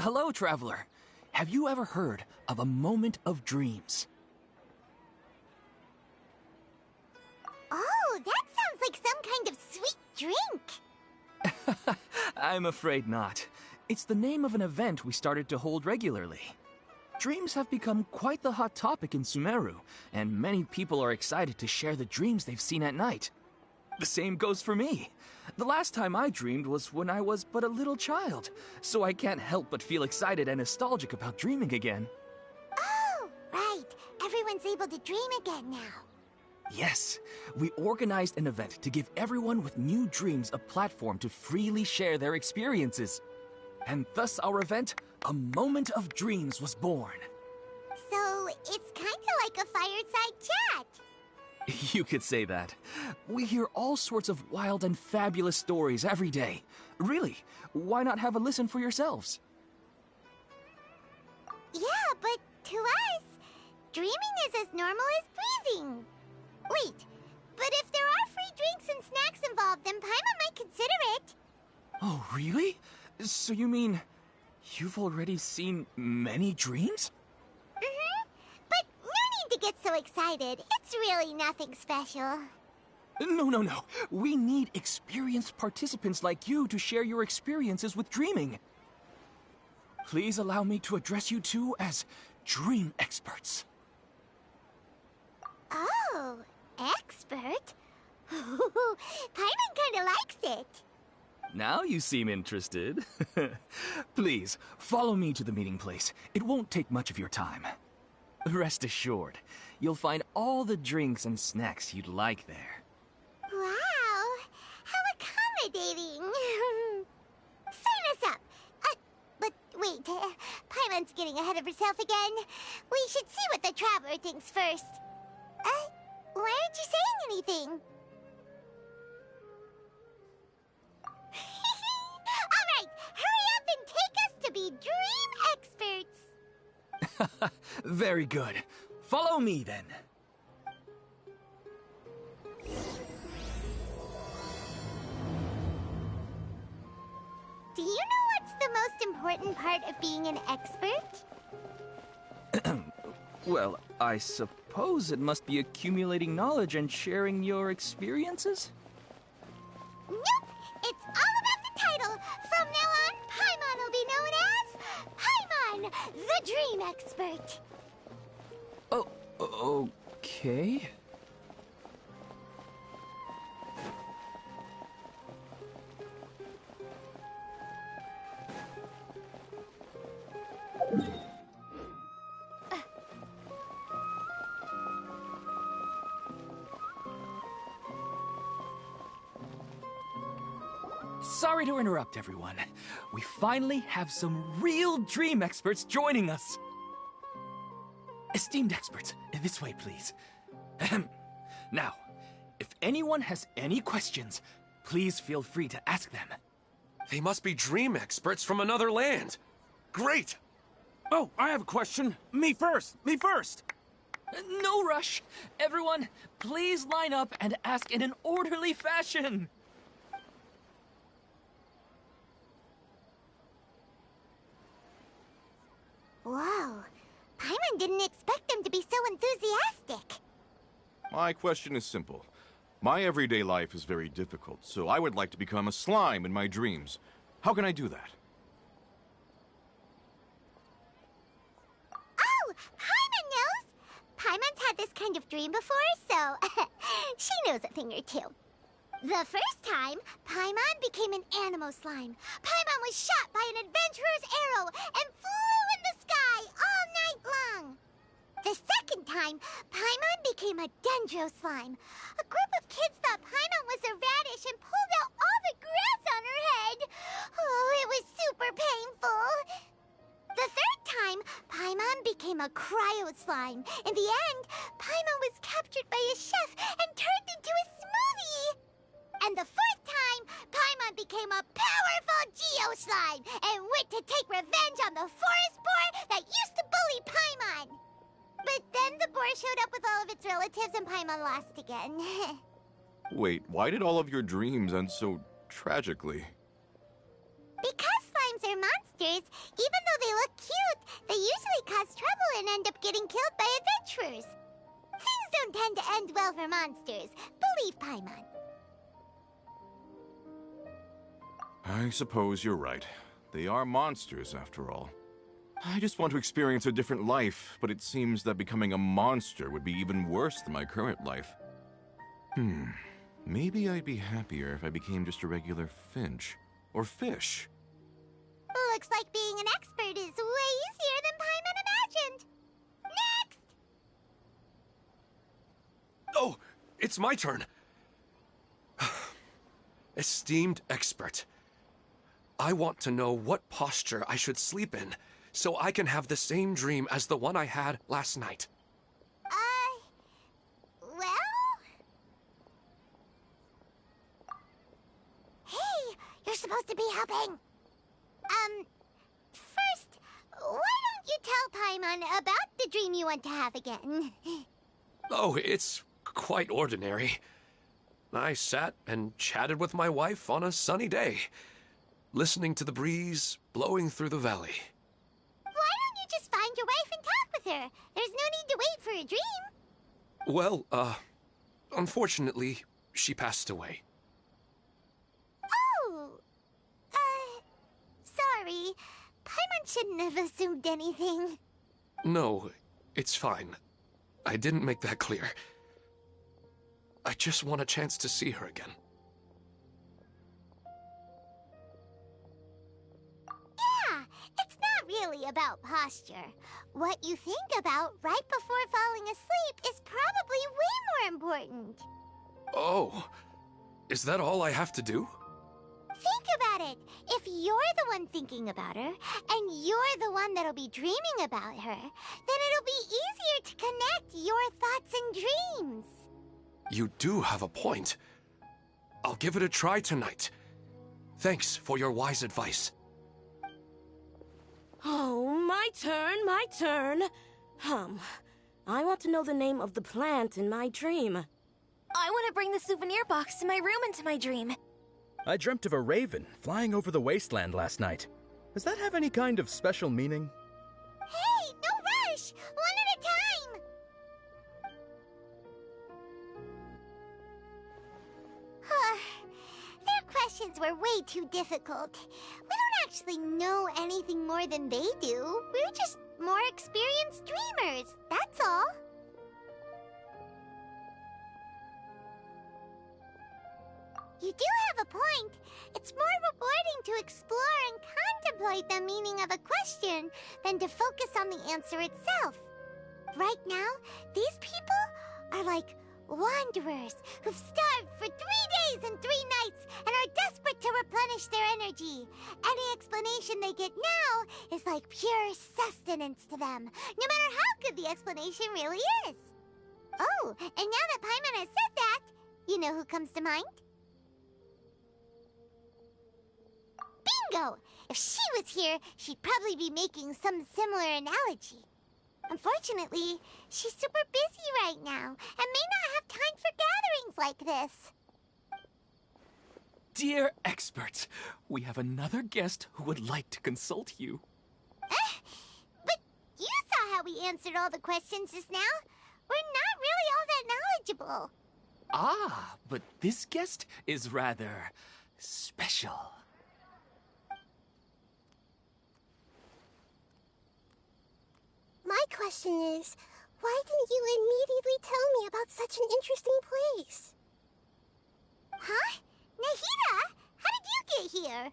Hello, traveler. Have you ever heard of a moment of dreams? Oh, that sounds like some kind of sweet drink. I'm afraid not. It's the name of an event we started to hold regularly. Dreams have become quite the hot topic in Sumeru, and many people are excited to share the dreams they've seen at night. The same goes for me. The last time I dreamed was when I was but a little child, so I can't help but feel excited and nostalgic about dreaming again. Oh, right. Everyone's able to dream again now. Yes, we organized an event to give everyone with new dreams a platform to freely share their experiences. And thus our event, A Moment of Dreams, was born. So, it's kind of like a fireside chat. You could say that. We hear all sorts of wild and fabulous stories every day. Really, why not have a listen for yourselves? Yeah, but to us, dreaming is as normal as breathing. Wait, but if there are free drinks and snacks involved, then Paimon might consider it. Oh, really? So you mean you've already seen many dreams? But no need to get so excited. It's really nothing special. No. We need experienced participants like you to share your experiences with dreaming. Please allow me to address you two as dream experts. Oh, expert? Paimon kinda likes it. Now you seem interested. Please, follow me to the meeting place. It won't take much of your time. Rest assured, you'll find all the drinks and snacks you'd like there. Wow, how accommodating. Sign us up. But wait, Paimon's getting ahead of herself again. We should see what the traveler thinks first. Why aren't you saying anything? All right, hurry up and take us to be dream experts. Very good. Follow me then. Do you know what's the most important part of being an expert? Well, I suppose it must be accumulating knowledge and sharing your experiences? Nope! It's all about the title! From now on, Paimon will be known as Paimon, the Dream Expert! Oh, okay. Sorry to interrupt, everyone. We finally have some real dream experts joining us. Esteemed experts, this way, please. Ahem. Now, if anyone has any questions, please feel free to ask them. They must be dream experts from another land. Great! Oh, I have a question. Me first! Me first! No rush. Everyone, please line up and ask in an orderly fashion. Whoa, Paimon didn't expect them to be so enthusiastic. My question is simple. My everyday life is very difficult, so I would like to become a slime in my dreams. How can I do that? Oh, Paimon knows! Paimon's had this kind of dream before, so she knows a thing or two. The first time, Paimon became an animal slime. Paimon was shot by an adventurer's arrow and flew in the sky all night long. The second time, Paimon became a dendro slime. A group of kids thought Paimon was a radish and pulled out all the grass on her head. Oh, it was super painful. The third time, Paimon became a cryo slime. In the end, Paimon was captured by a chef and turned into a smoothie. And the fourth time, Paimon became a powerful Geo slime and went to take revenge on the forest boar that used to bully Paimon. But then the boar showed up with all of its relatives and Paimon lost again. Wait, why did all of your dreams end so tragically? Because slimes are monsters. monsters, even though they look cute, they usually cause trouble and end up getting killed by adventurers. Things don't tend to end well for monsters. Believe Paimon. I suppose you're right. They are monsters, after all. I just want to experience a different life, but it seems that becoming a monster would be even worse than my current life. Maybe I'd be happier if I became just a regular finch. Or fish. Looks like being an expert is way easier than Paimon imagined. Next! Oh, it's my turn. Esteemed expert, I want to know what posture I should sleep in so I can have the same dream as the one I had last night. Well? Hey, you're supposed to be helping. First, why don't you tell Paimon about the dream you want to have again? Oh, it's quite ordinary. I sat and chatted with my wife on a sunny day, listening to the breeze blowing through the valley. Why don't you just find your wife and talk with her? There's no need to wait for a dream. Well, unfortunately, she passed away. Oh, sorry. Paimon shouldn't have assumed anything. No, it's fine. I didn't make that clear. I just want a chance to see her again. Yeah, it's not really about posture. What you think about right before falling asleep is probably way more important. Oh, is that all I have to do? Think about it. If you're the one thinking about her, and you're the one that'll be dreaming about her, then it'll be easier to connect your thoughts and dreams. You do have a point. I'll give it a try tonight. Thanks for your wise advice. Oh, my turn. I want to know the name of the plant in my dream. I want to bring the souvenir box to my room into my dream. I dreamt of a raven flying over the wasteland last night. Does that have any kind of special meaning? Hey, no rush! One at a time! Their questions were way too difficult. We don't actually know anything more than they do. We're just more experienced dreamers, that's all. You do have a point. It's more rewarding to explore and contemplate the meaning of a question than to focus on the answer itself. Right now, these people are like wanderers who've starved for 3 days and 3 nights and are desperate to replenish their energy. Any explanation they get now is like pure sustenance to them, no matter how good the explanation really is. Oh, and now that Paimon has said that, you know who comes to mind? Bingo! If she was here, she'd probably be making some similar analogy. Unfortunately, she's super busy right now and may not have time for gatherings like this. Dear experts, we have another guest who would like to consult you. But you saw how we answered all the questions just now. We're not really all that knowledgeable. Ah, but this guest is rather special. My question is, why didn't you immediately tell me about such an interesting place? Huh? Nahida? How did you get here?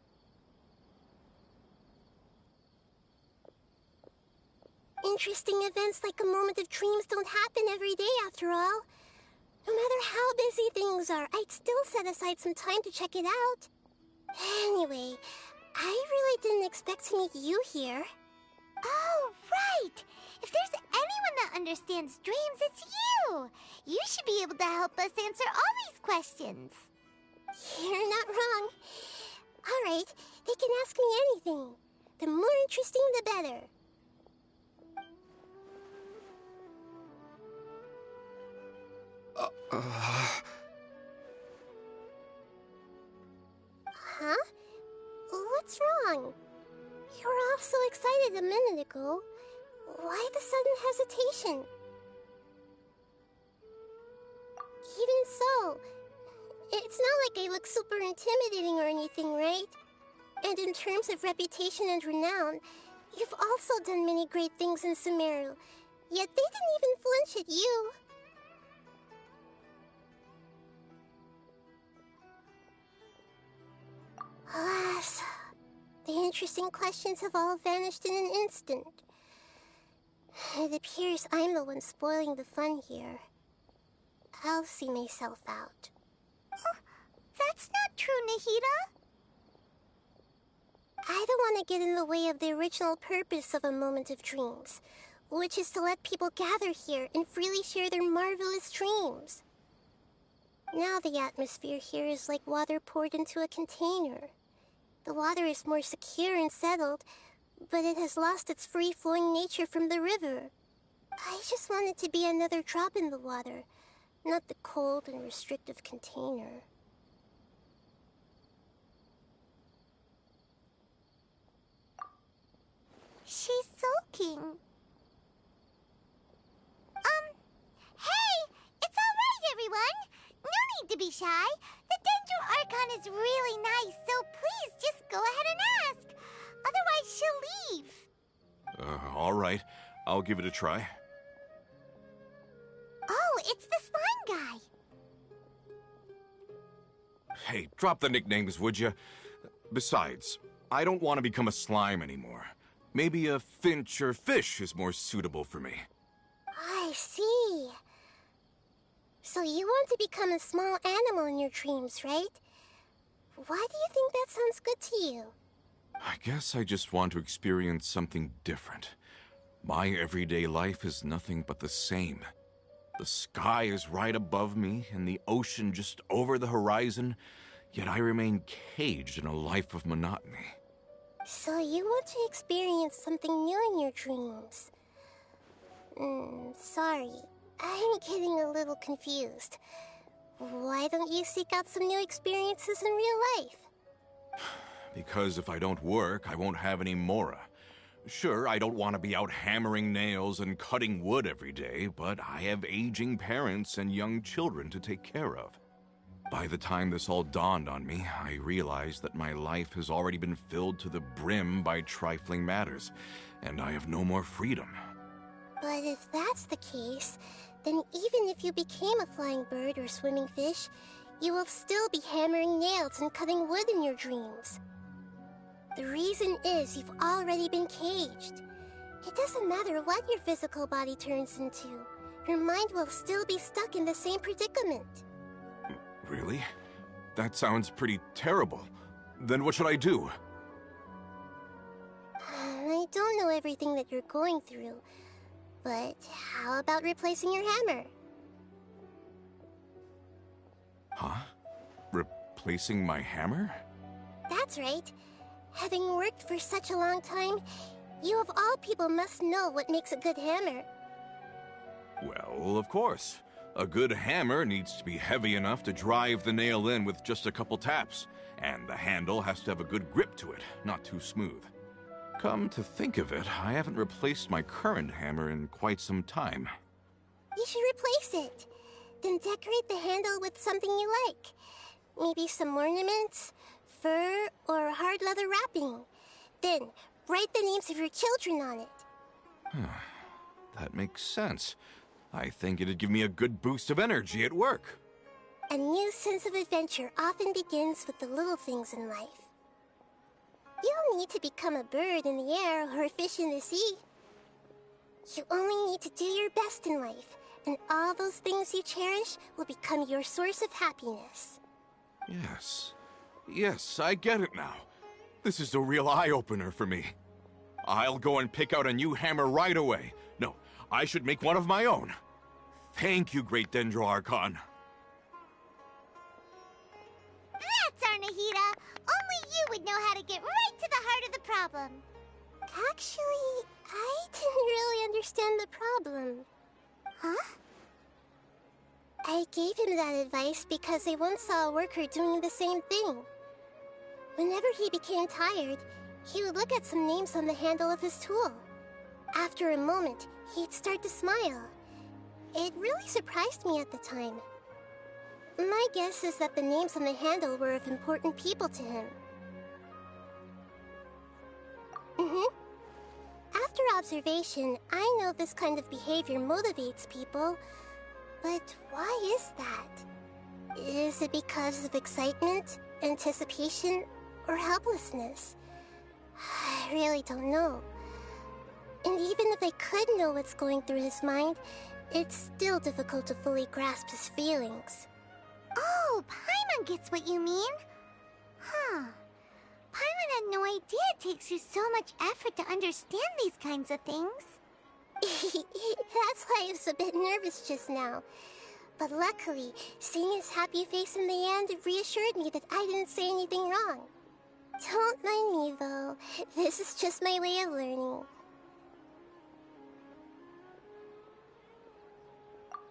Interesting events like a moment of dreams don't happen every day after all. No matter how busy things are, I'd still set aside some time to check it out. Anyway, I really didn't expect to meet you here. Oh, right! If there's anyone that understands dreams, it's you! You should be able to help us answer all these questions. You're not wrong. All right, they can ask me anything. The more interesting, the better. Huh? What's wrong? We were all so excited a minute ago. Why the sudden hesitation? Even so, it's not like I look super intimidating or anything, right? And in terms of reputation and renown, you've also done many great things in Sumeru, yet they didn't even flinch at you. Alas, the interesting questions have all vanished in an instant. It appears I'm the one spoiling the fun here. I'll see myself out. Oh, that's not true, Nahida. I don't want to get in the way of the original purpose of a Moment of Dreams, which is to let people gather here and freely share their marvelous dreams. Now the atmosphere here is like water poured into a container. The water is more secure and settled, but it has lost its free-flowing nature from the river. I just want it to be another drop in the water, not the cold and restrictive container. She's sulking. Hey! It's all right, everyone! No need to be shy. The Dendro Archon is really nice, so please just go ahead and ask. Otherwise, she'll leave. All right. I'll give it a try. Oh, it's the slime guy. Hey, drop the nicknames, would you? Besides, I don't want to become a slime anymore. Maybe a finch or fish is more suitable for me. I see. So you want to become a small animal in your dreams, right? Why do you think that sounds good to you? I guess I just want to experience something different. My everyday life is nothing but the same. The sky is right above me and the ocean just over the horizon, yet I remain caged in a life of monotony. So you want to experience something new in your dreams? Sorry. I'm getting a little confused. Why don't you seek out some new experiences in real life? Because if I don't work, I won't have any Mora. Sure, I don't want to be out hammering nails and cutting wood every day, but I have aging parents and young children to take care of. By the time this all dawned on me, I realized that my life has already been filled to the brim by trifling matters, and I have no more freedom. But if that's the case, then even if you became a flying bird or swimming fish, you will still be hammering nails and cutting wood in your dreams. The reason is you've already been caged. It doesn't matter what your physical body turns into. Your mind will still be stuck in the same predicament. Really? That sounds pretty terrible. Then what should I do? I don't know everything that you're going through, but how about replacing your hammer? Huh? Replacing my hammer? That's right. Having worked for such a long time, you of all people must know what makes a good hammer. Well, of course. A good hammer needs to be heavy enough to drive the nail in with just a couple taps, and the handle has to have a good grip to it, not too smooth. Come to think of it, I haven't replaced my current hammer in quite some time. You should replace it. Then decorate the handle with something you like. Maybe some ornaments, fur, or hard leather wrapping. Then, write the names of your children on it. That makes sense. I think it'd give me a good boost of energy at work. A new sense of adventure often begins with the little things in life. You don't need to become a bird in the air or a fish in the sea. You only need to do your best in life, and all those things you cherish will become your source of happiness. Yes, I get it now. This is a real eye-opener for me. I'll go and pick out a new hammer right away. No, I should make one of my own. Thank you, Great Dendro Archon. That's our Nahida. Only you would know how to get right to the heart of the problem. Actually, I didn't really understand the problem. Huh? I gave him that advice because I once saw a worker doing the same thing. Whenever he became tired, he would look at some names on the handle of his tool. After a moment, he'd start to smile. It really surprised me at the time. My guess is that the names on the handle were of important people to him. After observation, I know this kind of behavior motivates people. But why is that? Is it because of excitement, anticipation, or helplessness? I really don't know. And even if I could know what's going through his mind, it's still difficult to fully grasp his feelings. Oh, Paimon gets what you mean. Huh. Paimon had no idea it takes you so much effort to understand these kinds of things. That's why I was a bit nervous just now. But luckily, seeing his happy face in the end reassured me that I didn't say anything wrong. Don't mind me, though. This is just my way of learning.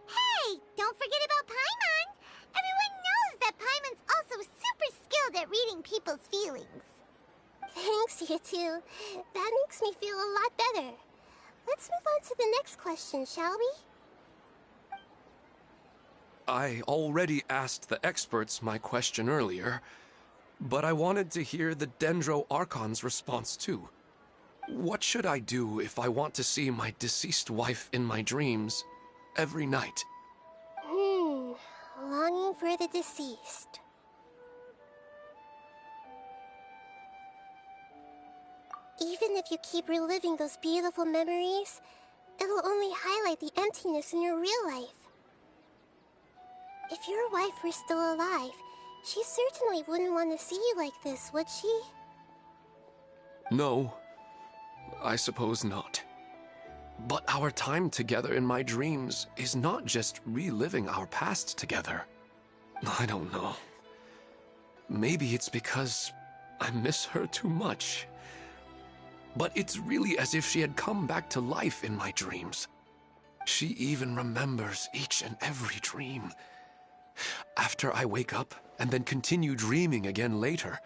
Hey, don't forget about Paimon! Everyone knows that Paimon's also super skilled at reading people's feelings. Thanks, you two. That makes me feel a lot better. Let's move on to the next question, shall we? I already asked the experts my question earlier, but I wanted to hear the Dendro Archon's response too. What should I do if I want to see my deceased wife in my dreams every night? Longing for the deceased. Even if you keep reliving those beautiful memories, it'll only highlight the emptiness in your real life. If your wife were still alive, she certainly wouldn't want to see you like this, would she? No, I suppose not. But our time together in my dreams is not just reliving our past together. I don't know. Maybe it's because I miss her too much. But it's really as if she had come back to life in my dreams. She even remembers each and every dream. After I wake up and then continue dreaming again later,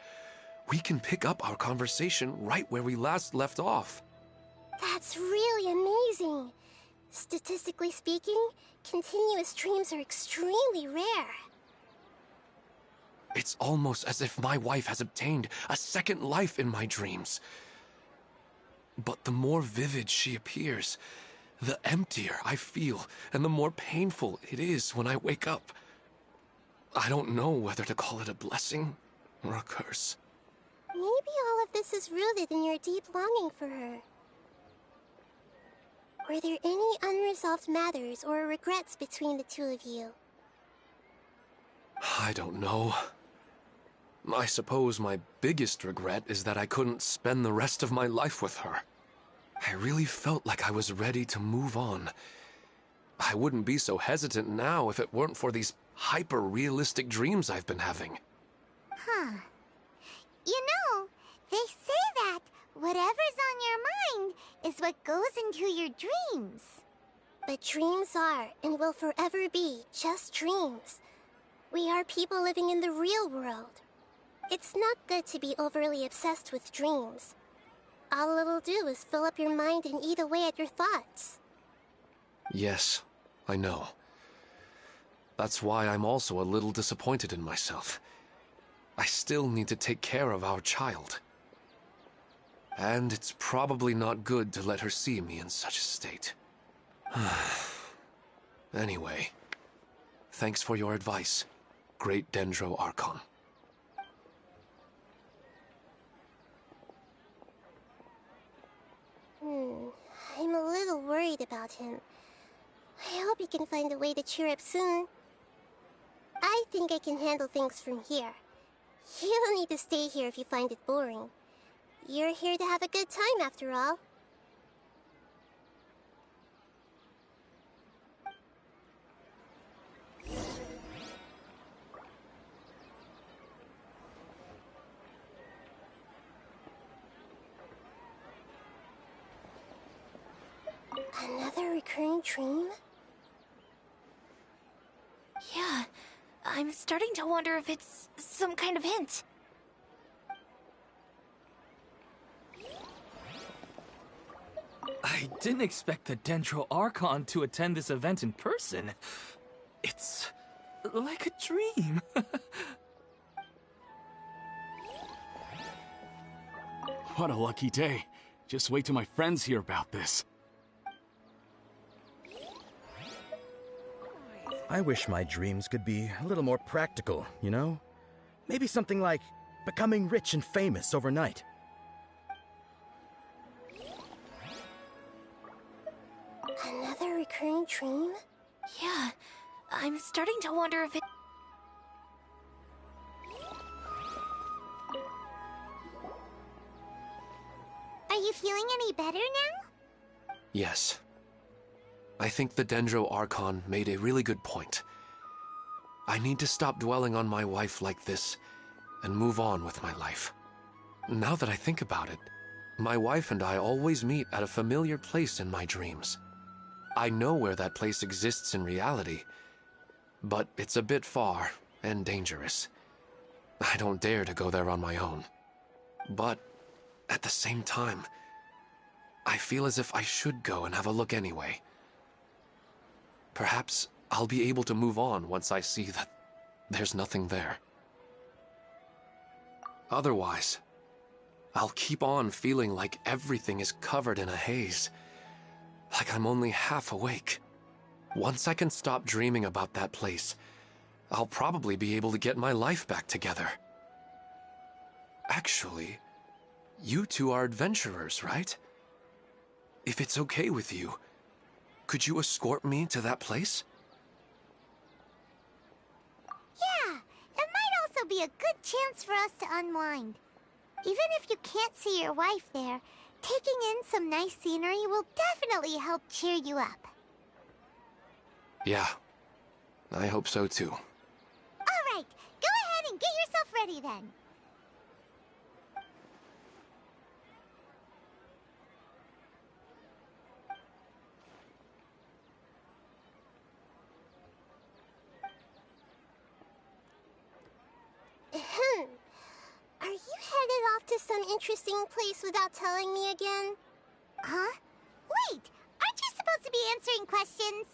we can pick up our conversation right where we last left off. That's really amazing. Statistically speaking, continuous dreams are extremely rare. It's almost as if my wife has obtained a second life in my dreams. But the more vivid she appears, the emptier I feel, and the more painful it is when I wake up. I don't know whether to call it a blessing or a curse. Maybe all of this is rooted in your deep longing for her. Were there any unresolved matters or regrets between the two of you? I don't know. I suppose my biggest regret is that I couldn't spend the rest of my life with her. I really felt like I was ready to move on. I wouldn't be so hesitant now if it weren't for these hyper-realistic dreams I've been having. Huh. You know, they say that whatever's on your mind is what goes into your dreams. But dreams are, and will forever be, just dreams. We are people living in the real world. It's not good to be overly obsessed with dreams. All it'll do is fill up your mind and eat away at your thoughts. Yes, I know. That's why I'm also a little disappointed in myself. I still need to take care of our child. And it's probably not good to let her see me in such a state. Anyway, thanks for your advice, Great Dendro Archon. I'm a little worried about him. I hope he can find a way to cheer up soon. I think I can handle things from here. You don't need to stay here if you find it boring. You're here to have a good time, after all. Another recurring dream? Yeah, I'm starting to wonder if it's some kind of hint. I didn't expect the Dendro Archon to attend this event in person. It's like a dream. What a lucky day. Just wait till my friends hear about this. I wish my dreams could be a little more practical, you know? Maybe something like becoming rich and famous overnight. Another recurring dream? Yeah, I'm starting to wonder if it... Are you feeling any better now? Yes. I think the Dendro Archon made a really good point. I need to stop dwelling on my wife like this and move on with my life. Now that I think about it, my wife and I always meet at a familiar place in my dreams. I know where that place exists in reality, but it's a bit far and dangerous. I don't dare to go there on my own. But at the same time, I feel as if I should go and have a look anyway. Perhaps I'll be able to move on once I see that there's nothing there. Otherwise, I'll keep on feeling like everything is covered in a haze, like I'm only half awake. Once I can stop dreaming about that place, I'll probably be able to get my life back together. Actually, you two are adventurers, right? If it's okay with you, could you escort me to that place? Yeah, it might also be a good chance for us to unwind. Even if you can't see your wife there, taking in some nice scenery will definitely help cheer you up. Yeah, I hope so too. All right, go ahead and get yourself ready then. Are you headed off to some interesting place without telling me again? Huh? Wait, aren't you supposed to be answering questions?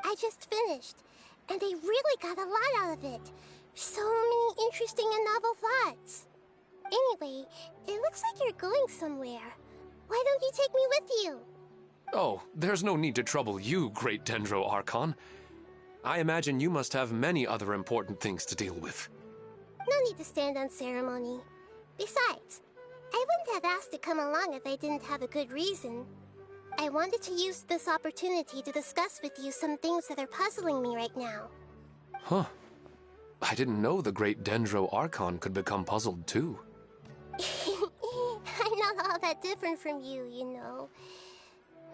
I just finished, and I really got a lot out of it. So many interesting and novel thoughts. Anyway, it looks like you're going somewhere. Why don't you take me with you? Oh, there's no need to trouble you, great Dendro Archon. I imagine you must have many other important things to deal with. No need to stand on ceremony. Besides, I wouldn't have asked to come along if I didn't have a good reason. I wanted to use this opportunity to discuss with you some things that are puzzling me right now. Huh. I didn't know the great Dendro Archon could become puzzled too. I'm not all that different from you, you know.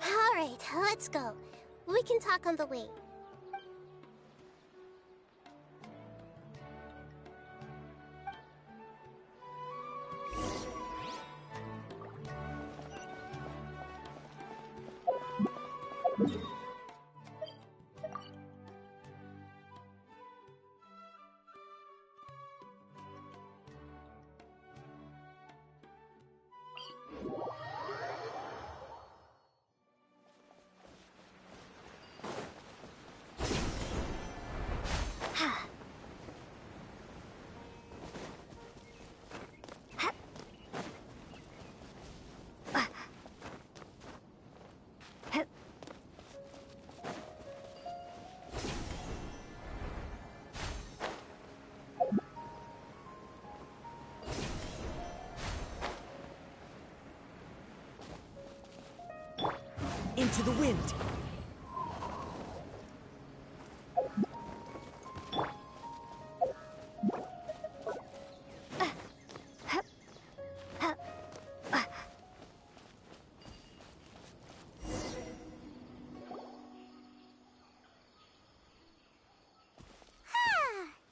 Alright, let's go. We can talk on the way. Into the wind.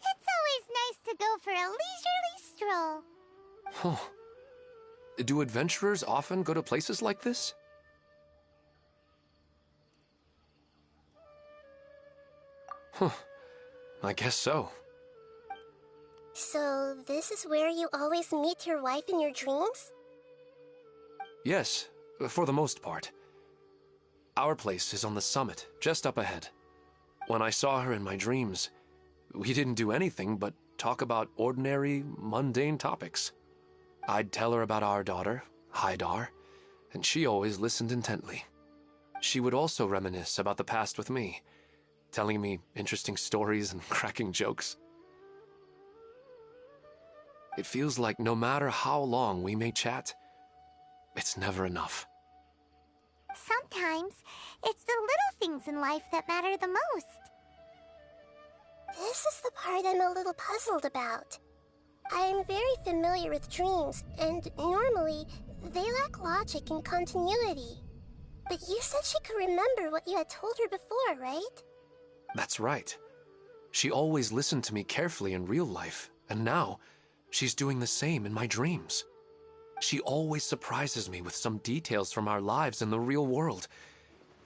It's always nice to go for a leisurely stroll. Huh. Do adventurers often go to places like this? Huh. I guess so. So, this is where you always meet your wife in your dreams? Yes, for the most part. Our place is on the summit, just up ahead. When I saw her in my dreams, we didn't do anything but talk about ordinary, mundane topics. I'd tell her about our daughter, Haidar, and she always listened intently. She would also reminisce about the past with me, telling me interesting stories and cracking jokes. It feels like no matter how long we may chat, it's never enough. Sometimes, it's the little things in life that matter the most. This is the part I'm a little puzzled about. I am very familiar with dreams, and normally, they lack logic and continuity. But you said she could remember what you had told her before, right? That's right. She always listened to me carefully in real life, and now, she's doing the same in my dreams. She always surprises me with some details from our lives in the real world.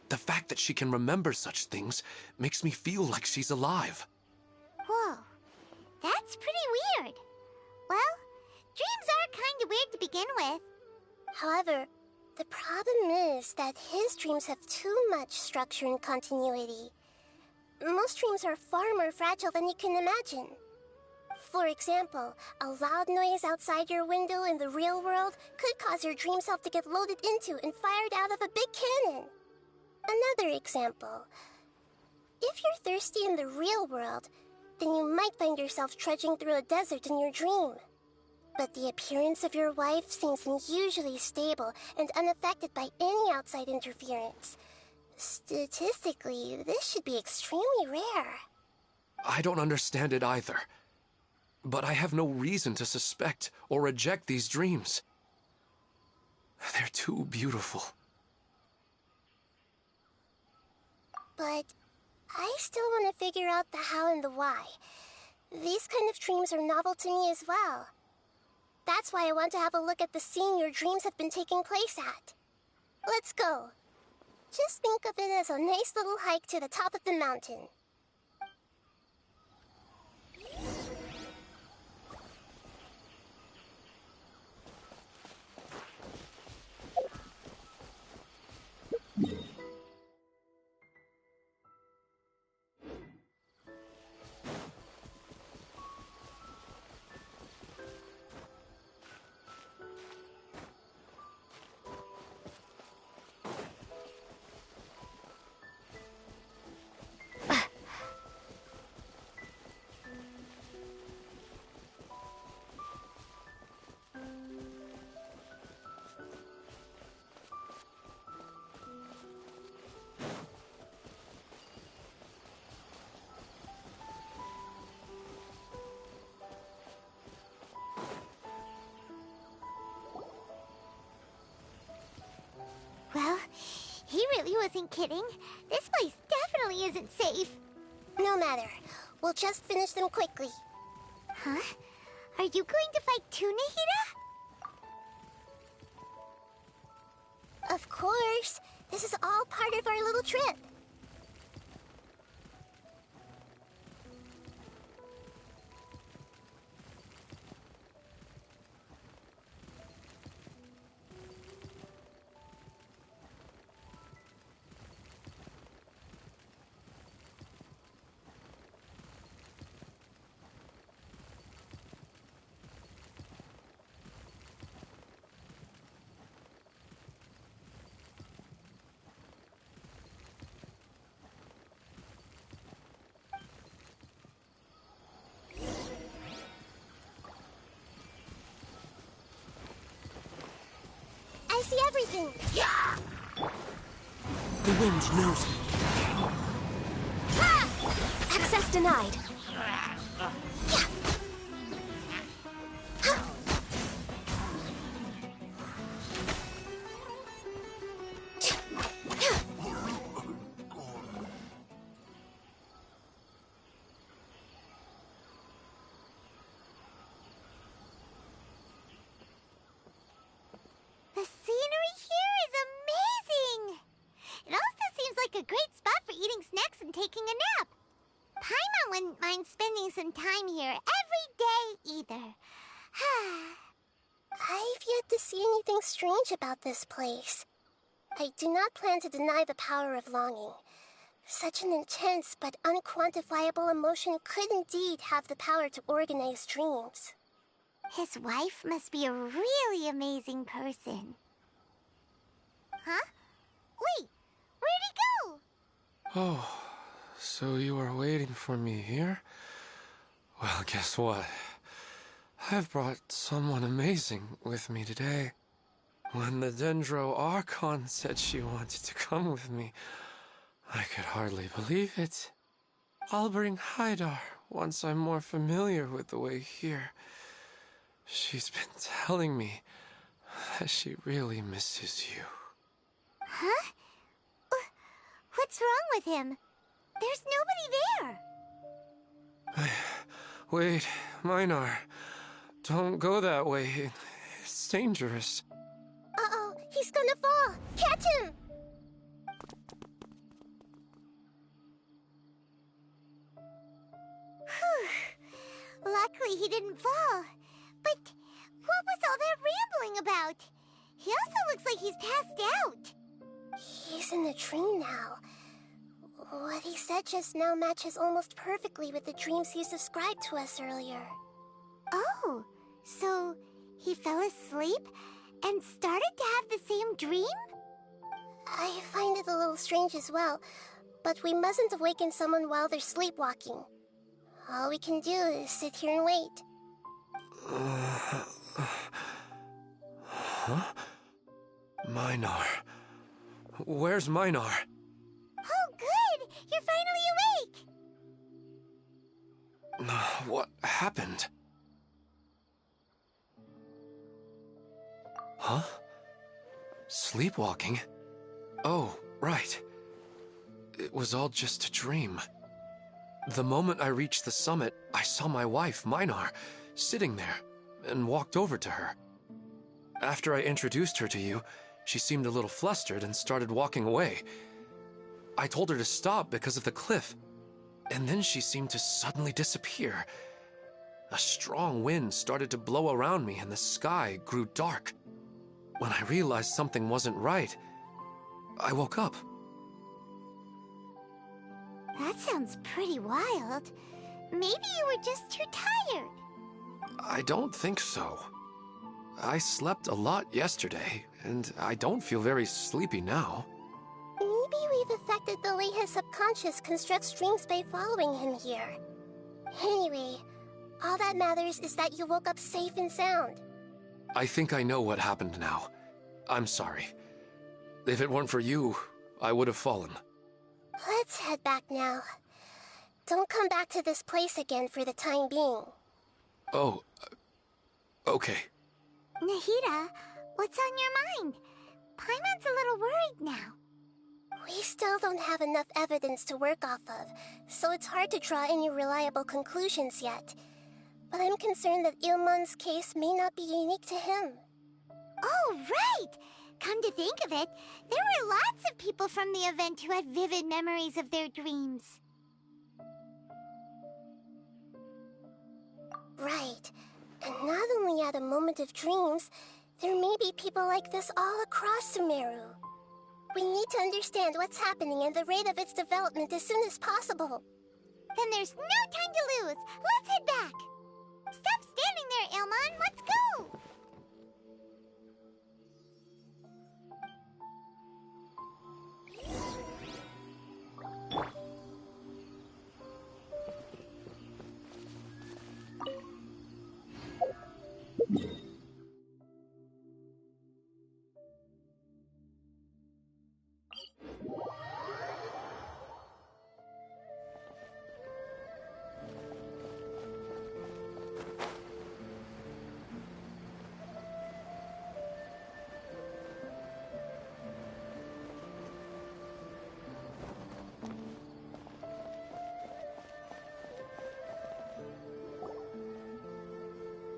The fact that she can remember such things makes me feel like she's alive. Whoa, that's pretty weird. Well, dreams are kind of weird to begin with. However, the problem is that his dreams have too much structure and continuity. Most dreams are far more fragile than you can imagine. For example, a loud noise outside your window in the real world could cause your dream self to get loaded into and fired out of a big cannon. Another example. If you're thirsty in the real world, then you might find yourself trudging through a desert in your dream. But the appearance of your wife seems unusually stable and unaffected by any outside interference. Statistically, this should be extremely rare. I don't understand it either. But I have no reason to suspect or reject these dreams. They're too beautiful. But I still want to figure out the how and the why. These kind of dreams are novel to me as well. That's why I want to have a look at the scene your dreams have been taking place at. Let's go. Just think of it as a nice little hike to the top of the mountain. Well, he really wasn't kidding. This place definitely isn't safe. No matter. We'll just finish them quickly. Huh? Are you going to fight too, Nahida? Of course. This is all part of our little trip. I see everything. The wind knows me. Access denied. The scenery here is amazing! It also seems like a great spot for eating snacks and taking a nap. Paimon wouldn't mind spending some time here every day either. I've yet to see anything strange about this place. I do not plan to deny the power of longing. Such an intense but unquantifiable emotion could indeed have the power to organize dreams. His wife must be a really amazing person. Huh? Wait, where'd he go? Oh, so you were waiting for me here? Well, guess what? I've brought someone amazing with me today. When the Dendro Archon said she wanted to come with me, I could hardly believe it. I'll bring Haidar once I'm more familiar with the way here. She's been telling me that she really misses you. Huh? What's wrong with him? There's nobody there. Wait, Minar. Don't go that way. It's dangerous. Uh-oh, he's gonna fall! Catch him! Whew. Luckily he didn't fall. But what was all that rambling about? He also looks like he's passed out. He's in a dream now. What he said just now matches almost perfectly with the dreams he's described to us earlier. Oh, so he fell asleep and started to have the same dream? I find it a little strange as well, but we mustn't awaken someone while they're sleepwalking. All we can do is sit here and wait. Huh? Minar. Where's Minar? Oh, good! You're finally awake! What happened? Huh? Sleepwalking? Oh, right. It was all just a dream. The moment I reached the summit, I saw my wife, Minar, sitting there, and walked over to her. After I introduced her to you, she seemed a little flustered and started walking away. I told her to stop because of the cliff, and then she seemed to suddenly disappear. A strong wind started to blow around me and the sky grew dark. When I realized something wasn't right, I woke up. That sounds pretty wild. Maybe you were just too tired. I don't think so. I slept a lot yesterday, and I don't feel very sleepy now. Maybe we've affected the way his subconscious constructs dreams by following him here. Anyway, all that matters is that you woke up safe and sound. I think I know what happened now. I'm sorry. If it weren't for you, I would have fallen. Let's head back now. Don't come back to this place again for the time being. Oh, okay. Nahida, what's on your mind? Paimon's a little worried now. We still don't have enough evidence to work off of, so it's hard to draw any reliable conclusions yet. But I'm concerned that Ilmon's case may not be unique to him. Oh, right! Come to think of it, there were lots of people from the event who had vivid memories of their dreams. Right. And not only at a moment of dreams, there may be people like this all across Sumeru. We need to understand what's happening and the rate of its development as soon as possible. Then there's no time to lose. Let's head back. Stop standing there, Ilmon. Let's go.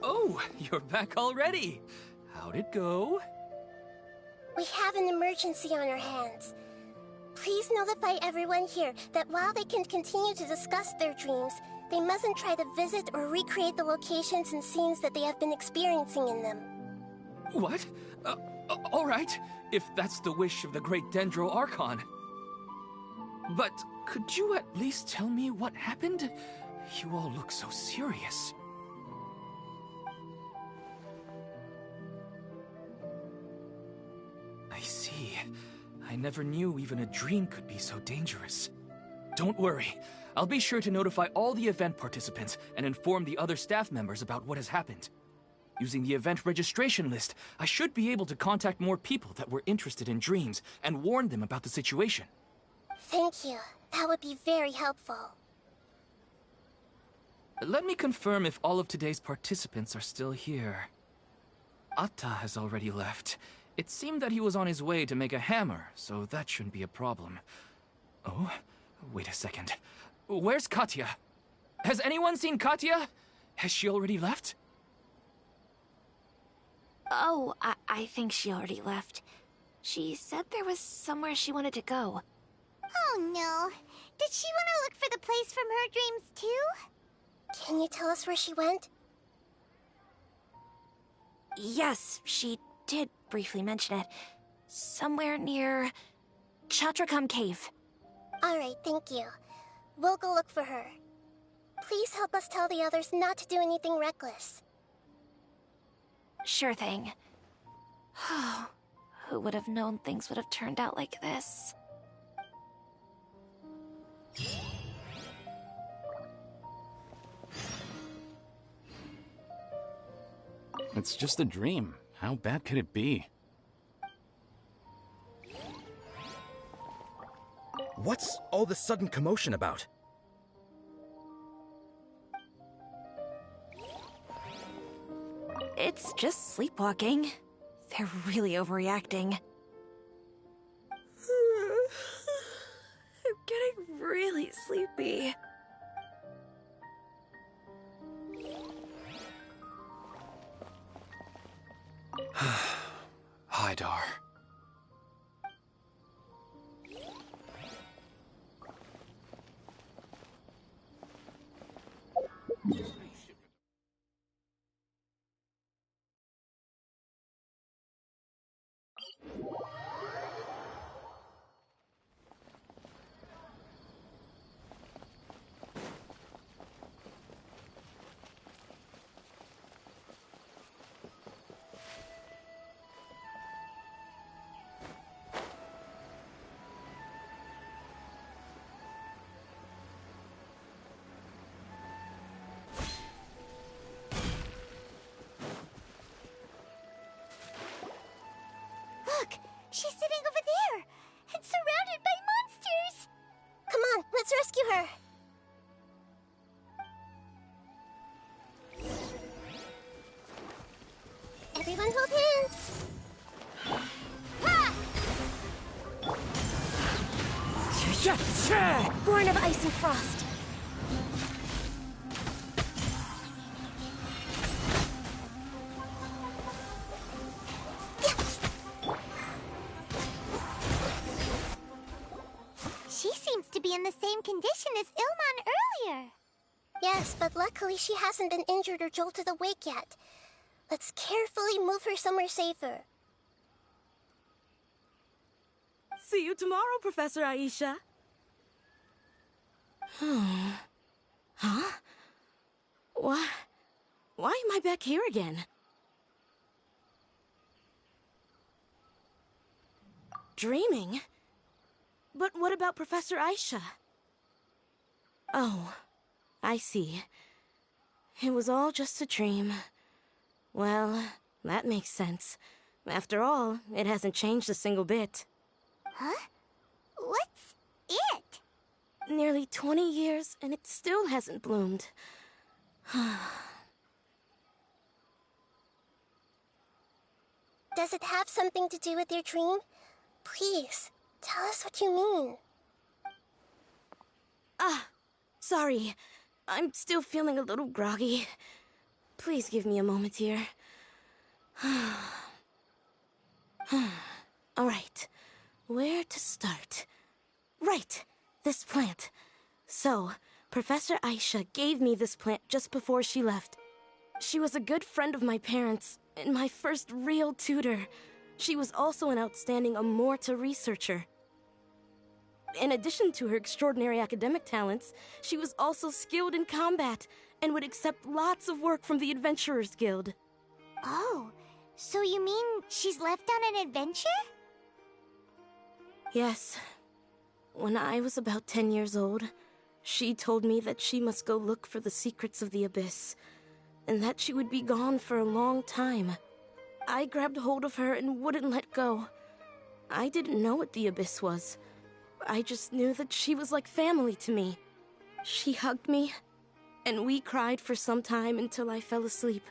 Oh, you're back already. How'd it go? We have an emergency on our hands. Please notify everyone here that while they can continue to discuss their dreams, they mustn't try to visit or recreate the locations and scenes that they have been experiencing in them. What? All right, if that's the wish of the great Dendro Archon. But could you at least tell me what happened? You all look so serious. I see. I never knew even a dream could be so dangerous. Don't worry. I'll be sure to notify all the event participants and inform the other staff members about what has happened. Using the event registration list, I should be able to contact more people that were interested in dreams and warn them about the situation. Thank you. That would be very helpful. Let me confirm if all of today's participants are still here. Atta has already left. It seemed that he was on his way to make a hammer, so that shouldn't be a problem. Oh, wait a second. Where's Katya? Has anyone seen Katya? Has she already left? Oh, I think she already left. She said there was somewhere she wanted to go. Oh no. Did she want to look for the place from her dreams too? Can you tell us where she went? Yes, she did briefly mention it. Somewhere near Chatrakam Cave. Alright, thank you. We'll go look for her. Please help us tell the others not to do anything reckless. Sure thing. Who would have known things would have turned out like this? It's just a dream. How bad could it be? What's all this sudden commotion about? It's just sleepwalking. They're really overreacting. I'm getting really sleepy. Hi, Dar. Look! She's sitting over there! And surrounded by monsters! Come on, let's rescue her! Everyone hold hands! Born of ice and frost. She seems to be in the same condition as Ilman earlier. Yes, but luckily she hasn't been injured or jolted awake yet. Let's carefully move her somewhere safer. See you tomorrow, Professor Aisha. Huh? Why am I back here again? Dreaming? But what about Professor Aisha? Oh, I see. It was all just a dream. Well, that makes sense. After all, it hasn't changed a single bit. Huh? What's it? Nearly 20 years, and it still hasn't bloomed. Does it have something to do with your dream? Please, tell us what you mean. Sorry. I'm still feeling a little groggy. Please give me a moment here. Alright. Where to start? Right! This plant. So, Professor Aisha gave me this plant just before she left. She was a good friend of my parents, and my first real tutor. She was also an outstanding Amorta researcher. In addition to her extraordinary academic talents, she was also skilled in combat and would accept lots of work from the Adventurers Guild. Oh, so you mean she's left on an adventure? Yes. When I was about 10 years old, she told me that she must go look for the secrets of the Abyss, and that she would be gone for a long time. I grabbed hold of her and wouldn't let go. I didn't know what the Abyss was. I just knew that she was like family to me. She hugged me, and we cried for some time until I fell asleep.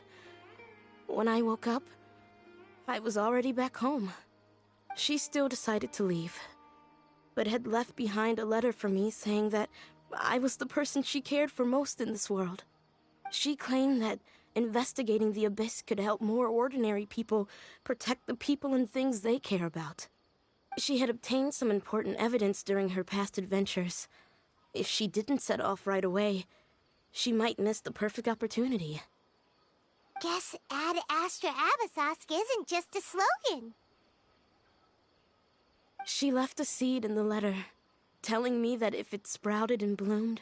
When I woke up, I was already back home. She still decided to leave, but had left behind a letter for me saying that I was the person she cared for most in this world. She claimed that investigating the Abyss could help more ordinary people protect the people and things they care about. She had obtained some important evidence during her past adventures. If she didn't set off right away, she might miss the perfect opportunity. Guess Ad Astra Abyssosque isn't just a slogan. She left a seed in the letter, telling me that if it sprouted and bloomed,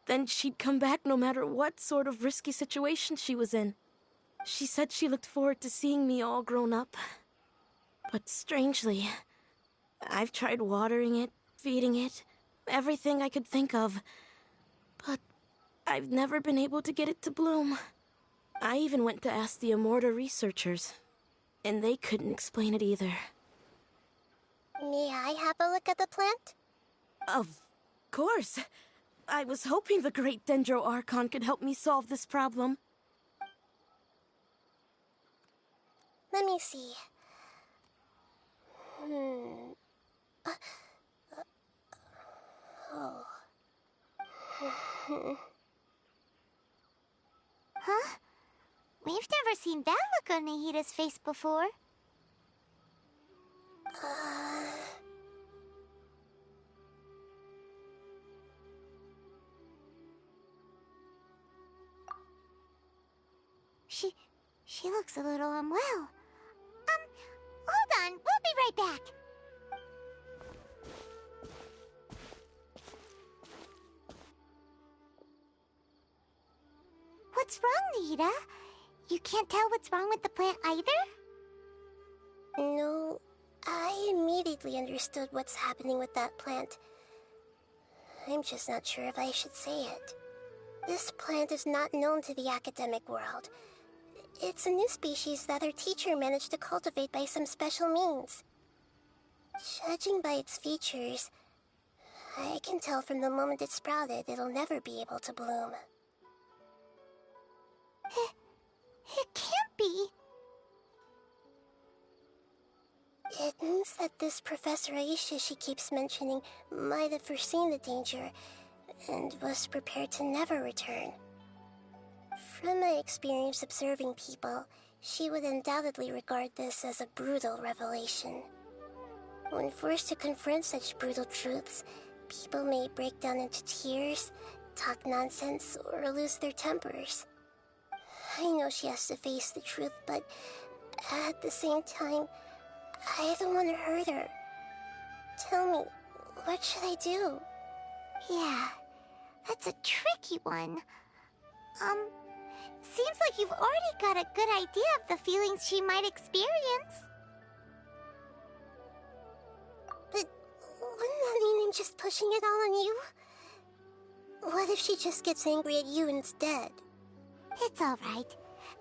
then she'd come back no matter what sort of risky situation she was in. She said she looked forward to seeing me all grown up. But strangely, I've tried watering it, feeding it, everything I could think of. But I've never been able to get it to bloom. I even went to ask the Amorta researchers, and they couldn't explain it either. May I have a look at the plant? Of course. I was hoping the great Dendro Archon could help me solve this problem. Let me see. Huh? We've never seen that look on Nahida's face before. She looks a little unwell. Hold on, we'll be right back. What's wrong, Nahida? You can't tell what's wrong with the plant either? No, I immediately understood what's happening with that plant. I'm just not sure if I should say it. This plant is not known to the academic world. It's a new species that our teacher managed to cultivate by some special means. Judging by its features, I can tell from the moment it sprouted it'll never be able to bloom. It can't be. It means that this Professor Aisha she keeps mentioning might have foreseen the danger and was prepared to never return. From my experience observing people, she would undoubtedly regard this as a brutal revelation. When forced to confront such brutal truths, people may break down into tears, talk nonsense, or lose their tempers. I know she has to face the truth, but at the same time, I don't want to hurt her. Tell me, what should I do? Yeah, that's a tricky one. Seems like you've already got a good idea of the feelings she might experience. But wouldn't that mean I'm just pushing it all on you? What if she just gets angry at you instead? It's all right.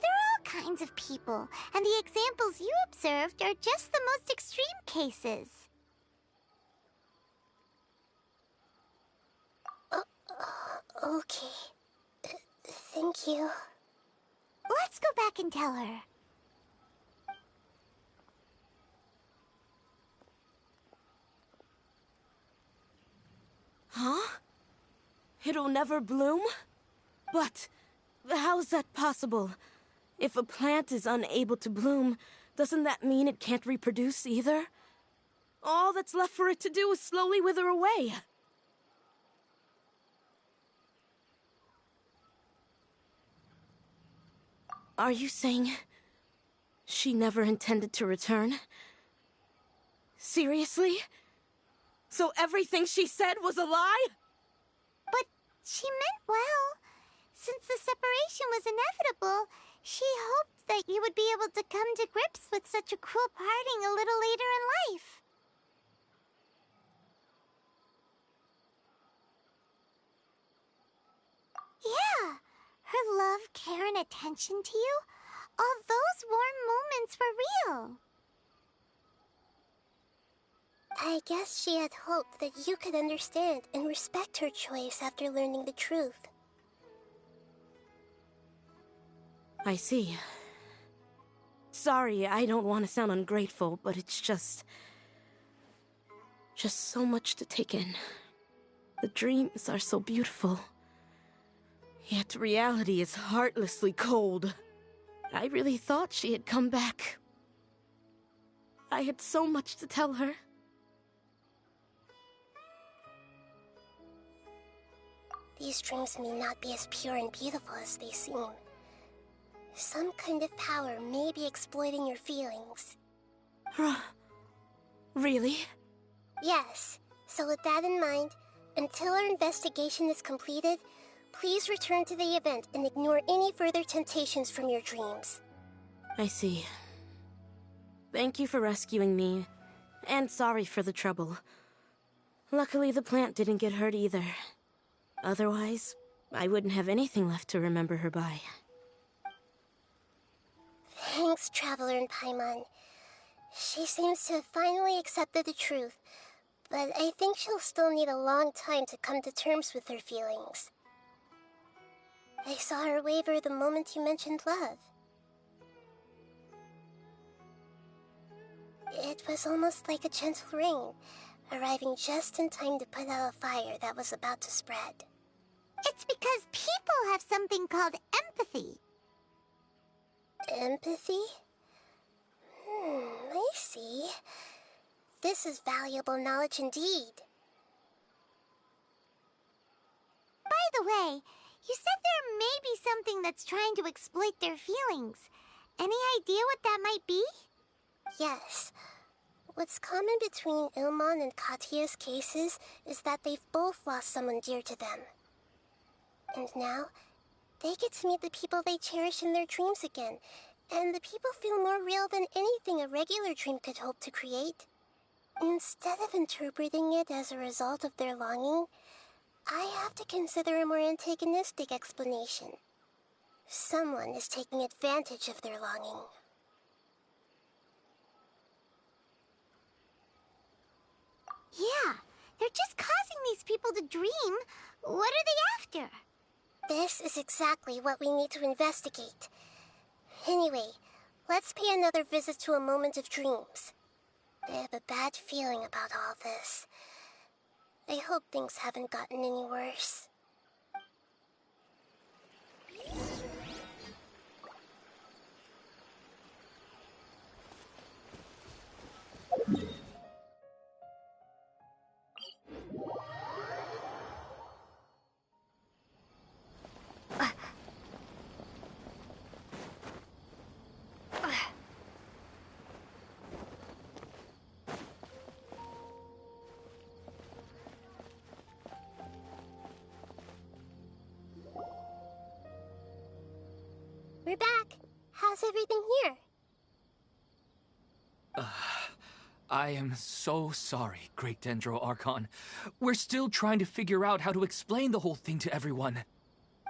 There are all kinds of people, and the examples you observed are just the most extreme cases. Okay. Thank you. Let's go back and tell her. Huh? It'll never bloom? But how's that possible? If a plant is unable to bloom, doesn't that mean it can't reproduce either? All that's left for it to do is slowly wither away. Are you saying she never intended to return? Seriously? So everything she said was a lie? But she meant well. Since the separation was inevitable, she hoped that you would be able to come to grips with such a cruel parting a little later in life. Yeah, her love, care, and attention to you, all those warm moments were real. I guess she had hoped that you could understand and respect her choice after learning the truth. I see. Sorry, I don't want to sound ungrateful, but it's just so much to take in. The dreams are so beautiful. Yet reality is heartlessly cold. I really thought she had come back. I had so much to tell her. These dreams may not be as pure and beautiful as they seem. Some kind of power may be exploiting your feelings. Really? Yes. So with that in mind, until our investigation is completed, please return to the event and ignore any further temptations from your dreams. I see. Thank you for rescuing me, and sorry for the trouble. Luckily, the plant didn't get hurt either. Otherwise, I wouldn't have anything left to remember her by. Thanks, Traveler and Paimon. She seems to have finally accepted the truth, but I think she'll still need a long time to come to terms with her feelings. I saw her waver the moment you mentioned love. It was almost like a gentle rain, arriving just in time to put out a fire that was about to spread. It's because people have something called empathy. Empathy? I see. This is valuable knowledge indeed. By the way, you said there may be something that's trying to exploit their feelings. Any idea what that might be? Yes. What's common between Ilmon and Katya's cases is that they've both lost someone dear to them. And now, they get to meet the people they cherish in their dreams again, and the people feel more real than anything a regular dream could hope to create. Instead of interpreting it as a result of their longing, I have to consider a more antagonistic explanation. Someone is taking advantage of their longing. Yeah, they're just causing these people to dream. What are they after? This is exactly what we need to investigate. Anyway, let's pay another visit to a moment of dreams. I have a bad feeling about all this. I hope things haven't gotten any worse. We're back. How's everything here? I am so sorry, Great Dendro Archon. We're still trying to figure out how to explain the whole thing to everyone.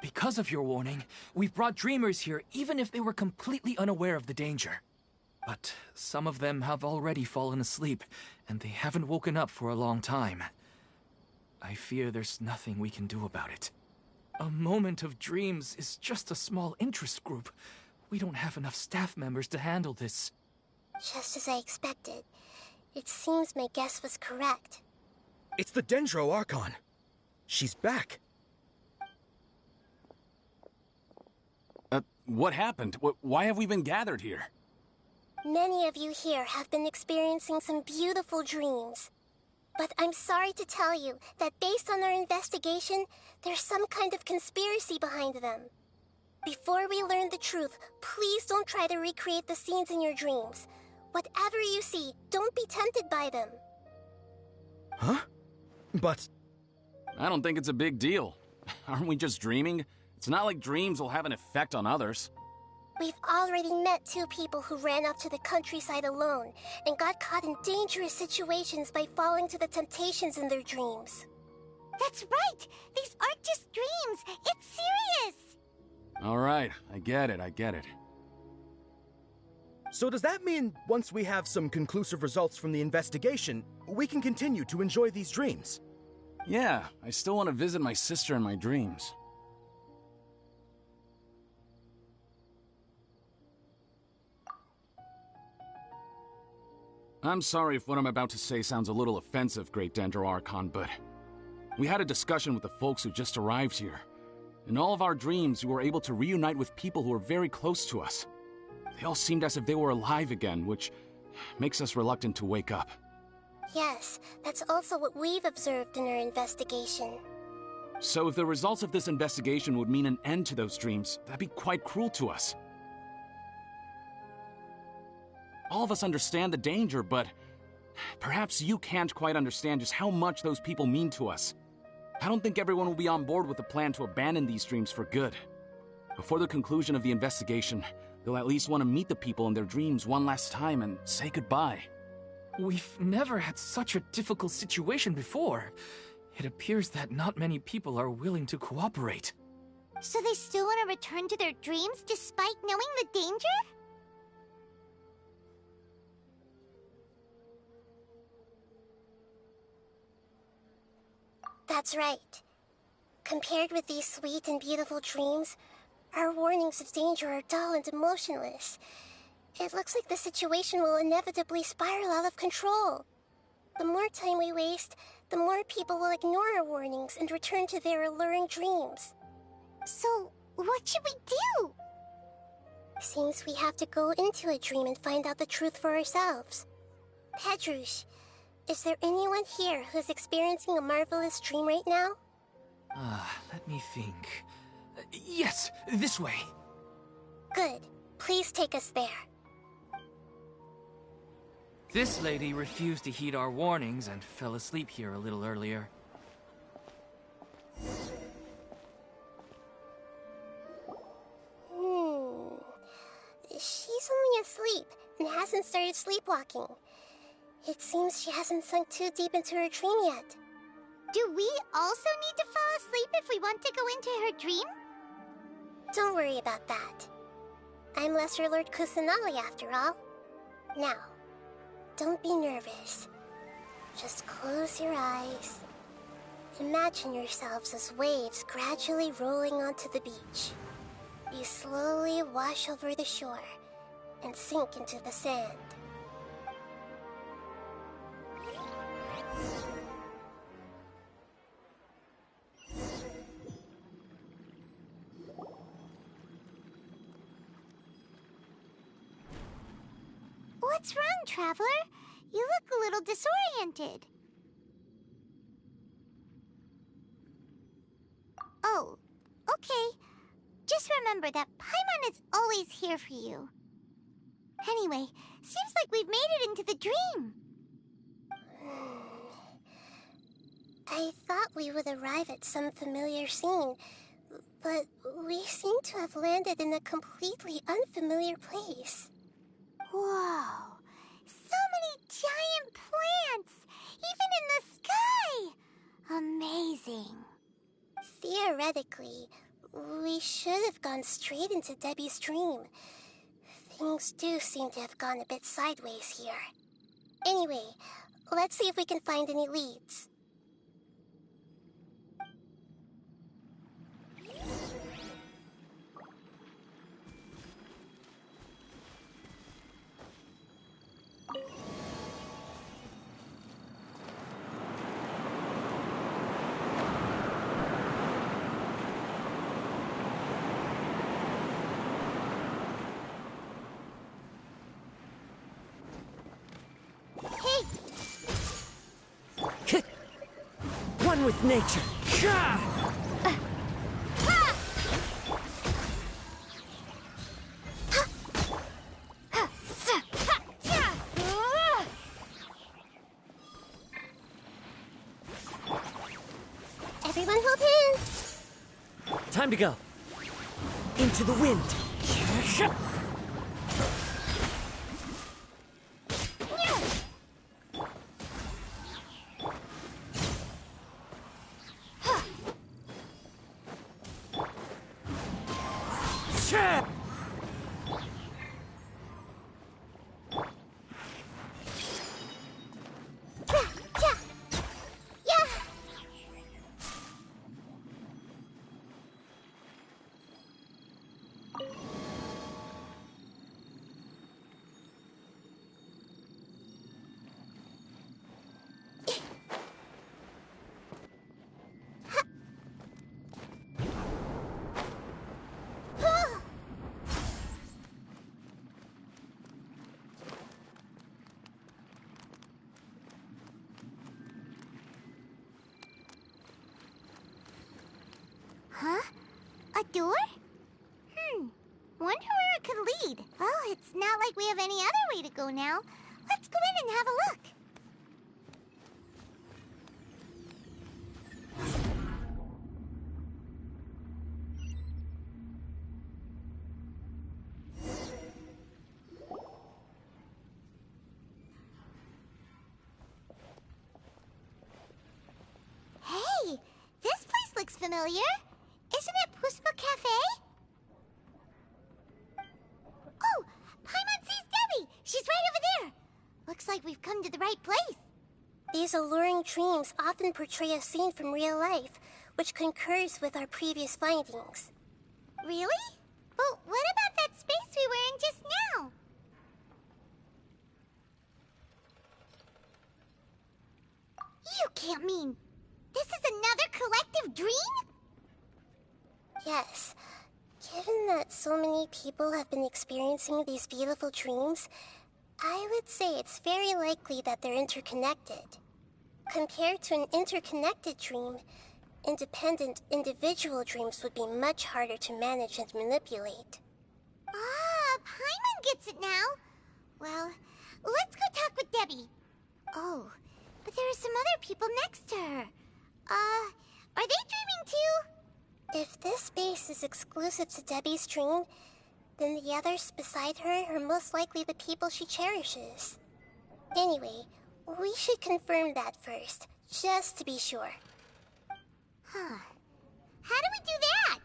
Because of your warning, we've brought dreamers here even if they were completely unaware of the danger. But some of them have already fallen asleep, and they haven't woken up for a long time. I fear there's nothing we can do about it. A moment of dreams is just a small interest group. We don't have enough staff members to handle this. Just as I expected. It seems my guess was correct. It's the Dendro Archon. She's back. What happened? Why have we been gathered here? Many of you here have been experiencing some beautiful dreams. But I'm sorry to tell you that based on our investigation, there's some kind of conspiracy behind them. Before we learn the truth, please don't try to recreate the scenes in your dreams. Whatever you see, don't be tempted by them. Huh? But... I don't think it's a big deal. Aren't we just dreaming? It's not like dreams will have an effect on others. We've already met 2 people who ran off to the countryside alone and got caught in dangerous situations by falling to the temptations in their dreams. That's right! These aren't just dreams! It's serious! Alright, I get it. So does that mean once we have some conclusive results from the investigation, we can continue to enjoy these dreams? Yeah, I still want to visit my sister in my dreams. I'm sorry if what I'm about to say sounds a little offensive, Great Dendro Archon, but we had a discussion with the folks who just arrived here. In all of our dreams, we were able to reunite with people who were very close to us. They all seemed as if they were alive again, which makes us reluctant to wake up. Yes, that's also what we've observed in our investigation. So if the results of this investigation would mean an end to those dreams, that'd be quite cruel to us. All of us understand the danger, but perhaps you can't quite understand just how much those people mean to us. I don't think everyone will be on board with the plan to abandon these dreams for good. Before the conclusion of the investigation, they'll at least want to meet the people in their dreams one last time and say goodbye. We've never had such a difficult situation before. It appears that not many people are willing to cooperate. So they still want to return to their dreams despite knowing the danger? That's right. Compared with these sweet and beautiful dreams, our warnings of danger are dull and emotionless. It looks like the situation will inevitably spiral out of control. The more time we waste, the more people will ignore our warnings and return to their alluring dreams. So, what should we do? Seems we have to go into a dream and find out the truth for ourselves. Pedrush, is there anyone here who's experiencing a marvelous dream right now? Let me think. Yes, this way. Good. Please take us there. This lady refused to heed our warnings and fell asleep here a little earlier. She's only asleep and hasn't started sleepwalking. It seems she hasn't sunk too deep into her dream yet. Do we also need to fall asleep if we want to go into her dream? Don't worry about that. I'm Lesser Lord Kusanali after all. Now, don't be nervous. Just close your eyes. Imagine yourselves as waves gradually rolling onto the beach. You slowly wash over the shore and sink into the sand. What's wrong, Traveler? You look a little disoriented. Oh, okay. Just remember that Paimon is always here for you. Anyway, seems like we've made it into the dream. I thought we would arrive at some familiar scene, but we seem to have landed in a completely unfamiliar place. Whoa! So many giant plants! Even in the sky! Amazing. Theoretically, we should have gone straight into Debbie's dream. Things do seem to have gone a bit sideways here. Anyway, let's see if we can find any leads. One with nature. Everyone hold hands! Time to go. Into the wind. Huh? A door? Wonder where it could lead. Well, it's not like we have any other way to go now. Let's go in and have a look. Hey, this place looks familiar. Isn't it Puspa Cafe? Oh, Paimon sees Debbie! She's right over there! Looks like we've come to the right place. These alluring dreams often portray a scene from real life, which concurs with our previous findings. Really? But what about that space we were in just now? You can't mean... this is another collective dream? Yes. Given that so many people have been experiencing these beautiful dreams, I would say it's very likely that they're interconnected. Compared to an interconnected dream, independent individual dreams would be much harder to manage and manipulate. Ah, Paimon gets it now. Well, let's go talk with Debbie. Oh, but there are some other people next to her. Are they dreaming too? If this space is exclusive to Debbie's dream, then the others beside her are most likely the people she cherishes. Anyway, we should confirm that first, just to be sure. Huh. How do we do that?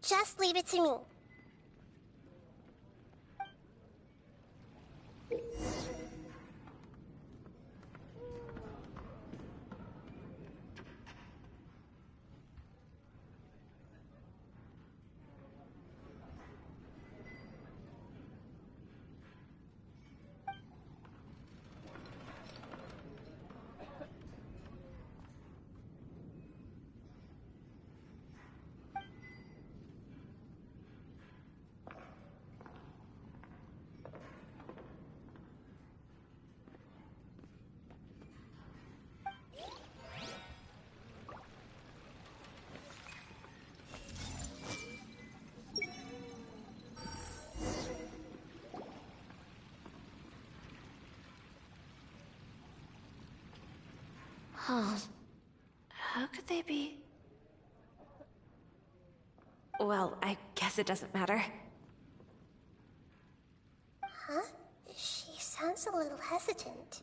Just leave it to me. Huh. How could they be? Well, I guess it doesn't matter. Huh? She sounds a little hesitant.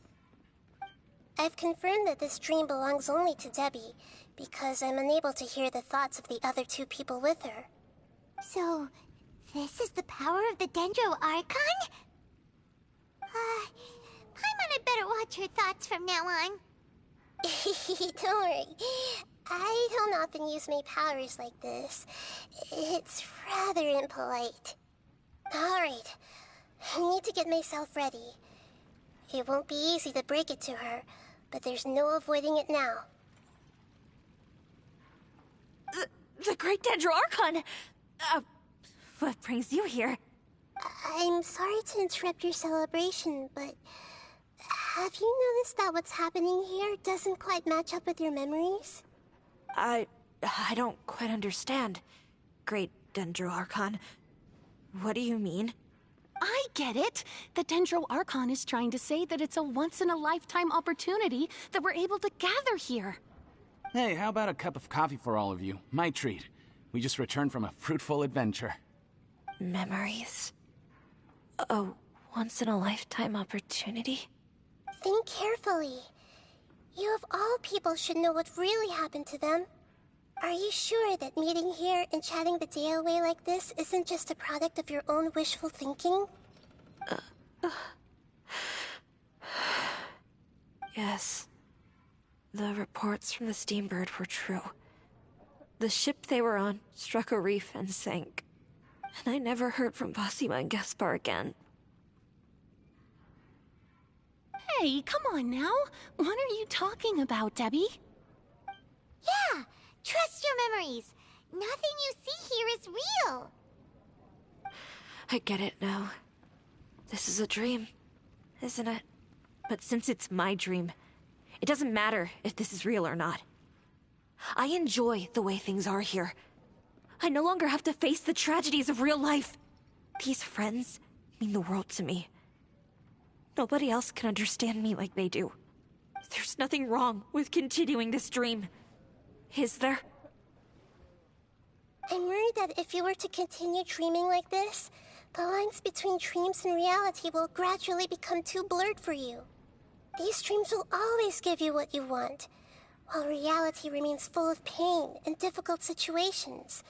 I've confirmed that this dream belongs only to Debbie, because I'm unable to hear the thoughts of the other two people with her. So, this is the power of the Dendro Archon? Paimon had better watch her thoughts from now on. Don't worry. I don't often use my powers like this. It's rather impolite. Alright. I need to get myself ready. It won't be easy to break it to her, but there's no avoiding it now. The Great Dendro Archon! What brings you here? I'm sorry to interrupt your celebration, but... have you noticed that what's happening here doesn't quite match up with your memories? I don't quite understand. Great Dendro Archon. What do you mean? I get it. The Dendro Archon is trying to say that it's a once-in-a-lifetime opportunity that we're able to gather here. Hey, how about a cup of coffee for all of you? My treat. We just returned from a fruitful adventure. Memories. A once-in-a-lifetime opportunity? Think carefully. You of all people should know what really happened to them. Are you sure that meeting here and chatting the day away like this isn't just a product of your own wishful thinking? Yes. The reports from the Steambird were true. The ship they were on struck a reef and sank. And I never heard from Basima and Gaspar again. Hey, come on now. What are you talking about, Debbie? Yeah, trust your memories. Nothing you see here is real. I get it now. This is a dream, isn't it? But since it's my dream, it doesn't matter if this is real or not. I enjoy the way things are here. I no longer have to face the tragedies of real life. These friends mean the world to me. Nobody else can understand me like they do. There's nothing wrong with continuing this dream. Is there? I'm worried that if you were to continue dreaming like this, the lines between dreams and reality will gradually become too blurred for you. These dreams will always give you what you want, while reality remains full of pain and difficult situations.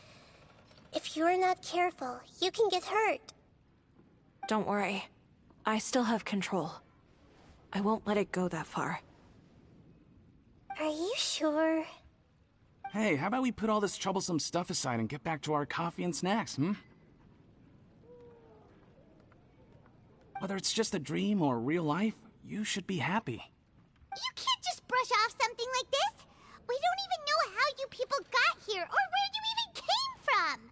If you're not careful, you can get hurt. Don't worry. I still have control. I won't let it go that far. Are you sure? Hey, how about we put all this troublesome stuff aside and get back to our coffee and snacks, Whether it's just a dream or real life, you should be happy. You can't just brush off something like this. We don't even know how you people got here or where you even came from.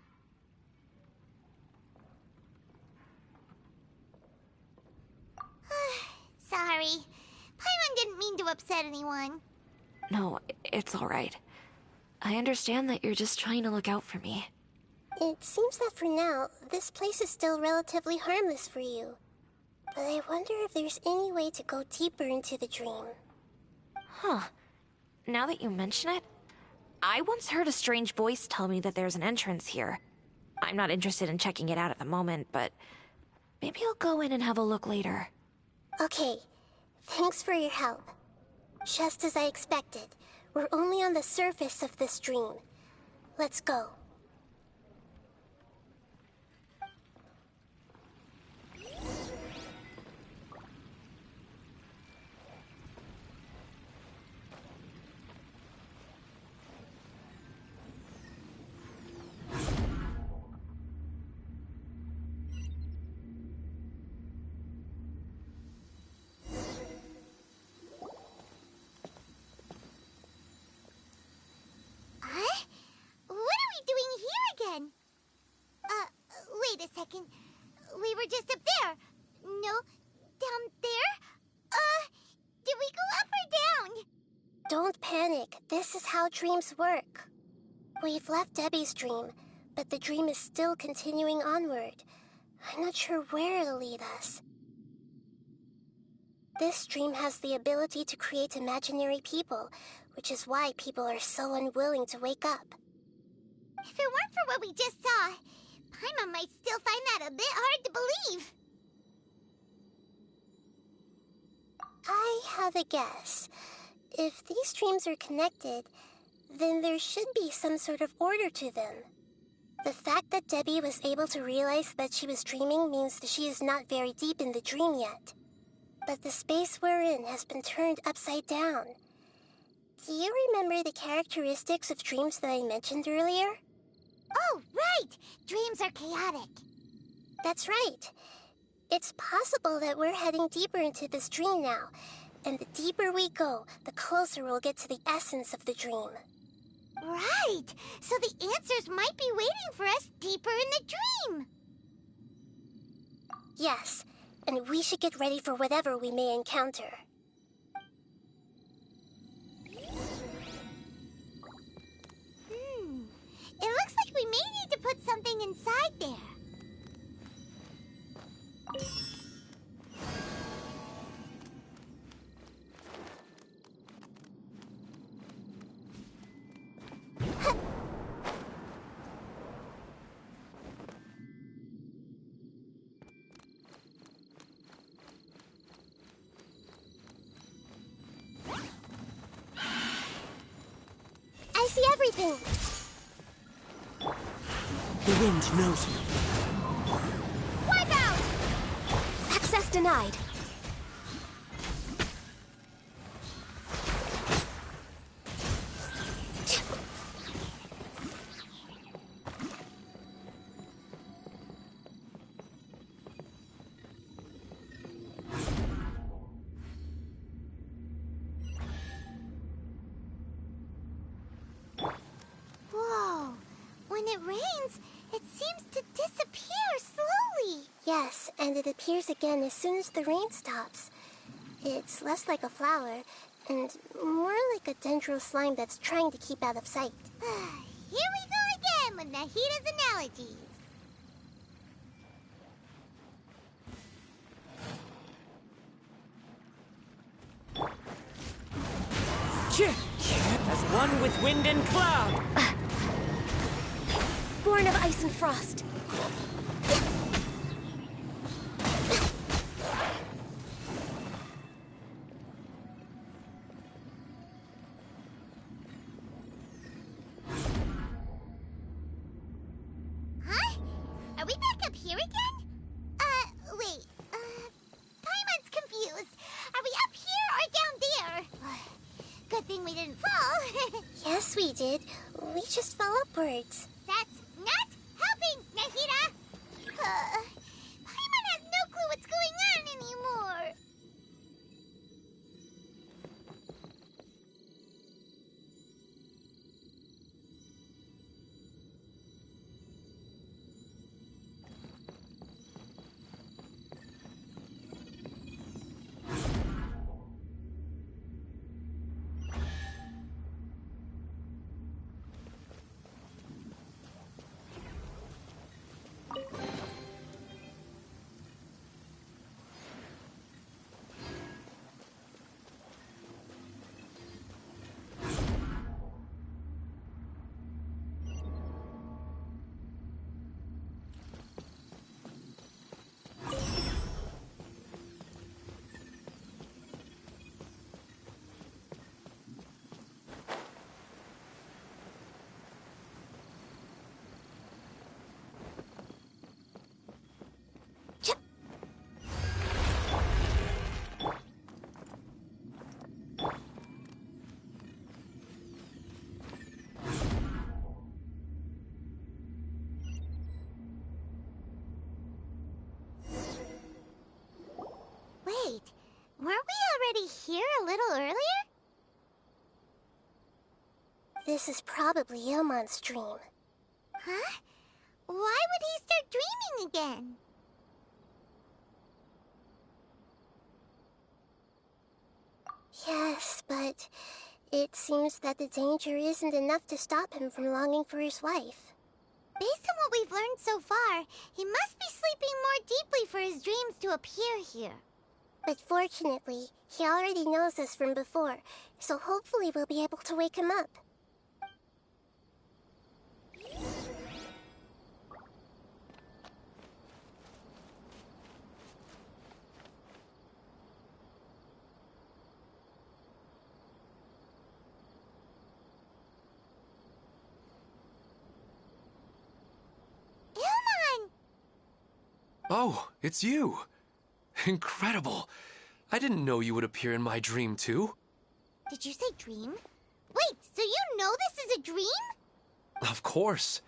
Sorry. Paimon didn't mean to upset anyone. No, it's all right. I understand that you're just trying to look out for me. It seems that for now, this place is still relatively harmless for you. But I wonder if there's any way to go deeper into the dream. Huh. Now that you mention it, I once heard a strange voice tell me that there's an entrance here. I'm not interested in checking it out at the moment, but maybe I'll go in and have a look later. Okay, thanks for your help. Just as I expected, we're only on the surface of this dream. Let's go. Wait a second. We were just up there. No, down there? Did we go up or down? Don't panic. This is how dreams work. We've left Debbie's dream, but the dream is still continuing onward. I'm not sure where it'll lead us. This dream has the ability to create imaginary people, which is why people are so unwilling to wake up. If it weren't for what we just saw, Paimon might still find that a bit hard to believe. I have a guess. If these dreams are connected, then there should be some sort of order to them. The fact that Debbie was able to realize that she was dreaming means that she is not very deep in the dream yet. But the space we're in has been turned upside down. Do you remember the characteristics of dreams that I mentioned earlier? Oh, right! Dreams are chaotic. That's right. It's possible that we're heading deeper into this dream now, and the deeper we go, the closer we'll get to the essence of the dream. Right! So the answers might be waiting for us deeper in the dream! Yes, and we should get ready for whatever we may encounter. It looks like we may need to put something inside there. everything! The wind knows me. Wipe out! Access denied. Whoa. When it rains, it seems to disappear slowly. Yes, and it appears again as soon as the rain stops. It's less like a flower, and more like a dendro slime that's trying to keep out of sight. Here we go again with Nahida's analogies. As one with wind and cloud. Born of ice and frost. Huh? Are we back up here again? Wait. Paimon's confused. Are we up here or down there? Good thing we didn't fall. Yes, we did. We just fell upwards. That's not helping, Nahida! Paimon has no clue what's going on anymore. Wait, weren't we already here a little earlier? This is probably Ilmon's dream. Huh? Why would he start dreaming again? Yes, but it seems that the danger isn't enough to stop him from longing for his wife. Based on what we've learned so far, he must be sleeping more deeply for his dreams to appear here. But fortunately, he already knows us from before, so hopefully we'll be able to wake him up. Ilmon! Oh, it's you! Incredible! I didn't know you would appear in my dream, too. Did you say dream? Wait, so you know this is a dream? Of course.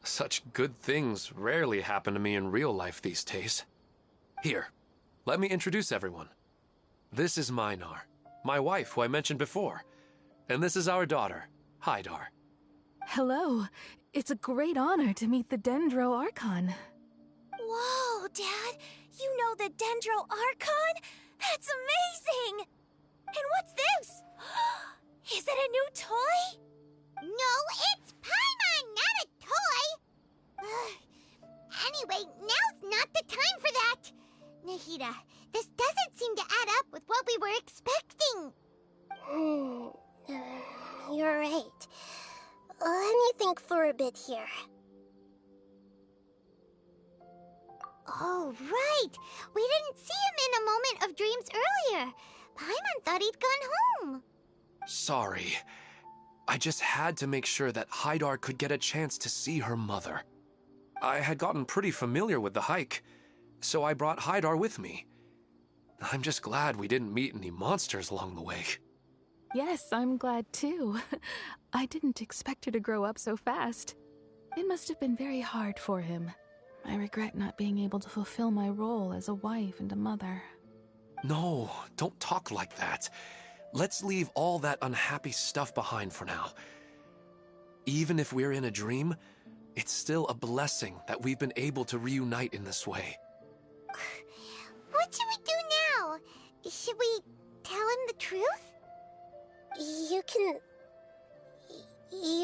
Such good things rarely happen to me in real life these days. Here, let me introduce everyone. This is Minar, my wife who I mentioned before. And this is our daughter, Hydar. Hello. It's a great honor to meet the Dendro Archon. Whoa, Dad! You know the Dendro Archon? That's amazing! And what's this? Is it a new toy? No, it's Paimon, not a toy! Anyway, now's not the time for that! Nahida, this doesn't seem to add up with what we were expecting. You're right. Let me think for a bit here. Oh, right! We didn't see him in a moment of dreams earlier. Paimon thought he'd gone home. Sorry. I just had to make sure that Haidar could get a chance to see her mother. I had gotten pretty familiar with the hike, so I brought Haidar with me. I'm just glad we didn't meet any monsters along the way. Yes, I'm glad too. I didn't expect her to grow up so fast. It must have been very hard for him. I regret not being able to fulfill my role as a wife and a mother. No, don't talk like that. Let's leave all that unhappy stuff behind for now. Even if we're in a dream, it's still a blessing that we've been able to reunite in this way. What should we do now? Should we tell him the truth? You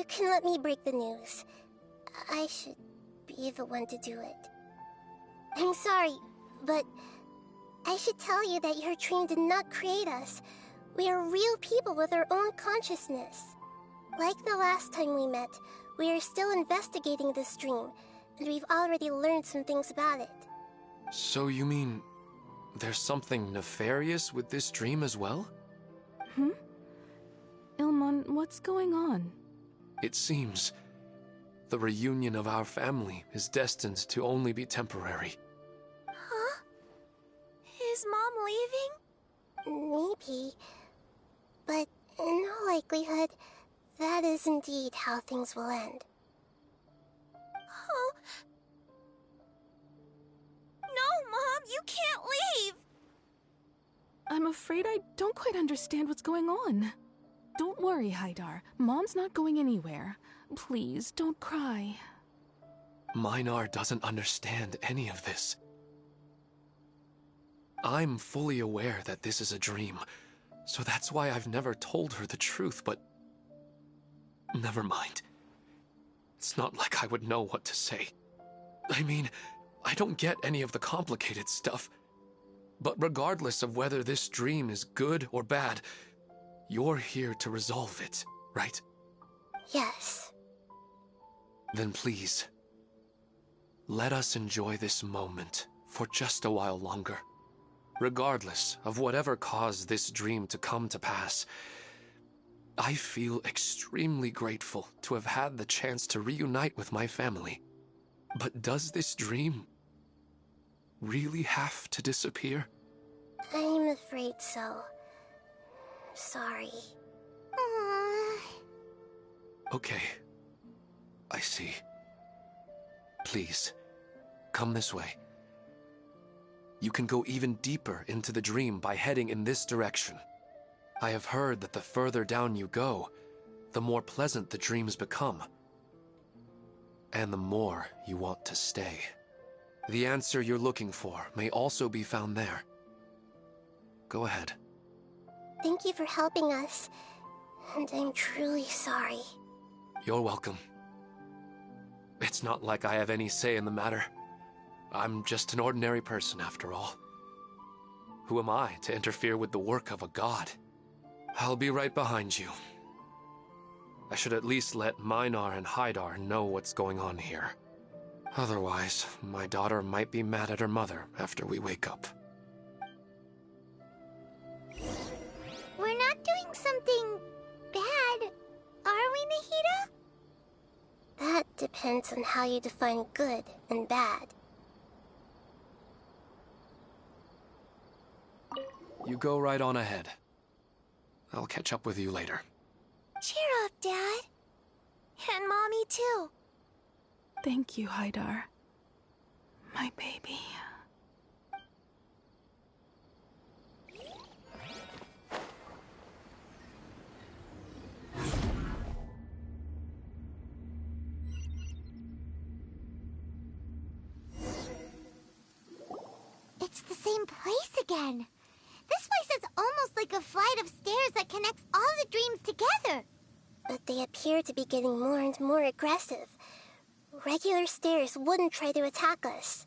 can let me break the news. I should be the one to do it. I'm sorry, but I should tell you that your dream did not create us. We are real people with our own consciousness. Like the last time we met, we are still investigating this dream, and we've already learned some things about it. So you mean there's something nefarious with this dream as well? Ilmon, what's going on? It seems the reunion of our family is destined to only be temporary. Huh? Is Mom leaving? Maybe. But in all likelihood, that is indeed how things will end. Oh. No, Mom, you can't leave! I'm afraid I don't quite understand what's going on. Don't worry, Haidar. Mom's not going anywhere. Please, don't cry. Minar doesn't understand any of this. I'm fully aware that this is a dream, so that's why I've never told her the truth, but... Never mind. It's not like I would know what to say. I mean, I don't get any of the complicated stuff. But regardless of whether this dream is good or bad, you're here to resolve it, right? Yes. Then please, let us enjoy this moment for just a while longer. Regardless of whatever caused this dream to come to pass, I feel extremely grateful to have had the chance to reunite with my family. But does this dream really have to disappear? I'm afraid so. Sorry. Okay. I see. Please, come this way. You can go even deeper into the dream by heading in this direction. I have heard that the further down you go, the more pleasant the dreams become. And the more you want to stay. The answer you're looking for may also be found there. Go ahead. Thank you for helping us, and I'm truly sorry. You're welcome. It's not like I have any say in the matter. I'm just an ordinary person, after all. Who am I to interfere with the work of a god? I'll be right behind you. I should at least let Minar and Haidar know what's going on here. Otherwise, my daughter might be mad at her mother after we wake up. We're not doing something bad, are we, Nahida? That depends on how you define good and bad. You go right on ahead. I'll catch up with you later. Cheer up, Dad. And Mommy, too. Thank you, Haidar. My baby. It's the same place again. This place is almost like a flight of stairs that connects all the dreams together. But they appear to be getting more and more aggressive. Regular stairs wouldn't try to attack us.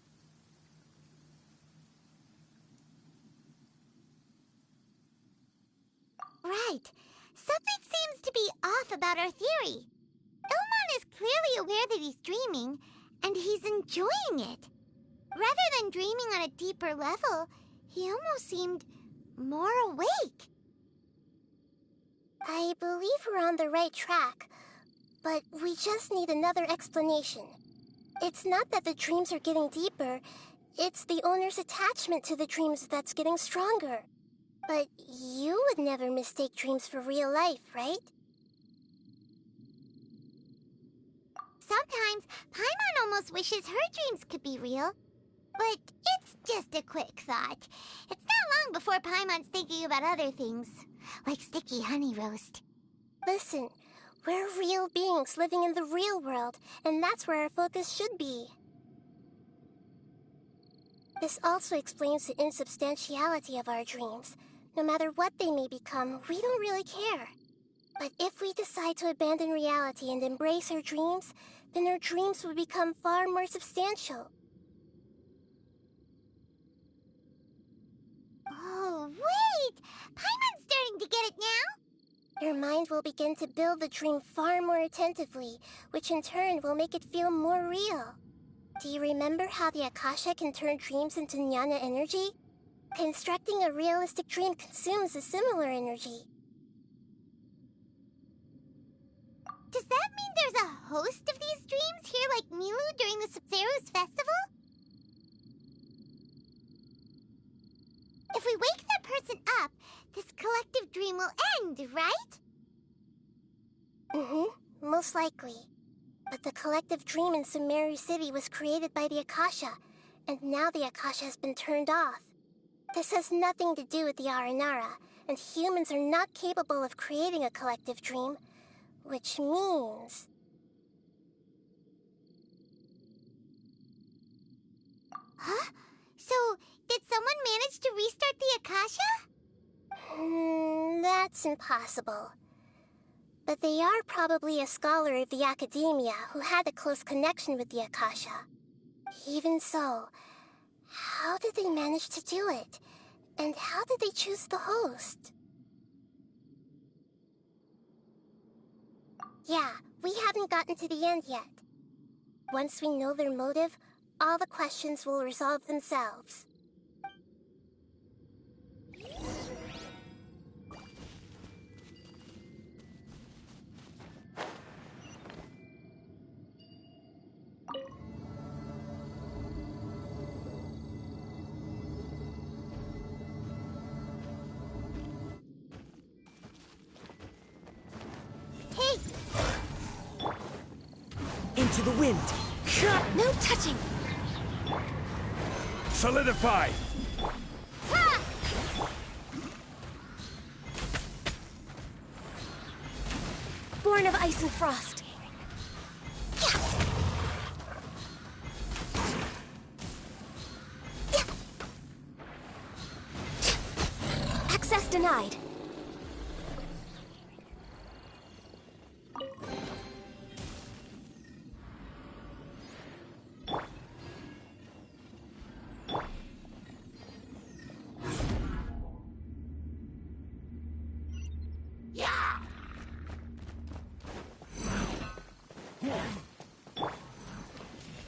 Right. Something seems to be off about our theory. Ilmon is clearly aware that he's dreaming, and he's enjoying it. Rather than dreaming on a deeper level, he almost seemed more awake. I believe we're on the right track, but we just need another explanation. It's not that the dreams are getting deeper, it's the owner's attachment to the dreams that's getting stronger. But you would never mistake dreams for real life, right? Sometimes, Paimon almost wishes her dreams could be real. But it's just a quick thought. It's not long before Paimon's thinking about other things, like sticky honey roast. Listen, we're real beings living in the real world, and that's where our focus should be. This also explains the insubstantiality of our dreams. No matter what they may become, we don't really care. But if we decide to abandon reality and embrace our dreams, then our dreams will become far more substantial. Oh, wait! Paimon's starting to get it now? Your mind will begin to build the dream far more attentively, which in turn will make it feel more real. Do you remember how the Akasha can turn dreams into jnana energy? Constructing a realistic dream consumes a similar energy. Does that mean there's a host of these dreams here like Milu during the Sabzeruz festival? If we wake that person up, this collective dream will end, right? Mm-hmm, most likely. But the collective dream in Sumeru City was created by the Akasha, and now the Akasha has been turned off. This has nothing to do with the Aranara, and humans are not capable of creating a collective dream, which means... Huh? So, did someone manage to restart the Akasha? That's impossible. But they are probably a scholar of the academia who had a close connection with the Akasha. Even so, how did they manage to do it? And how did they choose the host? Yeah, we haven't gotten to the end yet. Once we know their motive, all the questions will resolve themselves. Hey! Into the wind! No touching! Solidify! Ha! Born of ice and frost. Access denied.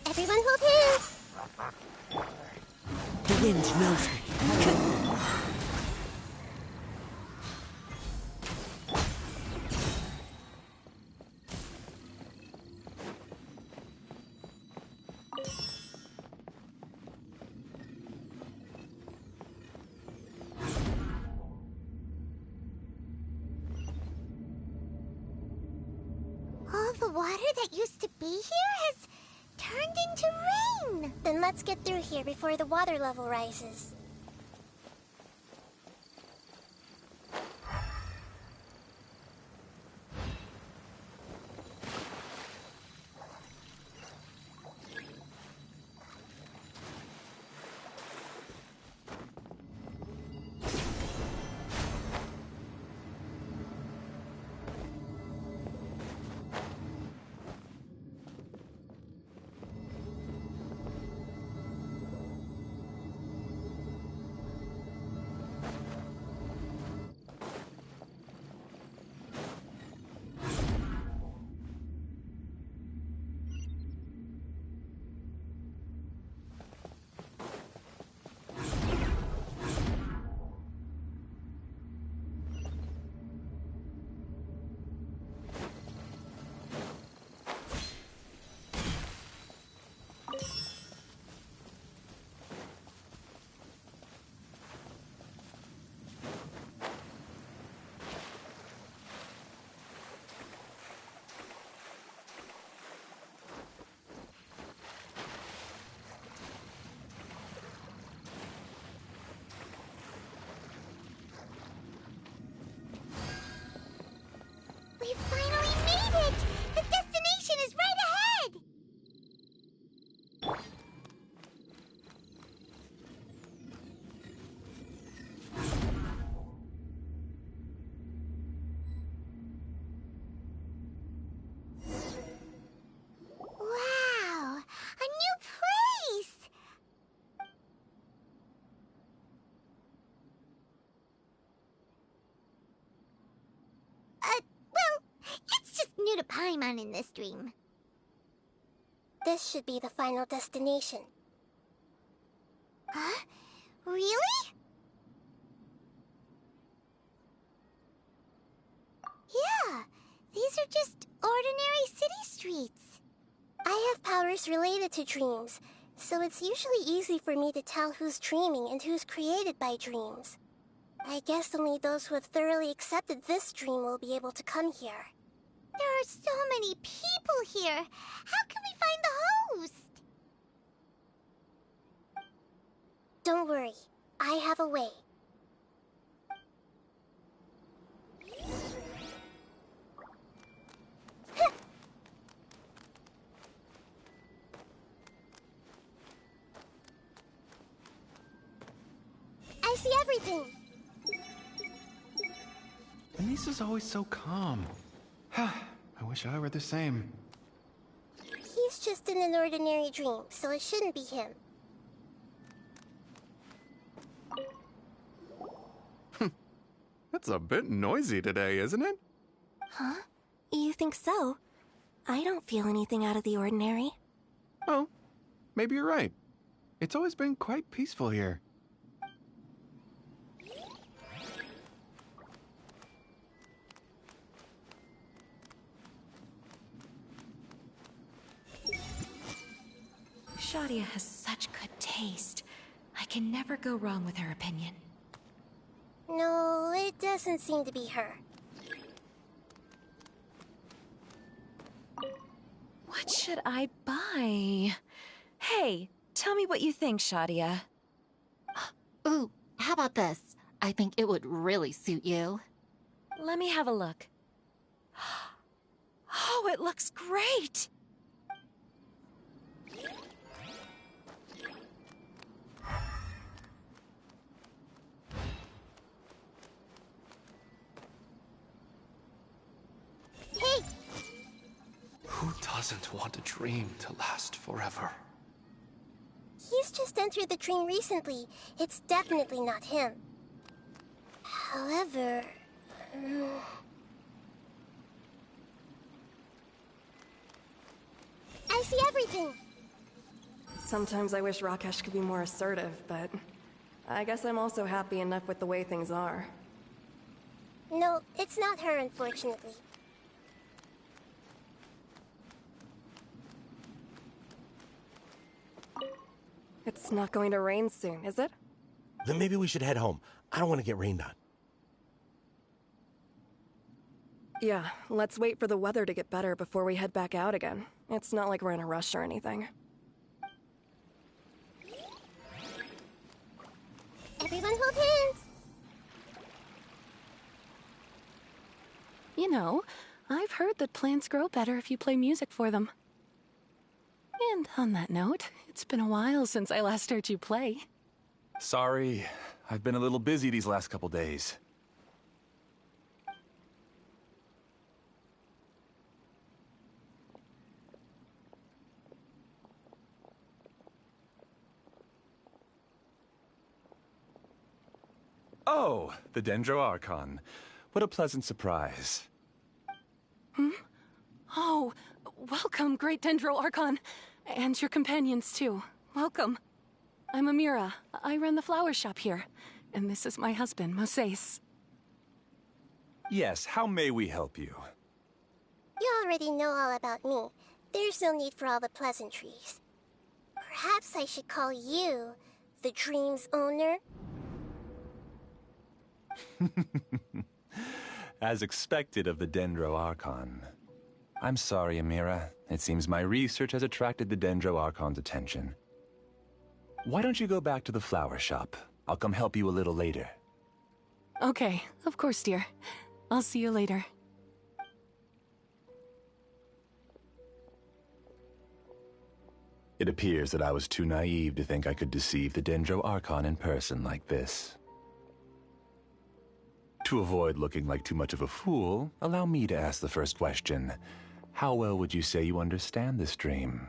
Everyone hold hands! The wind knows me. All the water that used to be here has turned into rain! Then let's get through here before the water level rises. new to Paimon in this dream. This should be the final destination. Huh? Really? Yeah, these are just ordinary city streets. I have powers related to dreams, so it's usually easy for me to tell who's dreaming and who's created by dreams. I guess only those who have thoroughly accepted this dream will be able to come here. There are so many people here. How can we find the host? Don't worry, I have a way. I see everything. Anissa's always so calm. I wish I were the same. He's just in an ordinary dream, so it shouldn't be him. It's a bit noisy today, isn't it? Huh? You think so? I don't feel anything out of the ordinary. Oh, maybe you're right. It's always been quite peaceful here. Shadia has such good taste. I can never go wrong with her opinion. No, it doesn't seem to be her. What should I buy? Hey, tell me what you think, Shadia. Ooh, how about this? I think it would really suit you. Let me have a look. Oh, it looks great! Hey! Who doesn't want a dream to last forever? He's just entered the dream recently. It's definitely not him. However... I see everything! Sometimes I wish Rakesh could be more assertive, but I guess I'm also happy enough with the way things are. No, it's not her, unfortunately. It's not going to rain soon, is it? Then maybe we should head home. I don't want to get rained on. Yeah, let's wait for the weather to get better before we head back out again. It's not like we're in a rush or anything. Everyone hold hands! You know, I've heard that plants grow better if you play music for them. And on that note, it's been a while since I last heard you play. Sorry, I've been a little busy these last couple days. Oh, the Dendro Archon. What a pleasant surprise. Hmm? Oh, welcome, Great Dendro Archon. And your companions, too. Welcome. I'm Amira. I run the flower shop here. And this is my husband, Moses. Yes, how may we help you? You already know all about me. There's no need for all the pleasantries. Perhaps I should call you the dream's owner? As expected of the Dendro Archon. I'm sorry, Amira. It seems my research has attracted the Dendro Archon's attention. Why don't you go back to the flower shop? I'll come help you a little later. Okay, of course, dear. I'll see you later. It appears that I was too naive to think I could deceive the Dendro Archon in person like this. To avoid looking like too much of a fool, allow me to ask the first question. How well would you say you understand this dream?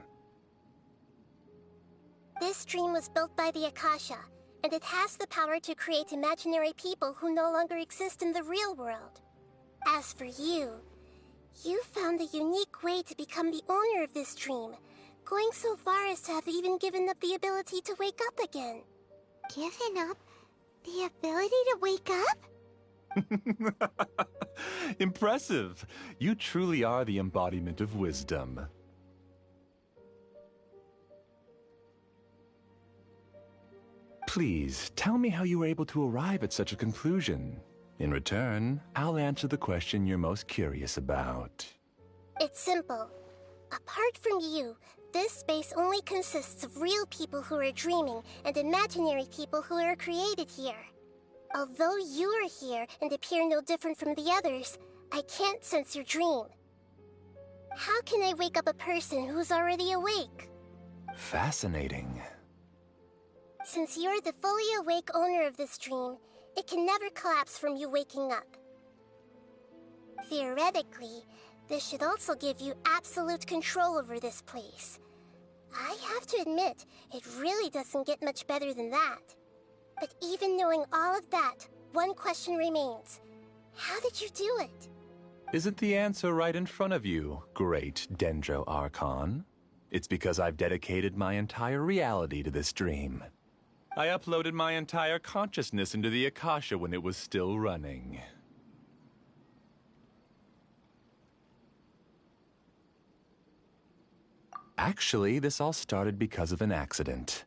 This dream was built by the Akasha, and it has the power to create imaginary people who no longer exist in the real world. As for you, You found a unique way to become the owner of this dream, going so far as to have even given up the ability to wake up again. Given up the ability to wake up? Impressive. You truly are the embodiment of wisdom. Please, tell me how you were able to arrive at such a conclusion. In return, I'll answer the question you're most curious about. It's simple. Apart from you, this space only consists of real people who are dreaming and imaginary people who are created here. Although you are here and appear no different from the others, I can't sense your dream. How can I wake up a person who's already awake? Fascinating. Since you're the fully awake owner of this dream, it can never collapse from you waking up. Theoretically, this should also give you absolute control over this place. I have to admit, it really doesn't get much better than that. But even knowing all of that, one question remains. How did you do it? Isn't the answer right in front of you, great Dendro Archon? It's because I've dedicated my entire reality to this dream. I uploaded my entire consciousness into the Akasha when it was still running. Actually, this all started because of an accident.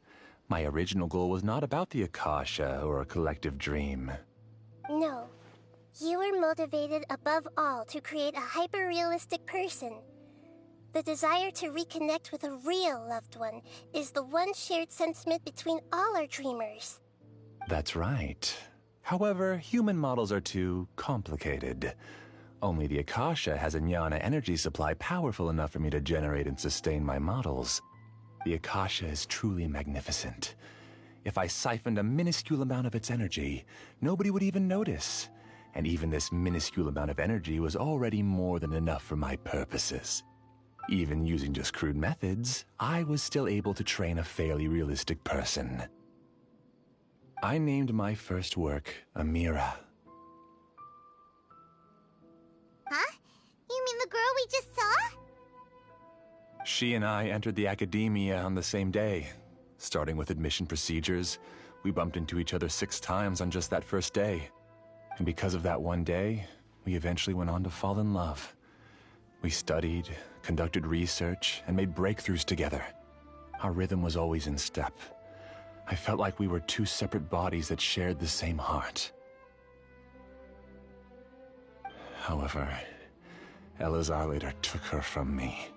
My original goal was not about the Akasha or a collective dream. No. You were motivated above all to create a hyper-realistic person. The desire to reconnect with a real loved one is the one shared sentiment between all our dreamers. That's right. However, human models are too complicated. Only the Akasha has a jnana energy supply powerful enough for me to generate and sustain my models. The Akasha is truly magnificent. If I siphoned a minuscule amount of its energy, nobody would even notice. And even this minuscule amount of energy was already more than enough for my purposes. Even using just crude methods, I was still able to train a fairly realistic person. I named my first work Amira. Huh? You mean the girl we just saw? She and I entered the academia on the same day. Starting with admission procedures, we bumped into each other 6 times on just that first day. And because of that one day, we eventually went on to fall in love. We studied, conducted research, and made breakthroughs together. Our rhythm was always in step. I felt like we were 2 separate bodies that shared the same heart. However, Elazar later took her from me.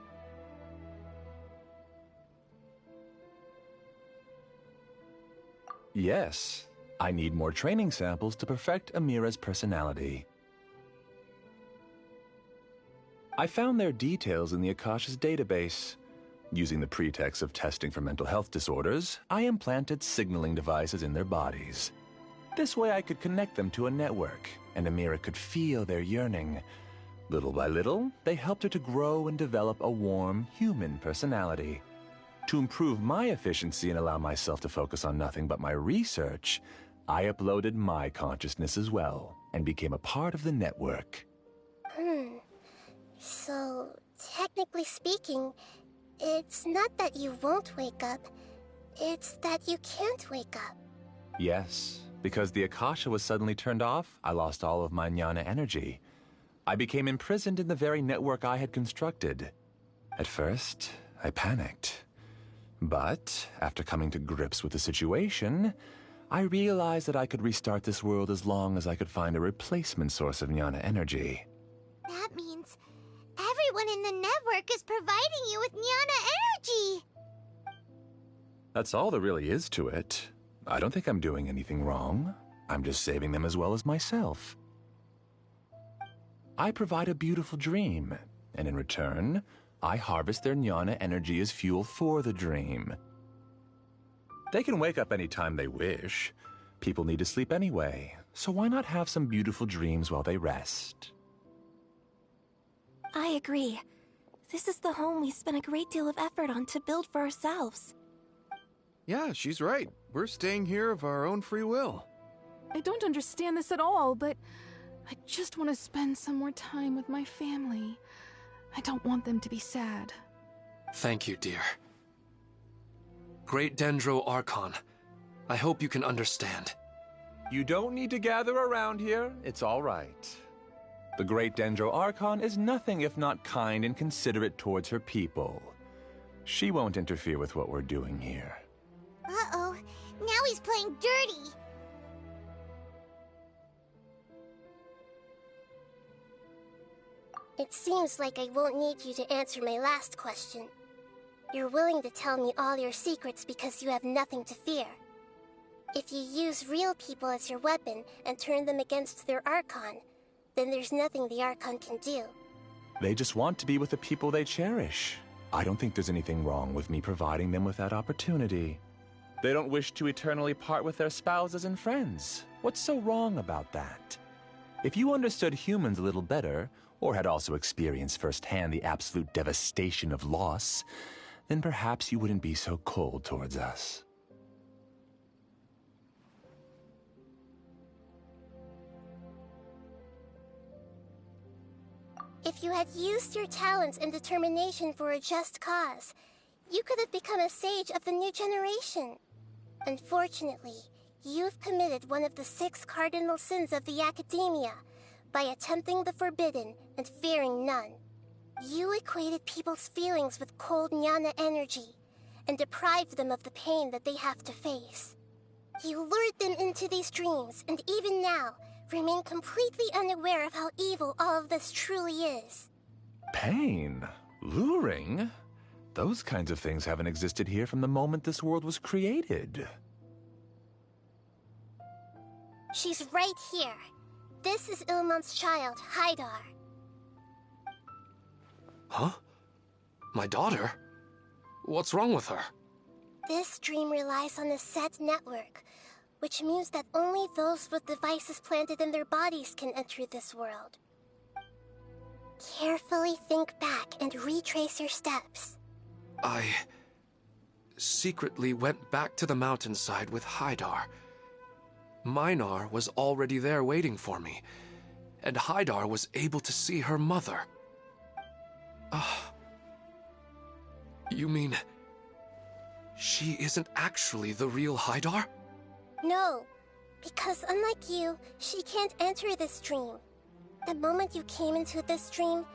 Yes, I need more training samples to perfect Amira's personality. I found their details in the Akasha's database. Using the pretext of testing for mental health disorders, I implanted signaling devices in their bodies. This way I could connect them to a network, and Amira could feel their yearning. Little by little, they helped her to grow and develop a warm, human personality. To improve my efficiency and allow myself to focus on nothing but my research, I uploaded my consciousness as well, and became a part of the network. So, technically speaking, it's not that you won't wake up, it's that you can't wake up. Yes, because the Akasha was suddenly turned off, I lost all of my jnana energy. I became imprisoned in the very network I had constructed. At first, I panicked. But, after coming to grips with the situation, I realized that I could restart this world as long as I could find a replacement source of jnana energy. That means everyone in the network is providing you with jnana energy! That's all there really is to it. I don't think I'm doing anything wrong. I'm just saving them as well as myself. I provide a beautiful dream, and in return, I harvest their jnana energy as fuel for the dream. They can wake up any time they wish. People need to sleep anyway, so why not have some beautiful dreams while they rest? I agree. This is the home we spent a great deal of effort on to build for ourselves. Yeah, she's right. We're staying here of our own free will. I don't understand this at all, but I just want to spend some more time with my family. I don't want them to be sad. Thank you, dear. Great Dendro Archon, I hope you can understand. You don't need to gather around here. It's all right. The Great Dendro Archon is nothing if not kind and considerate towards her people. She won't interfere with what we're doing here. Uh-oh. Now he's playing dirty. It seems like I won't need you to answer my last question. You're willing to tell me all your secrets because you have nothing to fear. If you use real people as your weapon and turn them against their Archon, then there's nothing the Archon can do. They just want to be with the people they cherish. I don't think there's anything wrong with me providing them with that opportunity. They don't wish to eternally part with their spouses and friends. What's so wrong about that? If you understood humans a little better, or had also experienced firsthand the absolute devastation of loss, then perhaps you wouldn't be so cold towards us. If you had used your talents and determination for a just cause, you could have become a sage of the new generation. Unfortunately, you've committed one of the 6 cardinal sins of the Academia by attempting the forbidden and fearing none. You equated people's feelings with cold jnana energy and deprived them of the pain that they have to face. You lured them into these dreams, and even now, remain completely unaware of how evil all of this truly is. Pain? Luring? Those kinds of things haven't existed here from the moment this world was created. She's right here. This is Ilmon's child, Haidar. Huh? My daughter? What's wrong with her? This dream relies on a set network, which means that only those with devices planted in their bodies can enter this world. Carefully think back and retrace your steps. I secretly went back to the mountainside with Haidar. Minar was already there waiting for me, and Haidar was able to see her mother. You mean she isn't actually the real Haidar? No, because unlike you, she can't enter this dream. The moment you came into this dream,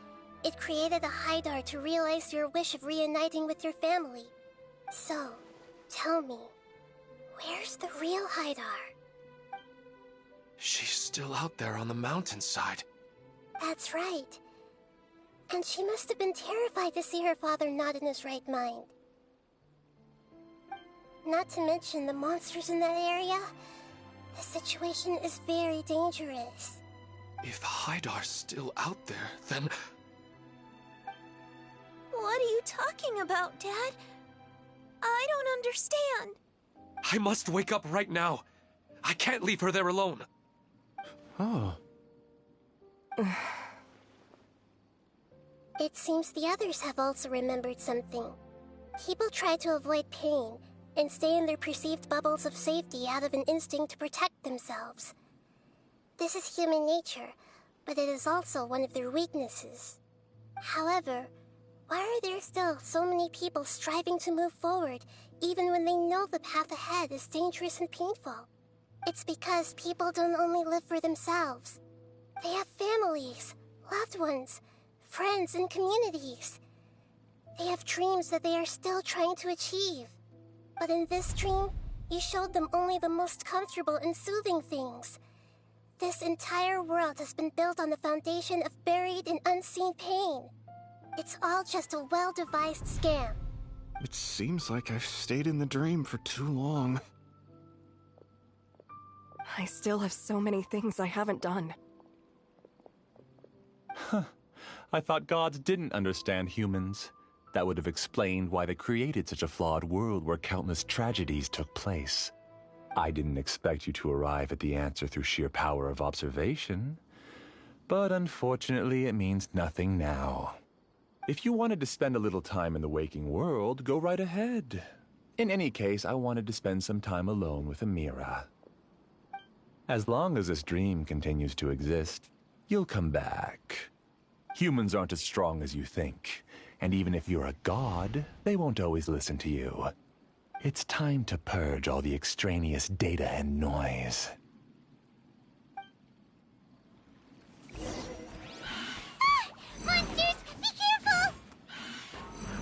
it created a Haidar to realize your wish of reuniting with your family. So, tell me, where's the real Haidar? She's still out there on the mountainside. That's right. And she must have been terrified to see her father not in his right mind. Not to mention the monsters in that area. The situation is very dangerous. If Haidar's still out there, then... What are you talking about, Dad? I don't understand. I must wake up right now. I can't leave her there alone. Oh. It seems the others have also remembered something. People try to avoid pain and stay in their perceived bubbles of safety out of an instinct to protect themselves. This is human nature, but it is also one of their weaknesses. However, why are there still so many people striving to move forward even when they know the path ahead is dangerous and painful? It's because people don't only live for themselves. They have families, loved ones, friends, and communities. They have dreams that they are still trying to achieve. But in this dream, you showed them only the most comfortable and soothing things. This entire world has been built on the foundation of buried and unseen pain. It's all just a well-devised scam. It seems like I've stayed in the dream for too long. I still have so many things I haven't done. Huh. I thought gods didn't understand humans. That would have explained why they created such a flawed world where countless tragedies took place. I didn't expect you to arrive at the answer through sheer power of observation. But unfortunately, it means nothing now. If you wanted to spend a little time in the waking world, go right ahead. In any case, I wanted to spend some time alone with Amira. As long as this dream continues to exist, You'll come back. Humans aren't as strong as you think, and even if you're a god, they won't always listen to you. It's time to purge all the extraneous data and noise. Monsters, be careful!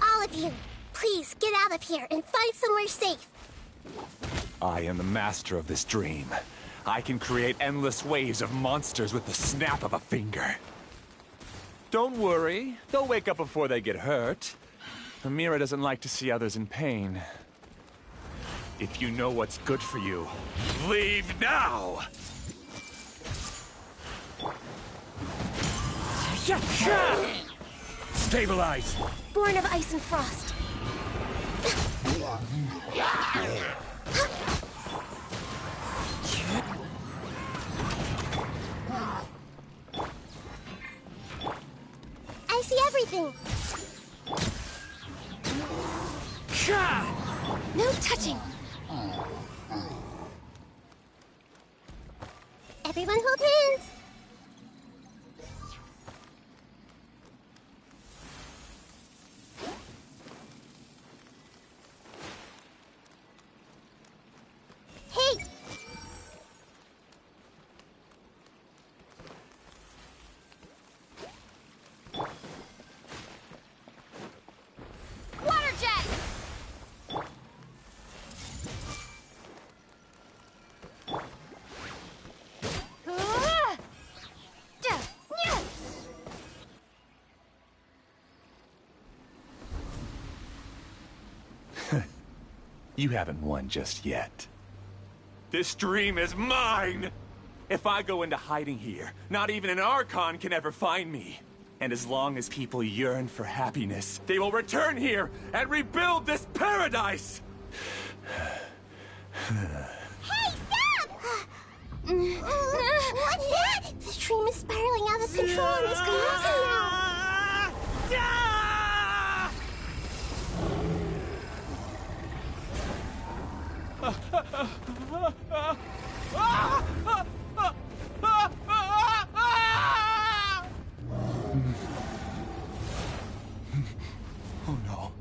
All of you, please get out of here and find somewhere safe. I am the master of this dream. I can create endless waves of monsters with the snap of a finger. Don't worry, they'll wake up before they get hurt. Amira doesn't like to see others in pain. If you know what's good for you, leave now! Stabilize! Born of ice and frost. I see everything. No touching. Everyone hold hands. Hey! Water jet! You haven't won just yet. This dream is mine! If I go into hiding here, not even an Archon can ever find me. And as long as people yearn for happiness, they will return here and rebuild this paradise! Hey, stop! What's that? The dream is spiraling out of control and is collapsing now. Oh no.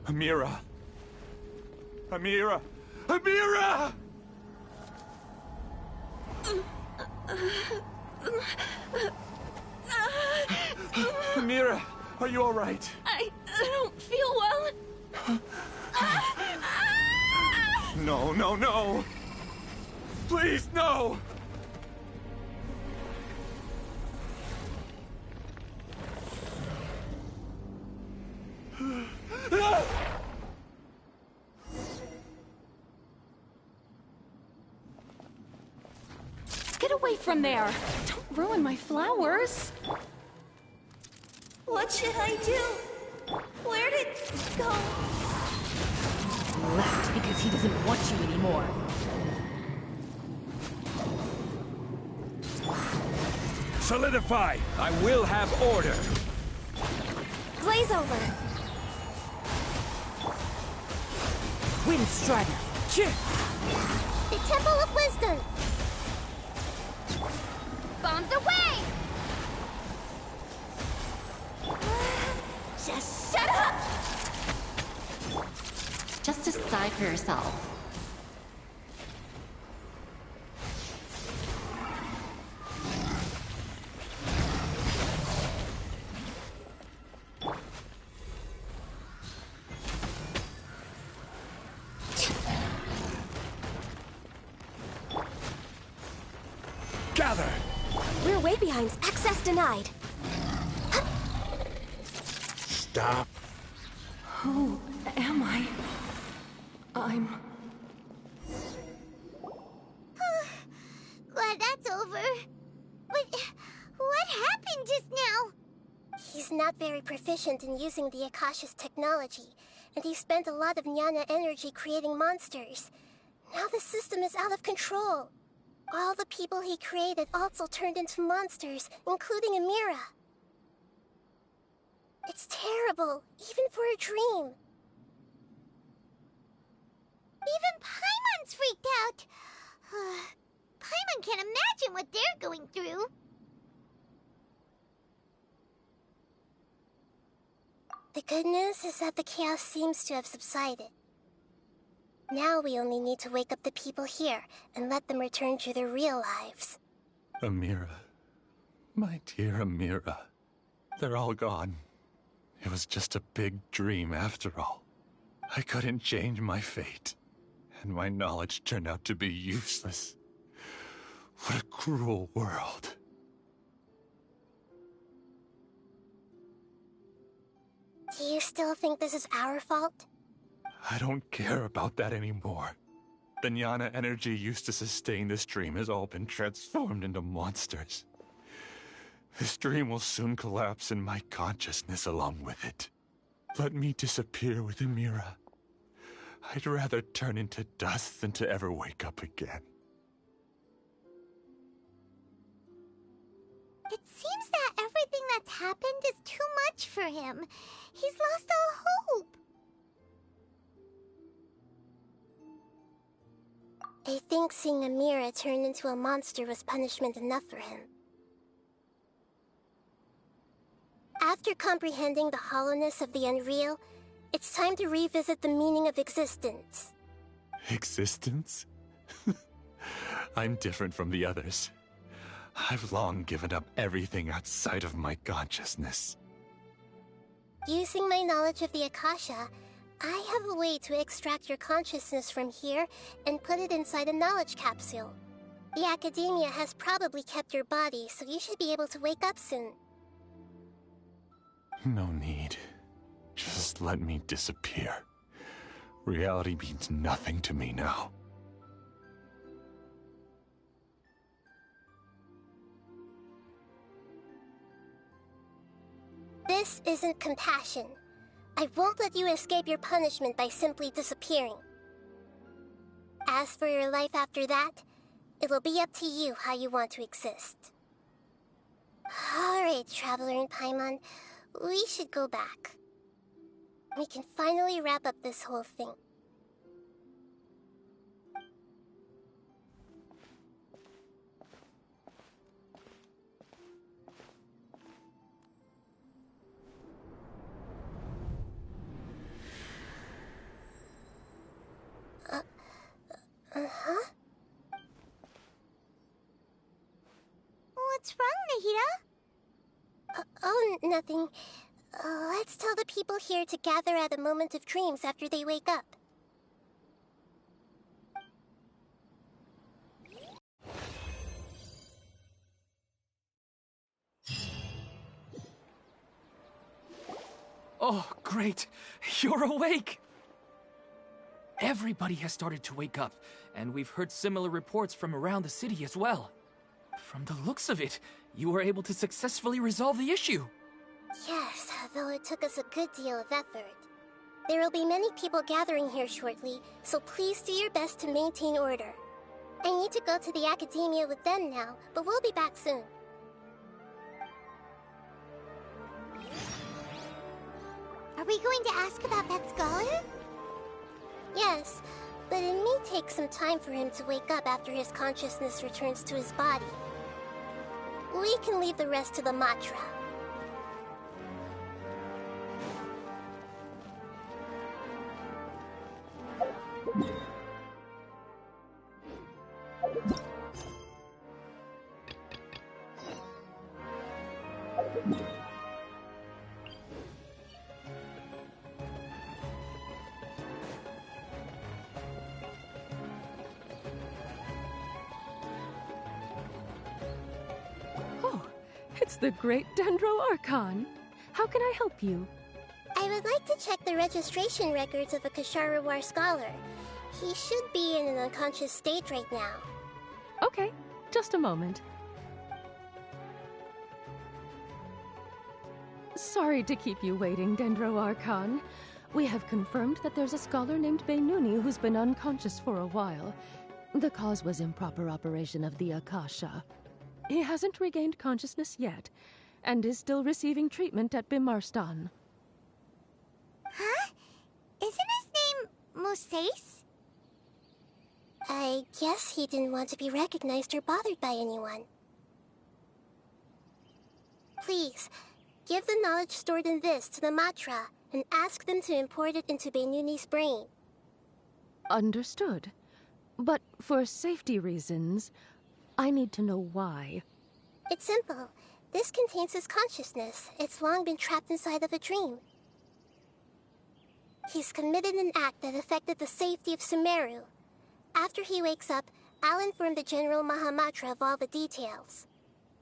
Amira. Amira! Amira! Amira, are you all right? I don't feel well. No, no, no! Please, no! Get away from there! Don't ruin my flowers! What should I do? Where did it go? Left because he doesn't want you anymore. Solidify! I will have order! Blaze over. Wind Strider! The Temple of Wisdom. Bombs away! Just shut up! Just decide for yourself. Gather! We're way behind. Access denied. Stop. Who am I? I'm... Glad that's over. But what happened just now? He's not very proficient in using the Akasha's technology, and he spent a lot of Jnana energy creating monsters. Now the system is out of control. All the people he created also turned into monsters, including Amira. It's terrible, even for a dream. Even Paimon's freaked out. Paimon can't imagine what they're going through. The good news is that the chaos seems to have subsided. Now we only need to wake up the people here and let them return to their real lives. Amira. My dear Amira. They're all gone. It was just a big dream after all. I couldn't change my fate, and my knowledge turned out to be useless. What a cruel world. Do you still think this is our fault? I don't care about that anymore. The jnana energy used to sustain this dream has all been transformed into monsters. This dream will soon collapse and my consciousness along with it. Let me disappear with Amira. I'd rather turn into dust than to ever wake up again. It seems that everything that's happened is too much for him. He's lost all hope. I think seeing Amira turn into a monster was punishment enough for him. After comprehending the hollowness of the unreal, it's time to revisit the meaning of existence. Existence? I'm different from the others. I've long given up everything outside of my consciousness. Using my knowledge of the Akasha, I have a way to extract your consciousness from here and put it inside a knowledge capsule. The Academia has probably kept your body, so you should be able to wake up soon. No need. Just let me disappear. Reality means nothing to me now. This isn't compassion. I won't let you escape your punishment by simply disappearing. As for your life after that, it'll be up to you how you want to exist. Alright, Traveler and Paimon, we should go back. We can finally wrap up this whole thing. Uh-huh? What's wrong, Nahida? Oh, nothing. Let's tell the people here to gather at a moment of dreams after they wake up. Oh, great! You're awake! Everybody has started to wake up, and we've heard similar reports from around the city as well. From the looks of it, you were able to successfully resolve the issue. Yes, though it took us a good deal of effort. There will be many people gathering here shortly, so please do your best to maintain order. I need to go to the Academia with them now, but we'll be back soon. Are we going to ask about that scholar? Yes, but it may take some time for him to wake up after his consciousness returns to his body. We can leave the rest to the Matra. It's the great Dendro Archon. How can I help you? I would like to check the registration records of a Kashara War scholar. He should be in an unconscious state right now. Okay, just a moment. Sorry to keep you waiting, Dendro Archon. We have confirmed that there's a scholar named Beinuni who's been unconscious for a while. The cause was improper operation of the Akasha. He hasn't regained consciousness yet, and is still receiving treatment at Bimarstan. Huh? Isn't his name Moses? I guess he didn't want to be recognized or bothered by anyone. Please, give the knowledge stored in this to the Matra, and ask them to import it into Benuni's brain. Understood. But for safety reasons, I need to know why. It's simple. This contains his consciousness. It's long been trapped inside of a dream. He's committed an act that affected the safety of Sumeru. After he wakes up, I'll inform the General Mahamatra of all the details.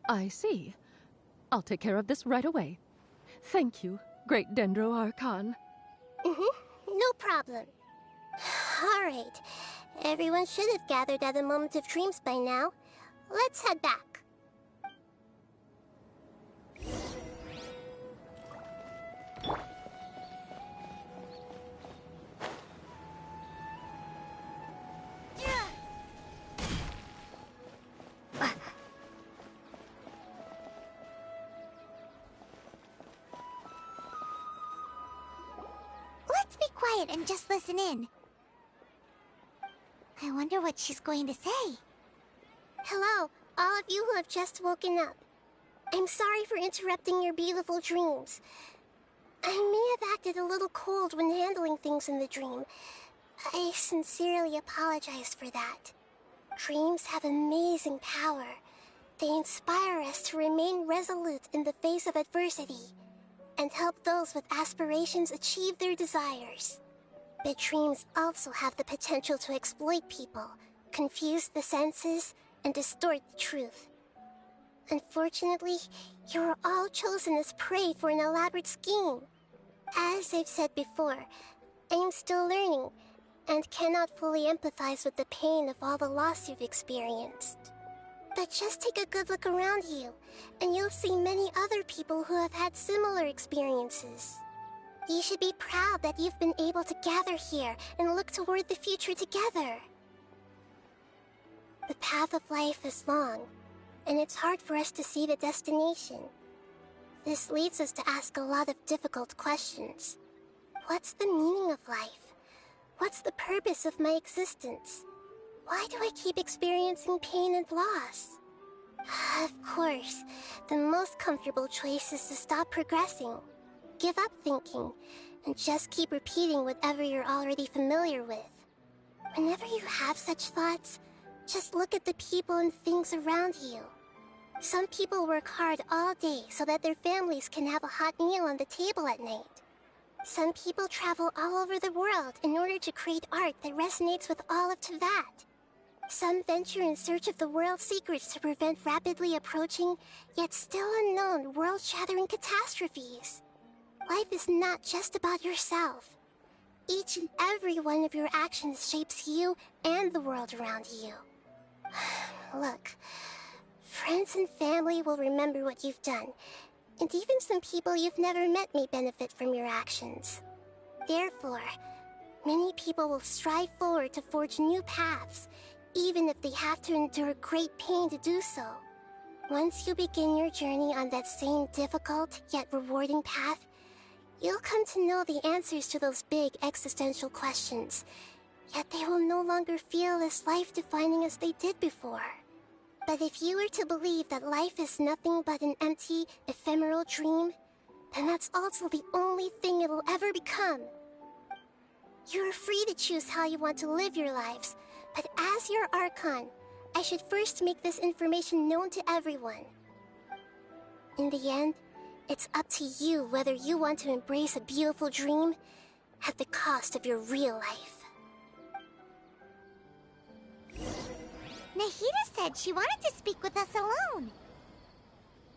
I see. I'll take care of this right away. Thank you, Great Dendro Archon. No problem. All right. Everyone should have gathered at the Moment of Dreams by now. Let's head back. Let's be quiet and just listen in. I wonder what she's going to say. Hello, all of you who have just woken up. I'm sorry for interrupting your beautiful dreams. I may have acted a little cold when handling things in the dream. I sincerely apologize for that. Dreams have amazing power. They inspire us to remain resolute in the face of adversity and help those with aspirations achieve their desires. But dreams also have the potential to exploit people, confuse the senses, and distort the truth. Unfortunately, you were all chosen as prey for an elaborate scheme. As I've said before, I am still learning, and cannot fully empathize with the pain of all the loss you've experienced. But just take a good look around you, and you'll see many other people who have had similar experiences. You should be proud that you've been able to gather here and look toward the future together. The path of life is long, and it's hard for us to see the destination. This leads us to ask a lot of difficult questions. What's the meaning of life? What's the purpose of my existence? Why do I keep experiencing pain and loss? Of course, the most comfortable choice is to stop progressing. Give up thinking, and just keep repeating whatever you're already familiar with. Whenever you have such thoughts, just look at the people and things around you. Some people work hard all day so that their families can have a hot meal on the table at night. Some people travel all over the world in order to create art that resonates with all of Teyvat. Some venture in search of the world's secrets to prevent rapidly approaching, yet still unknown, world-shattering catastrophes. Life is not just about yourself. Each and every one of your actions shapes you and the world around you. Look, friends and family will remember what you've done, and even some people you've never met may benefit from your actions. Therefore, many people will strive forward to forge new paths, even if they have to endure great pain to do so. Once you begin your journey on that same difficult yet rewarding path, you'll come to know the answers to those big existential questions, yet they will no longer feel as life-defining as they did before. But if you were to believe that life is nothing but an empty, ephemeral dream, then that's also the only thing it will ever become. You're free to choose how you want to live your lives, but as your Archon, I should first make this information known to everyone. In the end, it's up to you whether you want to embrace a beautiful dream at the cost of your real life. Nahida said she wanted to speak with us alone.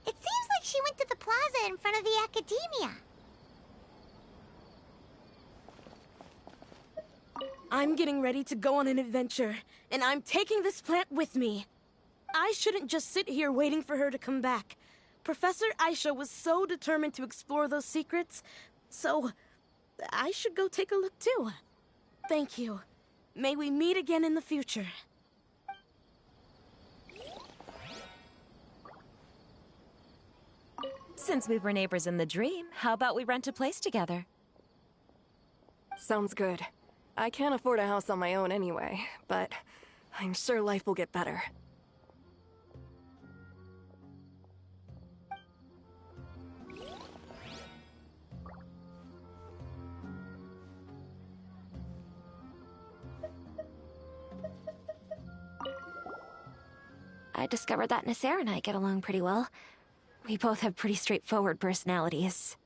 It seems like she went to the plaza in front of the academia. I'm getting ready to go on an adventure, and I'm taking this plant with me. I shouldn't just sit here waiting for her to come back. Professor Aisha was so determined to explore those secrets, so I should go take a look too. Thank you. May we meet again in the future. Since we were neighbors in the dream, how about we rent a place together? Sounds good. I can't afford a house on my own anyway, but I'm sure life will get better. I discovered that Nasser and I get along pretty well. We both have pretty straightforward personalities.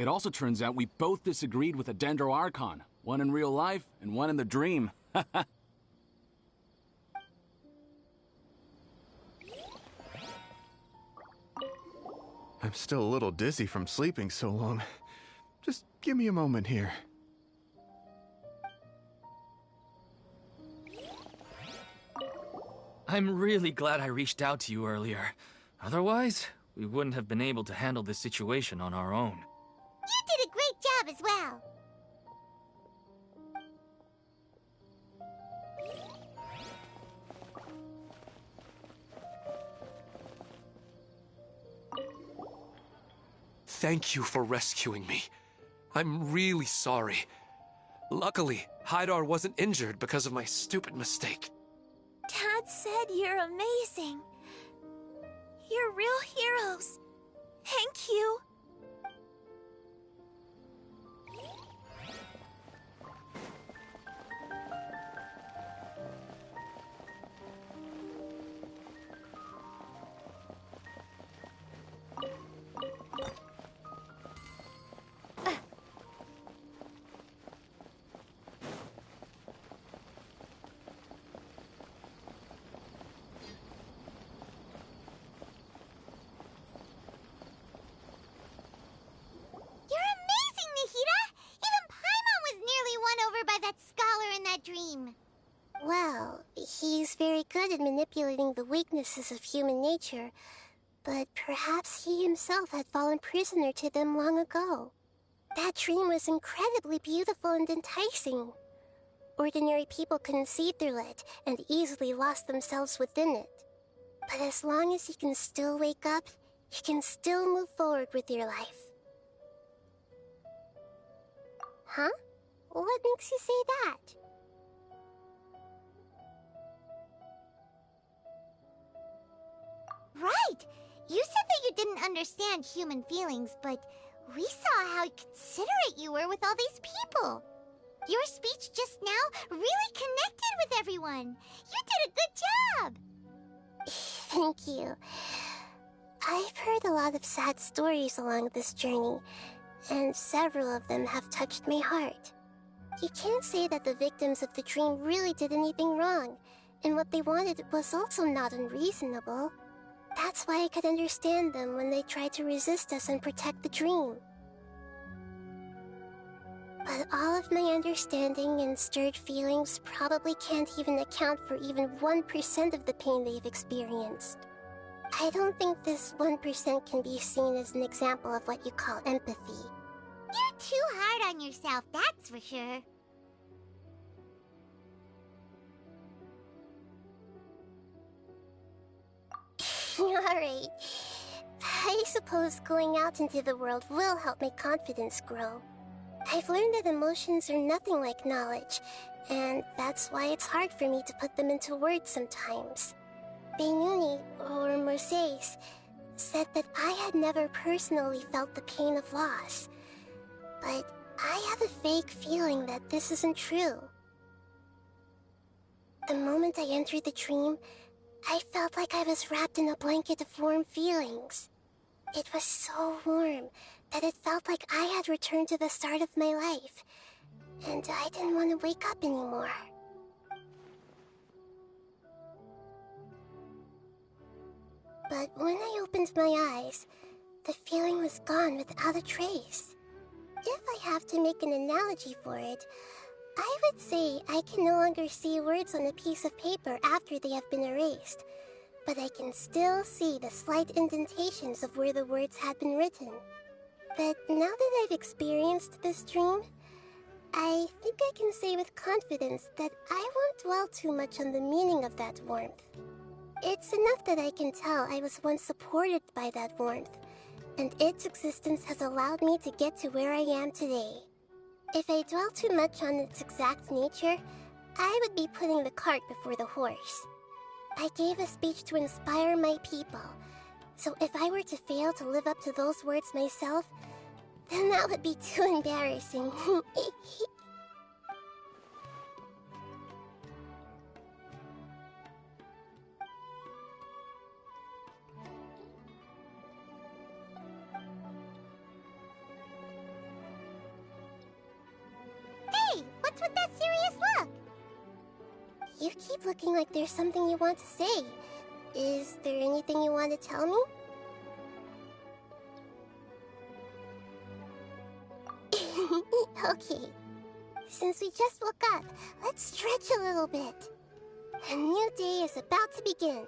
It also turns out we both disagreed with a Dendro Archon. One in real life, and one in the dream. I'm still a little dizzy from sleeping so long. Just give me a moment here. I'm really glad I reached out to you earlier. Otherwise, we wouldn't have been able to handle this situation on our own. You did a great job as well. Thank you for rescuing me. I'm really sorry. Luckily, Haidar wasn't injured because of my stupid mistake. Dad said you're amazing. You're real heroes. Thank you. Well, he's very good at manipulating the weaknesses of human nature, but perhaps he himself had fallen prisoner to them long ago. That dream was incredibly beautiful and enticing. Ordinary people couldn't see through it and easily lost themselves within it. But as long as you can still wake up, you can still move forward with your life. Huh? What makes you say that? Right! You said that you didn't understand human feelings, but we saw how considerate you were with all these people. Your speech just now really connected with everyone. You did a good job! Thank you. I've heard a lot of sad stories along this journey, and several of them have touched my heart. You can't say that the victims of the dream really did anything wrong, and what they wanted was also not unreasonable. That's why I could understand them when they tried to resist us and protect the dream. But all of my understanding and stirred feelings probably can't even account for even 1% of the pain they've experienced. I don't think this 1% can be seen as an example of what you call empathy. You're too hard on yourself, that's for sure. Alright. I suppose going out into the world will help my confidence grow. I've learned that emotions are nothing like knowledge, and that's why it's hard for me to put them into words sometimes. Benuni, or Mercedes, said that I had never personally felt the pain of loss. But I have a vague feeling that this isn't true. The moment I entered the dream, I felt like I was wrapped in a blanket of warm feelings. It was so warm that it felt like I had returned to the start of my life, and I didn't want to wake up anymore. But when I opened my eyes, the feeling was gone without a trace. If I have to make an analogy for it, I would say I can no longer see words on a piece of paper after they have been erased, but I can still see the slight indentations of where the words had been written. But now that I've experienced this dream, I think I can say with confidence that I won't dwell too much on the meaning of that warmth. It's enough that I can tell I was once supported by that warmth, and its existence has allowed me to get to where I am today. If I dwell too much on its exact nature, I would be putting the cart before the horse. I gave a speech to inspire my people, so if I were to fail to live up to those words myself, then that would be too embarrassing. What's with that serious look? You keep looking like there's something you want to say. Is there anything you want to tell me? Okay. Since we just woke up, let's stretch a little bit. A new day is about to begin.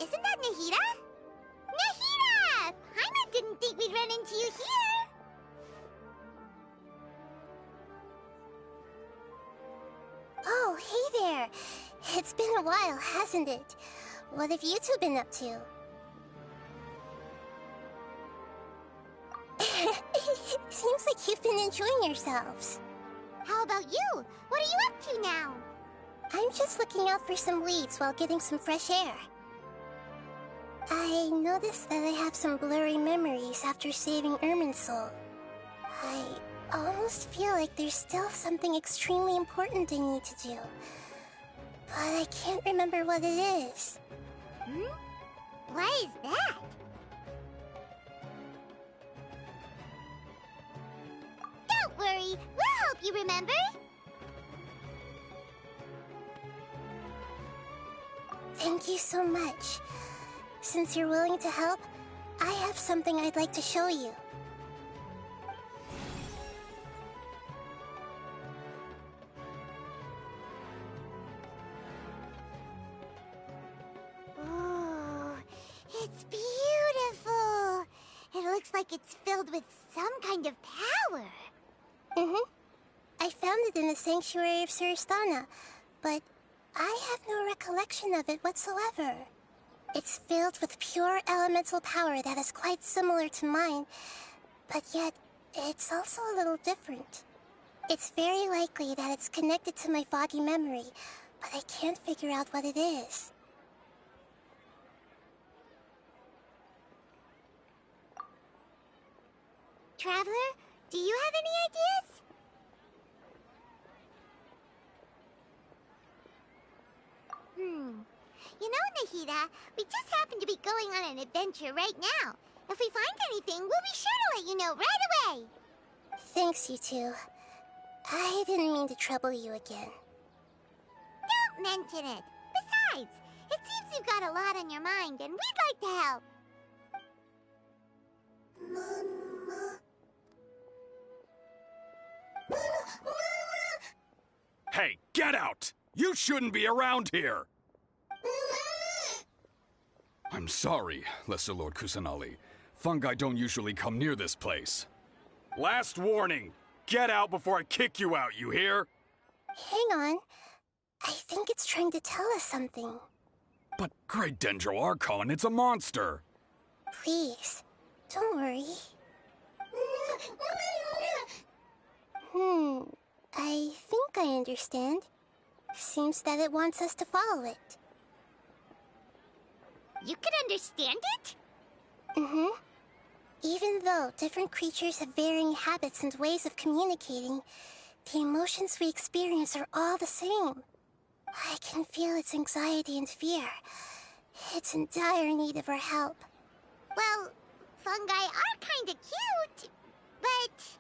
Isn't that Nahida? Nahida! Paimon didn't think we'd run into you here! Oh, hey there! It's been a while, hasn't it? What have you two been up to? Seems like you've been enjoying yourselves. How about you? What are you up to now? I'm just looking out for some leads while getting some fresh air. I noticed that I have some blurry memories after saving Ermin's soul. I almost feel like there's still something extremely important I need to do. But I can't remember what it is. What is that? Don't worry, we'll help you remember. Thank you so much. Since you're willing to help, I have something I'd like to show you. Ooh, it's beautiful. It looks like it's filled with some kind of power. I found it in the sanctuary of Suristana, but I have no recollection of it whatsoever. It's filled with pure elemental power that is quite similar to mine, but yet it's also a little different. It's very likely that it's connected to my foggy memory, but I can't figure out what it is. Traveler, do you have any ideas? You know, Nahida, we just happen to be going on an adventure right now. If we find anything, we'll be sure to let you know right away. Thanks, you two. I didn't mean to trouble you again. Don't mention it. Besides, it seems you've got a lot on your mind, and we'd like to help. Hey, get out! You shouldn't be around here! I'm sorry, Lesser Lord Kusanali. Fungi don't usually come near this place. Last warning! Get out before I kick you out, you hear? Hang on. I think it's trying to tell us something. But Great Dendro Archon, it's a monster! Please, don't worry. I think I understand. Seems that it wants us to follow it. You can understand it? Mm-hmm. Even though different creatures have varying habits and ways of communicating, the emotions we experience are all the same. I can feel its anxiety and fear. It's in dire need of our help. Well, fungi are kinda cute, but...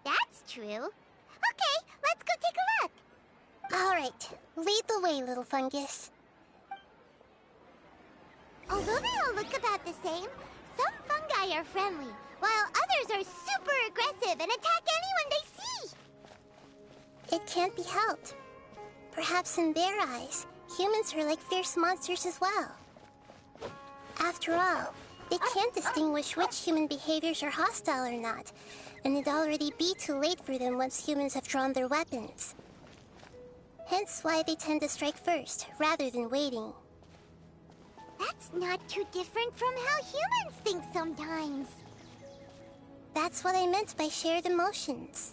that's true. Okay, let's go take a look. All right, lead the way, little fungus. Although they all look about the same, some fungi are friendly, while others are super aggressive and attack anyone they see. It can't be helped. Perhaps in their eyes, humans are like fierce monsters as well. After all, they can't distinguish which human behaviors are hostile or not, and it'd already be too late for them once humans have drawn their weapons. Hence why they tend to strike first, rather than waiting. That's not too different from how humans think sometimes. That's what I meant by shared emotions.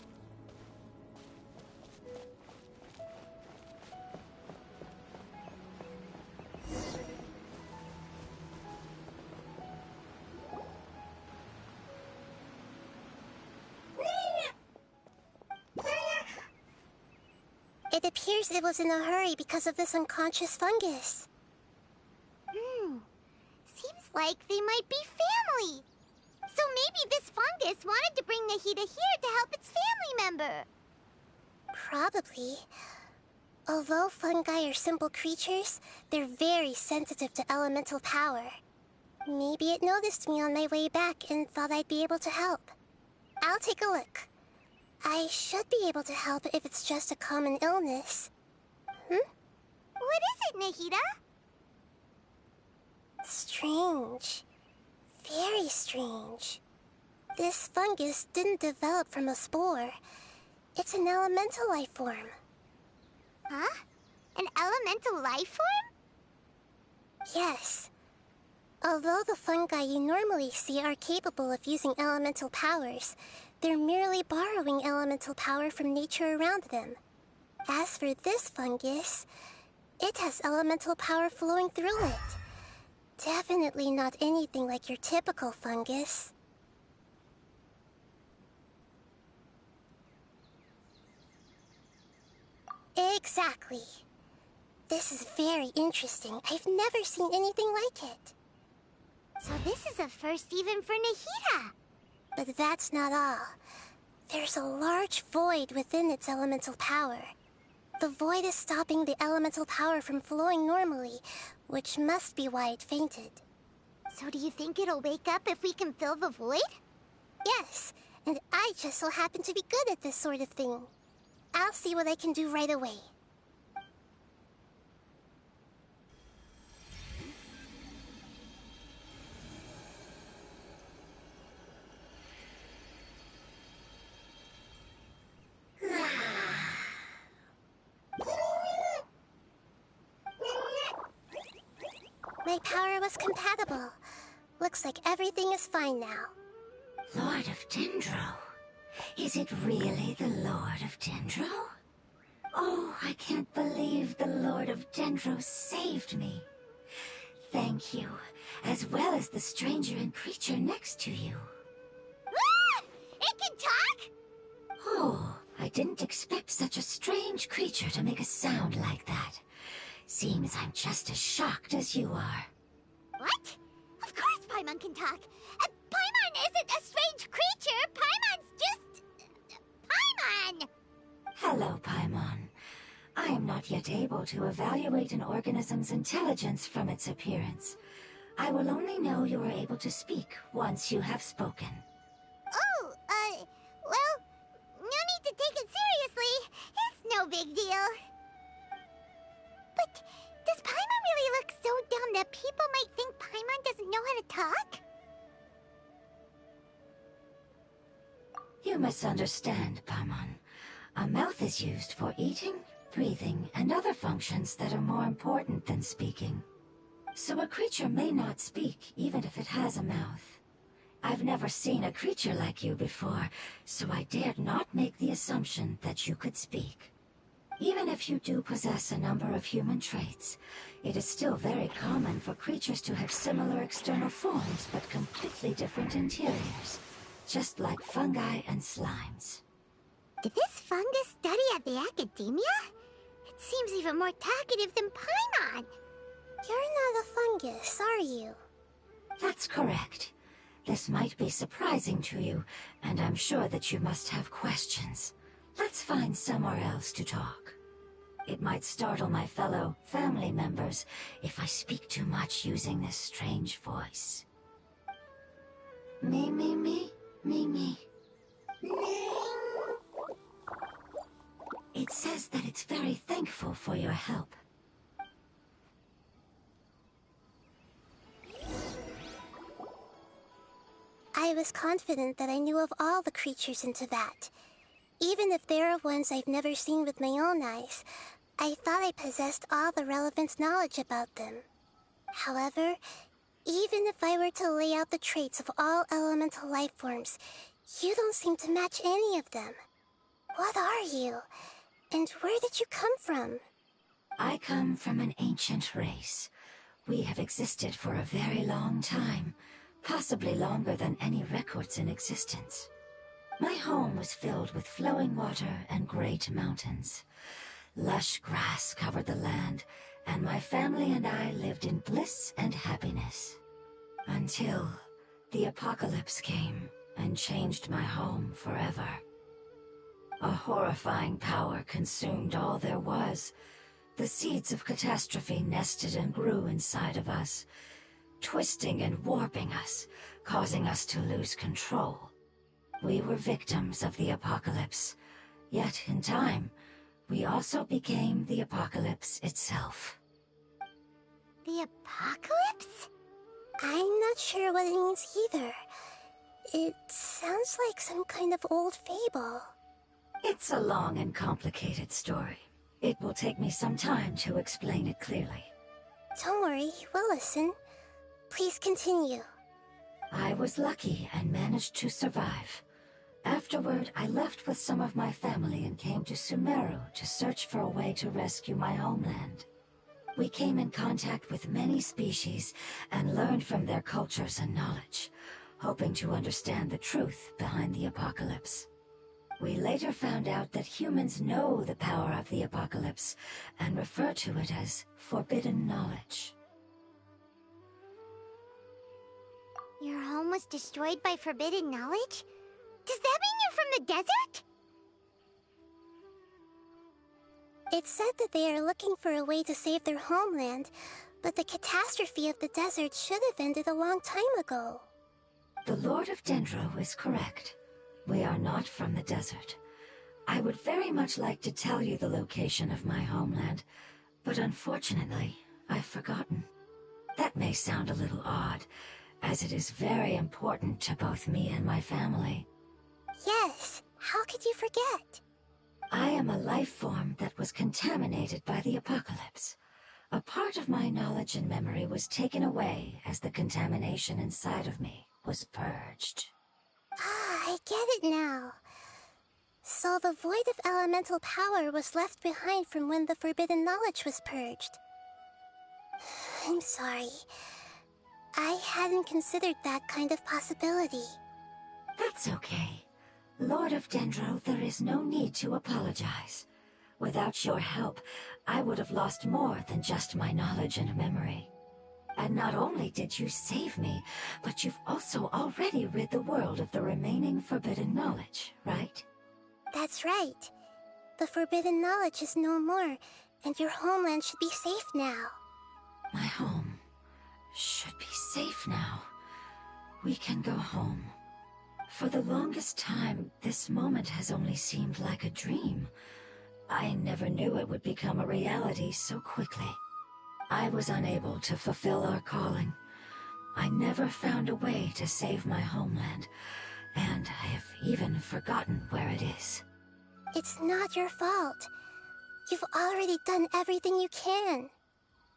It appears it was in a hurry because of this unconscious fungus. Seems like they might be family. So maybe this fungus wanted to bring Nahida here to help its family member. Probably. Although fungi are simple creatures, they're very sensitive to elemental power. Maybe it noticed me on my way back and thought I'd be able to help. I'll take a look. I should be able to help if it's just a common illness. What is it, Nahida? Strange. Very strange. This fungus didn't develop from a spore. It's an elemental life form. Huh? An elemental life form? Yes. Although the fungi you normally see are capable of using elemental powers, they're merely borrowing elemental power from nature around them. As for this fungus, it has elemental power flowing through it. Definitely not anything like your typical fungus. Exactly. This is very interesting. I've never seen anything like it. So this is a first even for Nahida. But that's not all. There's a large void within its elemental power. The void is stopping the elemental power from flowing normally, which must be why it fainted. So do you think it'll wake up if we can fill the void? Yes, and I just so happen to be good at this sort of thing. I'll see what I can do right away. My power was compatible. Looks like everything is fine now. Lord of Dendro? Is it really the Lord of Dendro? Oh, I can't believe the Lord of Dendro saved me. Thank you, as well as the stranger and creature next to you. Ah! It can talk? Oh, I didn't expect such a strange creature to make a sound like that. Seems I'm just as shocked as you are. What? Of course Paimon can talk. Paimon isn't a strange creature. Paimon's just... Paimon! Hello, Paimon. I am not yet able to evaluate an organism's intelligence from its appearance. I will only know you are able to speak once you have spoken. Oh, well, no need to take it seriously. It's no big deal. But does Paimon really look so dumb that people might think Paimon doesn't know how to talk? You misunderstand, Paimon. A mouth is used for eating, breathing, and other functions that are more important than speaking. So a creature may not speak even if it has a mouth. I've never seen a creature like you before, so I dared not make the assumption that you could speak. Even if you do possess a number of human traits, it is still very common for creatures to have similar external forms but completely different interiors, just like fungi and slimes. Did this fungus study at the academia? It seems even more talkative than Paimon. You're not a fungus, are you? That's correct. This might be surprising to you, and I'm sure that you must have questions. Let's find somewhere else to talk. It might startle my fellow family members if I speak too much using this strange voice. Me. It says that it's very thankful for your help. I was confident that I knew of all the creatures in Teyvat. Even if there are ones I've never seen with my own eyes, I thought I possessed all the relevant knowledge about them. However, even if I were to lay out the traits of all elemental life forms, you don't seem to match any of them. What are you? And where did you come from? I come from an ancient race. We have existed for a very long time, possibly longer than any records in existence. My home was filled with flowing water and great mountains. Lush grass covered the land, and my family and I lived in bliss and happiness. Until the apocalypse came and changed my home forever. A horrifying power consumed all there was. The seeds of catastrophe nested and grew inside of us, twisting and warping us, causing us to lose control. We were victims of the apocalypse, yet in time, we also became the apocalypse itself. The apocalypse? I'm not sure what it means either. It sounds like some kind of old fable. It's a long and complicated story. It will take me some time to explain it clearly. Don't worry, we'll listen. Please continue. I was lucky and managed to survive. Afterward, I left with some of my family and came to Sumeru to search for a way to rescue my homeland. We came in contact with many species and learned from their cultures and knowledge, hoping to understand the truth behind the apocalypse. We later found out that humans know the power of the apocalypse and refer to it as forbidden knowledge. Your home was destroyed by forbidden knowledge? Does that mean you're from the desert? It said that they are looking for a way to save their homeland, but the catastrophe of the desert should have ended a long time ago. The Lord of Dendro is correct. We are not from the desert. I would very much like to tell you the location of my homeland, but unfortunately, I've forgotten. That may sound a little odd, as it is very important to both me and my family. Yes, how could you forget? I am a life form that was contaminated by the apocalypse. A part of my knowledge and memory was taken away as the contamination inside of me was purged. Ah, I get it now. So the void of elemental power was left behind from when the forbidden knowledge was purged. I'm sorry. I hadn't considered that kind of possibility. That's okay. Lord of Dendro, there is no need to apologize. Without your help, I would have lost more than just my knowledge and memory. And not only did you save me, but you've also already rid the world of the remaining forbidden knowledge, right? That's right. The forbidden knowledge is no more, and your homeland should be safe now. My home should be safe now. We can go home. For the longest time, this moment has only seemed like a dream. I never knew it would become a reality so quickly. I was unable to fulfill our calling. I never found a way to save my homeland, and I have even forgotten where it is. It's not your fault. You've already done everything you can.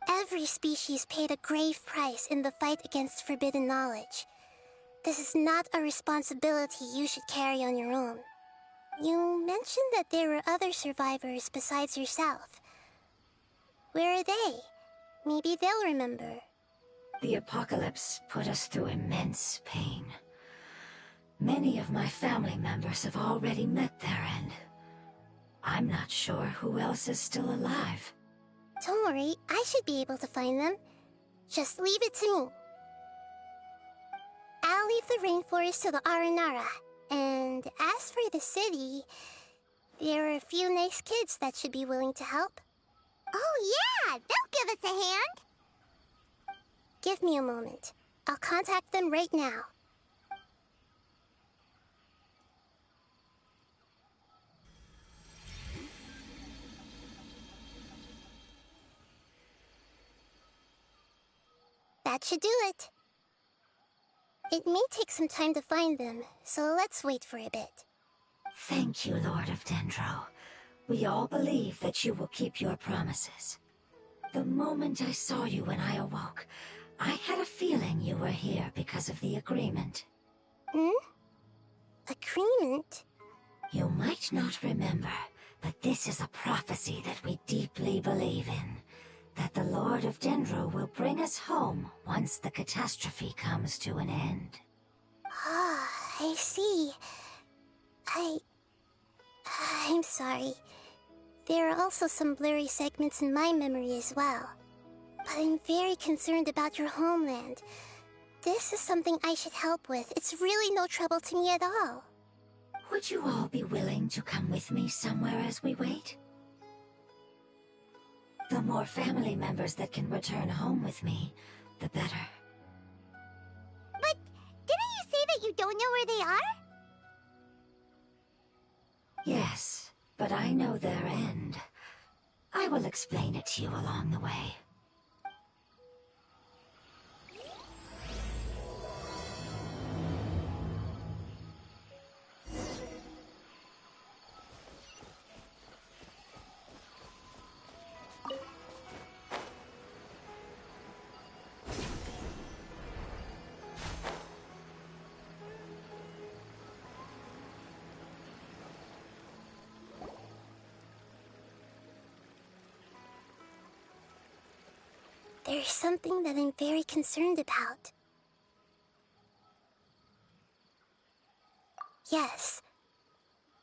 Every species paid a grave price in the fight against forbidden knowledge. This is not a responsibility you should carry on your own. You mentioned that there were other survivors besides yourself. Where are they? Maybe they'll remember. The apocalypse put us through immense pain. Many of my family members have already met their end. I'm not sure who else is still alive. Don't worry, I should be able to find them. Just leave it to me. I'll leave the rainforest to the Aranara. And as for the city, there are a few nice kids that should be willing to help. Oh yeah, they'll give us a hand. Give me a moment. I'll contact them right now. That should do it. It may take some time to find them, so let's wait for a bit. Thank you, Lord of Dendro. We all believe that you will keep your promises. The moment I saw you when I awoke, I had a feeling you were here because of the agreement. Agreement? You might not remember, but this is a prophecy that we deeply believe in. That the Lord of Dendro will bring us home once the catastrophe comes to an end. Ah, I see. I'm sorry. There are also some blurry segments in my memory as well. But I'm very concerned about your homeland. This is something I should help with. It's really no trouble to me at all. Would you all be willing to come with me somewhere as we wait? The more family members that can return home with me, the better. But didn't you say that you don't know where they are? Yes, but I know their end. I will explain it to you along the way. There's something that I'm very concerned about. Yes.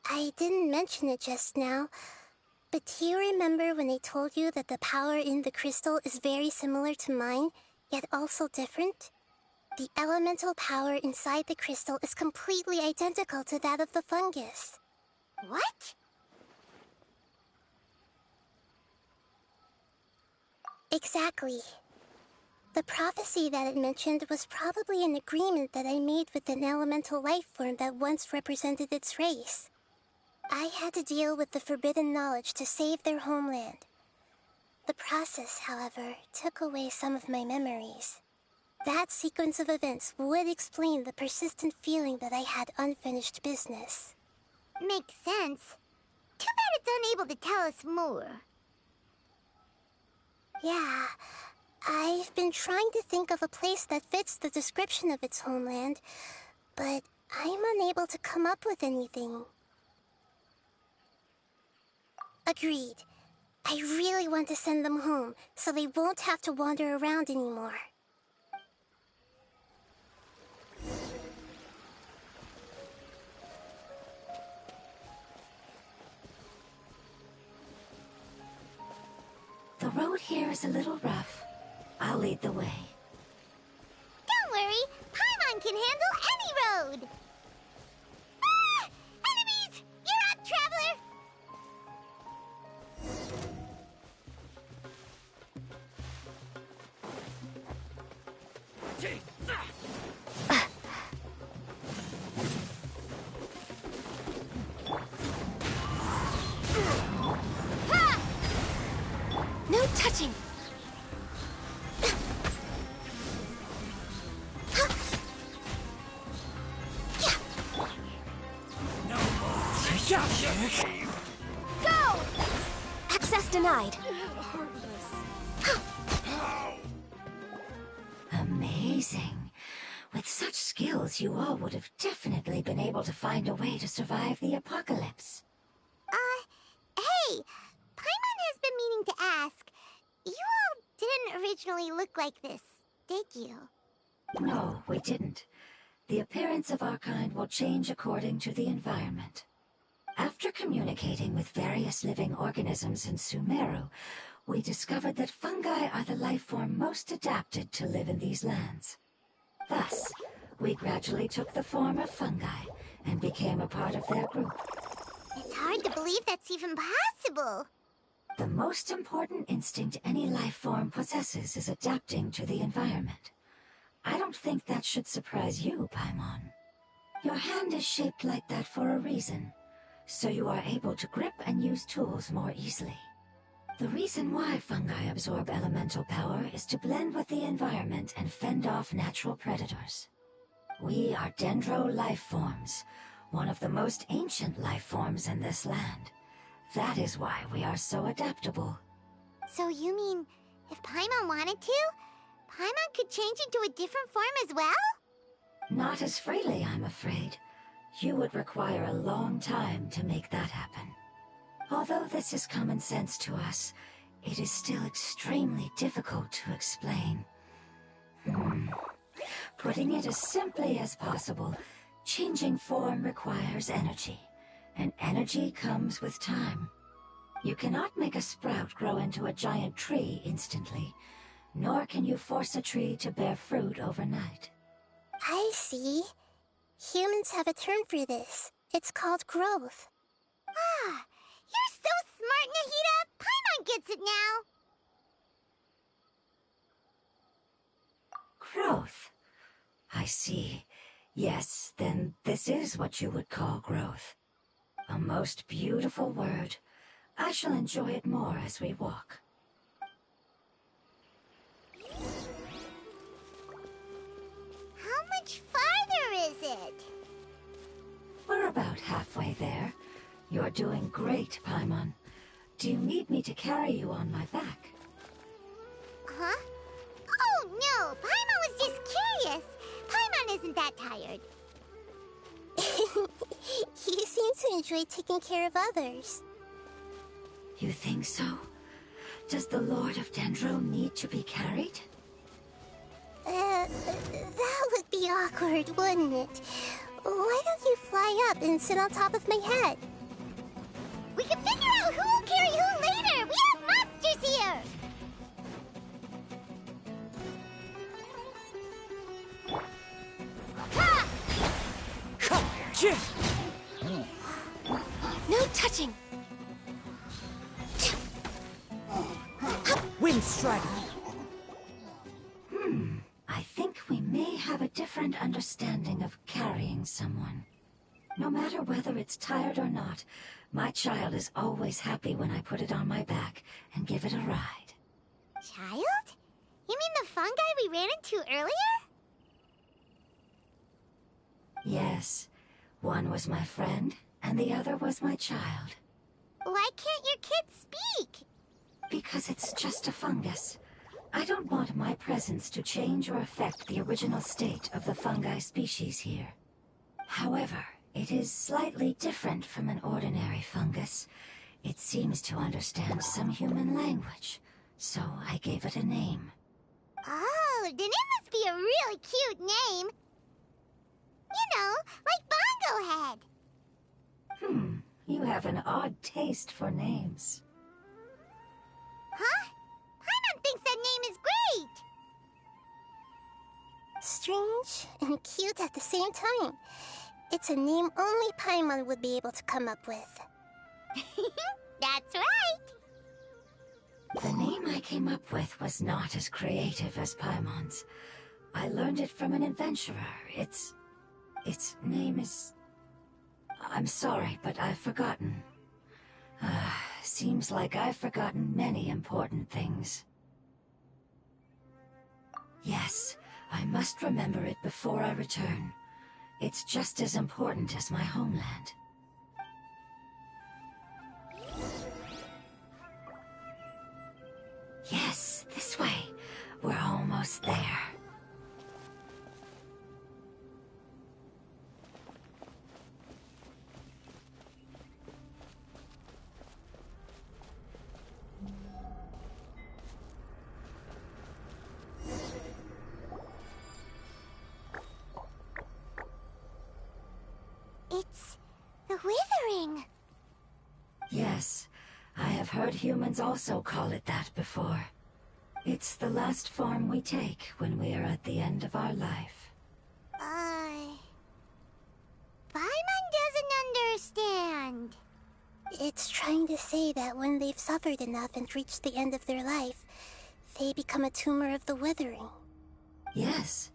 I didn't mention it just now, but do you remember when I told you that the power in the crystal is very similar to mine, yet also different? The elemental power inside the crystal is completely identical to that of the fungus. What? Exactly. The prophecy that it mentioned was probably an agreement that I made with an elemental life form that once represented its race. I had to deal with the forbidden knowledge to save their homeland. The process, however, took away some of my memories. That sequence of events would explain the persistent feeling that I had unfinished business. Makes sense. Too bad it's unable to tell us more. Yeah, I've been trying to think of a place that fits the description of its homeland, but I'm unable to come up with anything. Agreed. I really want to send them home, so they won't have to wander around anymore. The road here is a little rough. I'll lead the way. Don't worry, Paimon can handle any road! Ah! Enemies! You're up, Traveler! No touching! Go! Access denied. Amazing. With such skills, you all would have definitely been able to find a way to survive the apocalypse. Hey! Paimon has been meaning to ask. You all didn't originally look like this, did you? No, we didn't. The appearance of our kind will change according to the environment. After communicating with various living organisms in Sumeru, we discovered that fungi are the life form most adapted to live in these lands. Thus, we gradually took the form of fungi and became a part of their group. It's hard to believe that's even possible. The most important instinct any life form possesses is adapting to the environment. I don't think that should surprise you, Paimon. Your hand is shaped like that for a reason, so you are able to grip and use tools more easily. The reason why fungi absorb elemental power is to blend with the environment and fend off natural predators. We are dendro life forms, one of the most ancient life forms in this land. That is why we are so adaptable. So you mean, if Paimon wanted to, Paimon could change into a different form as well? Not as freely, I'm afraid. You would require a long time to make that happen. Although this is common sense to us, it is still extremely difficult to explain. Putting it as simply as possible, changing form requires energy, and energy comes with time. You cannot make a sprout grow into a giant tree instantly, nor can you force a tree to bear fruit overnight. I see. Humans have a term for this. It's called growth. Ah, you're so smart, Nahida! Paimon gets it now! Growth. I see. Yes, then this is what you would call growth. A most beautiful word. I shall enjoy it more as we walk. How much farther is it? We're about halfway there. You're doing great, Paimon. Do you need me to carry you on my back? Huh? Oh, no! Paimon was just curious! Paimon isn't that tired. You seem to enjoy taking care of others. You think so? Does the Lord of Dendro need to be carried? That would be awkward, wouldn't it? Why don't you fly up and sit on top of my head? We can figure out who will carry who later! We have monsters here! Ha! No touching! Wind Strider! I think we may have a different understanding of carrying someone. No matter whether it's tired or not, my child is always happy when I put it on my back and give it a ride. Child? You mean the fungi we ran into earlier? Yes. One was my friend, and the other was my child. Why can't your kid speak? Because it's just a fungus. I don't want my presence to change or affect the original state of the fungi species here. However, it is slightly different from an ordinary fungus. It seems to understand some human language, so I gave it a name. Oh, then it must be a really cute name. You know, like Bongo Head. You have an odd taste for names. Huh? Paimon thinks that name is great. Strange and cute at the same time. It's a name only Paimon would be able to come up with. That's right. The name I came up with was not as creative as Paimon's. I learned it from an adventurer. Its name is... I'm sorry, but I've forgotten. Seems like I've forgotten many important things. Yes, I must remember it before I return. It's just as important as my homeland. Yes, this way. We're almost there. heard humans also call it that before. It's the last form we take when we are at the end of our life. Paimon doesn't understand. It's trying to say that when they've suffered enough and reached the end of their life, they become a tumor of the withering. Yes,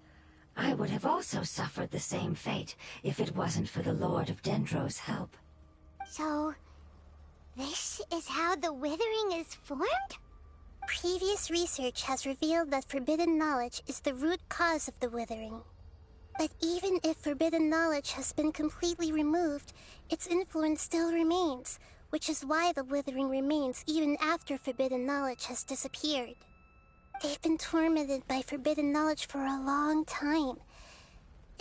I would have also suffered the same fate if it wasn't for the Lord of Dendro's help. So, this is how the withering is formed? Previous research has revealed that forbidden knowledge is the root cause of the withering. But even if forbidden knowledge has been completely removed, its influence still remains, which is why the withering remains even after forbidden knowledge has disappeared. They've been tormented by forbidden knowledge for a long time.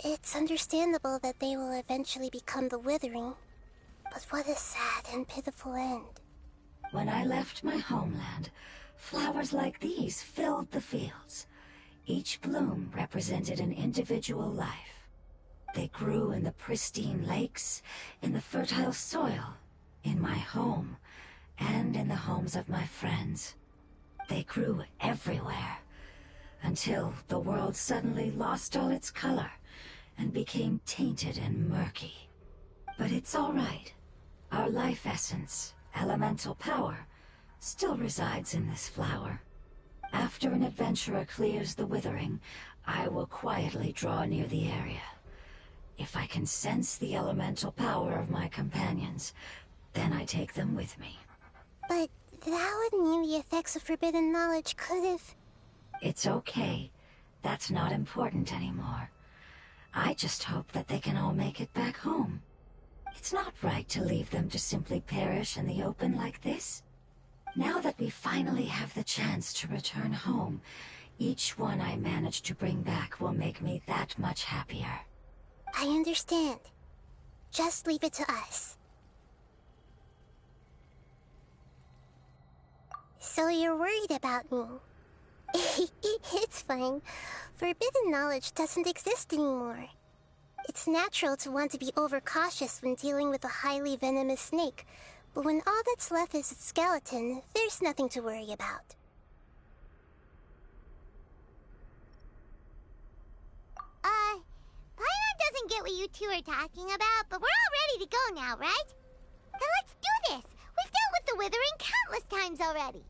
It's understandable that they will eventually become the withering. But what a sad and pitiful end. When I left my homeland, flowers like these filled the fields. Each bloom represented an individual life. They grew in the pristine lakes, in the fertile soil, in my home, and in the homes of my friends. They grew everywhere, until the world suddenly lost all its color and became tainted and murky. But it's all right. Our life essence, elemental power, still resides in this flower. After an adventurer clears the withering, I will quietly draw near the area. If I can sense the elemental power of my companions, then I take them with me. But that would mean the effects of forbidden knowledge could have... It's okay. That's not important anymore. I just hope that they can all make it back home. It's not right to leave them to simply perish in the open like this. Now that we finally have the chance to return home, each one I manage to bring back will make me that much happier. I understand. Just leave it to us. So you're worried about me? It's fine. Forbidden knowledge doesn't exist anymore. It's natural to want to be overcautious when dealing with a highly venomous snake, but when all that's left is its skeleton, there's nothing to worry about. Paimon doesn't get what you two are talking about, but we're all ready to go now, right? Then let's do this! We've dealt with the withering countless times already!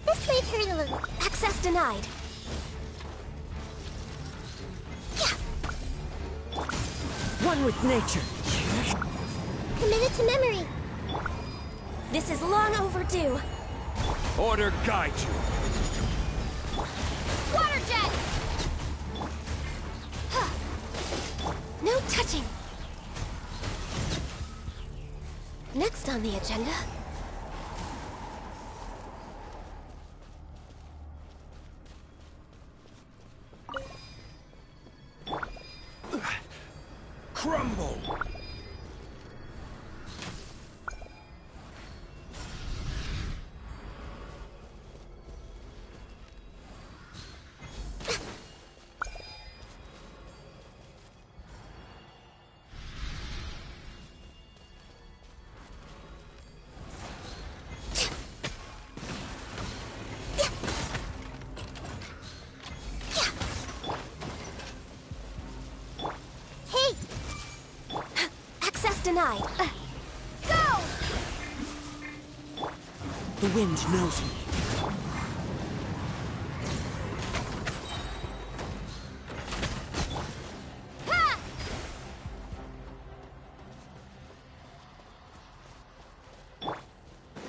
This might hurt a little. Access denied. One with nature. Committed to memory. This is long overdue. Order guide you. Water jet! No touching. Next on the agenda. Crumble! Denied. Go! The wind knows me. Ha!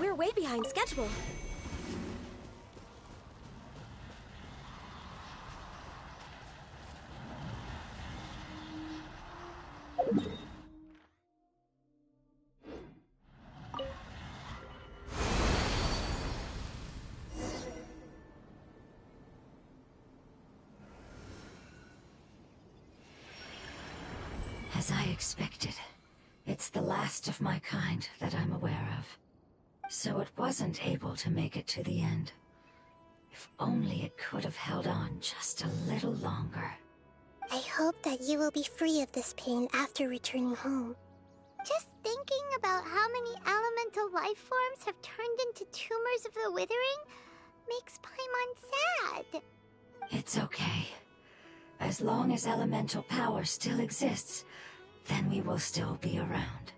We're way behind schedule. As I expected, it's the last of my kind that I'm aware of. So it wasn't able to make it to the end. If only it could have held on just a little longer. I hope that you will be free of this pain after returning home. Just thinking about how many elemental life forms have turned into tumors of the withering makes Paimon sad. It's okay. As long as elemental power still exists, then we will still be around.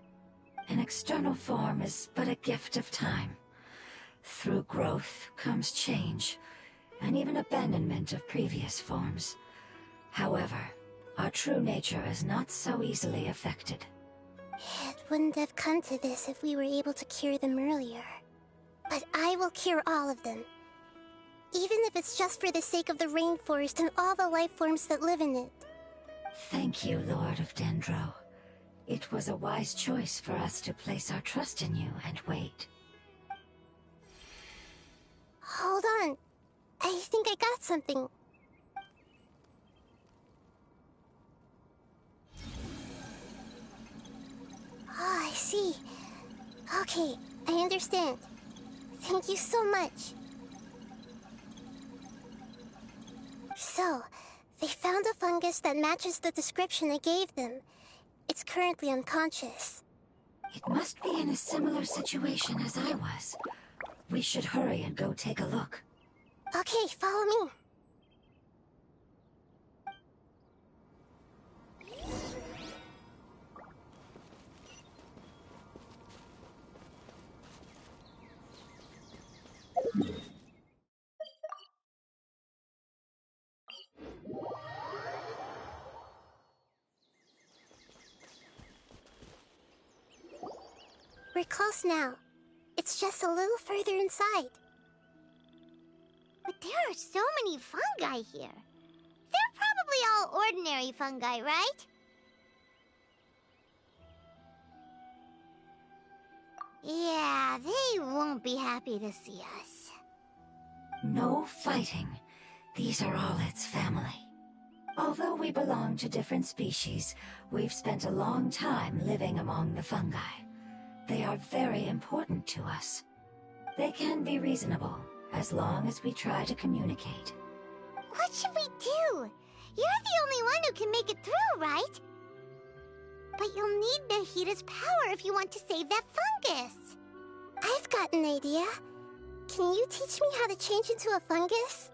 An external form is but a gift of time. Through growth comes change, and even abandonment of previous forms. However, our true nature is not so easily affected. It wouldn't have come to this if we were able to cure them earlier. But I will cure all of them. Even if it's just for the sake of the rainforest and all the life forms that live in it. Thank you, Lord of Dendro. It was a wise choice for us to place our trust in you and wait. Hold on. I think I got something. Oh, I see. Okay, I understand. Thank you so much. So, they found a fungus that matches the description I gave them. It's currently unconscious. It must be in a similar situation as I was. We should hurry and go take a look. Okay, follow me. We're close now. It's just a little further inside. But there are so many fungi here. They're probably all ordinary fungi, right? Yeah, they won't be happy to see us. No fighting. These are all its family. Although we belong to different species, we've spent a long time living among the fungi. They are very important to us. They can be reasonable, as long as we try to communicate. What should we do? You're the only one who can make it through, right? But you'll need Nahida's power if you want to save that fungus. I've got an idea. Can you teach me how to change into a fungus?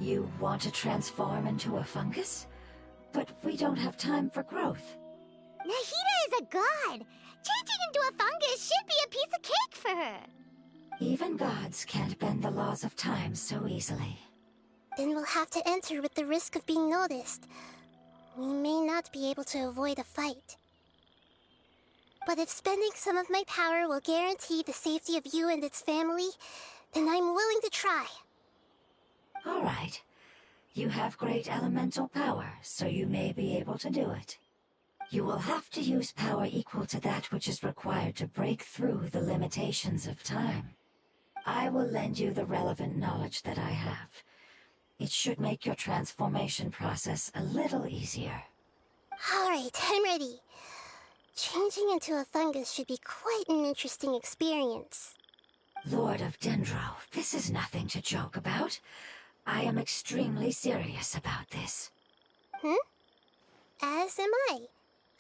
You want to transform into a fungus? But we don't have time for growth. Nahida is a god. Changing into a fungus should be a piece of cake for her. Even gods can't bend the laws of time so easily. Then we'll have to enter with the risk of being noticed. We may not be able to avoid a fight. But if spending some of my power will guarantee the safety of you and its family, then I'm willing to try. All right. You have great elemental power, so you may be able to do it. You will have to use power equal to that which is required to break through the limitations of time. I will lend you the relevant knowledge that I have. It should make your transformation process a little easier. All right, I'm ready. Changing into a fungus should be quite an interesting experience. Lord of Dendro, this is nothing to joke about. I am extremely serious about this. As am I.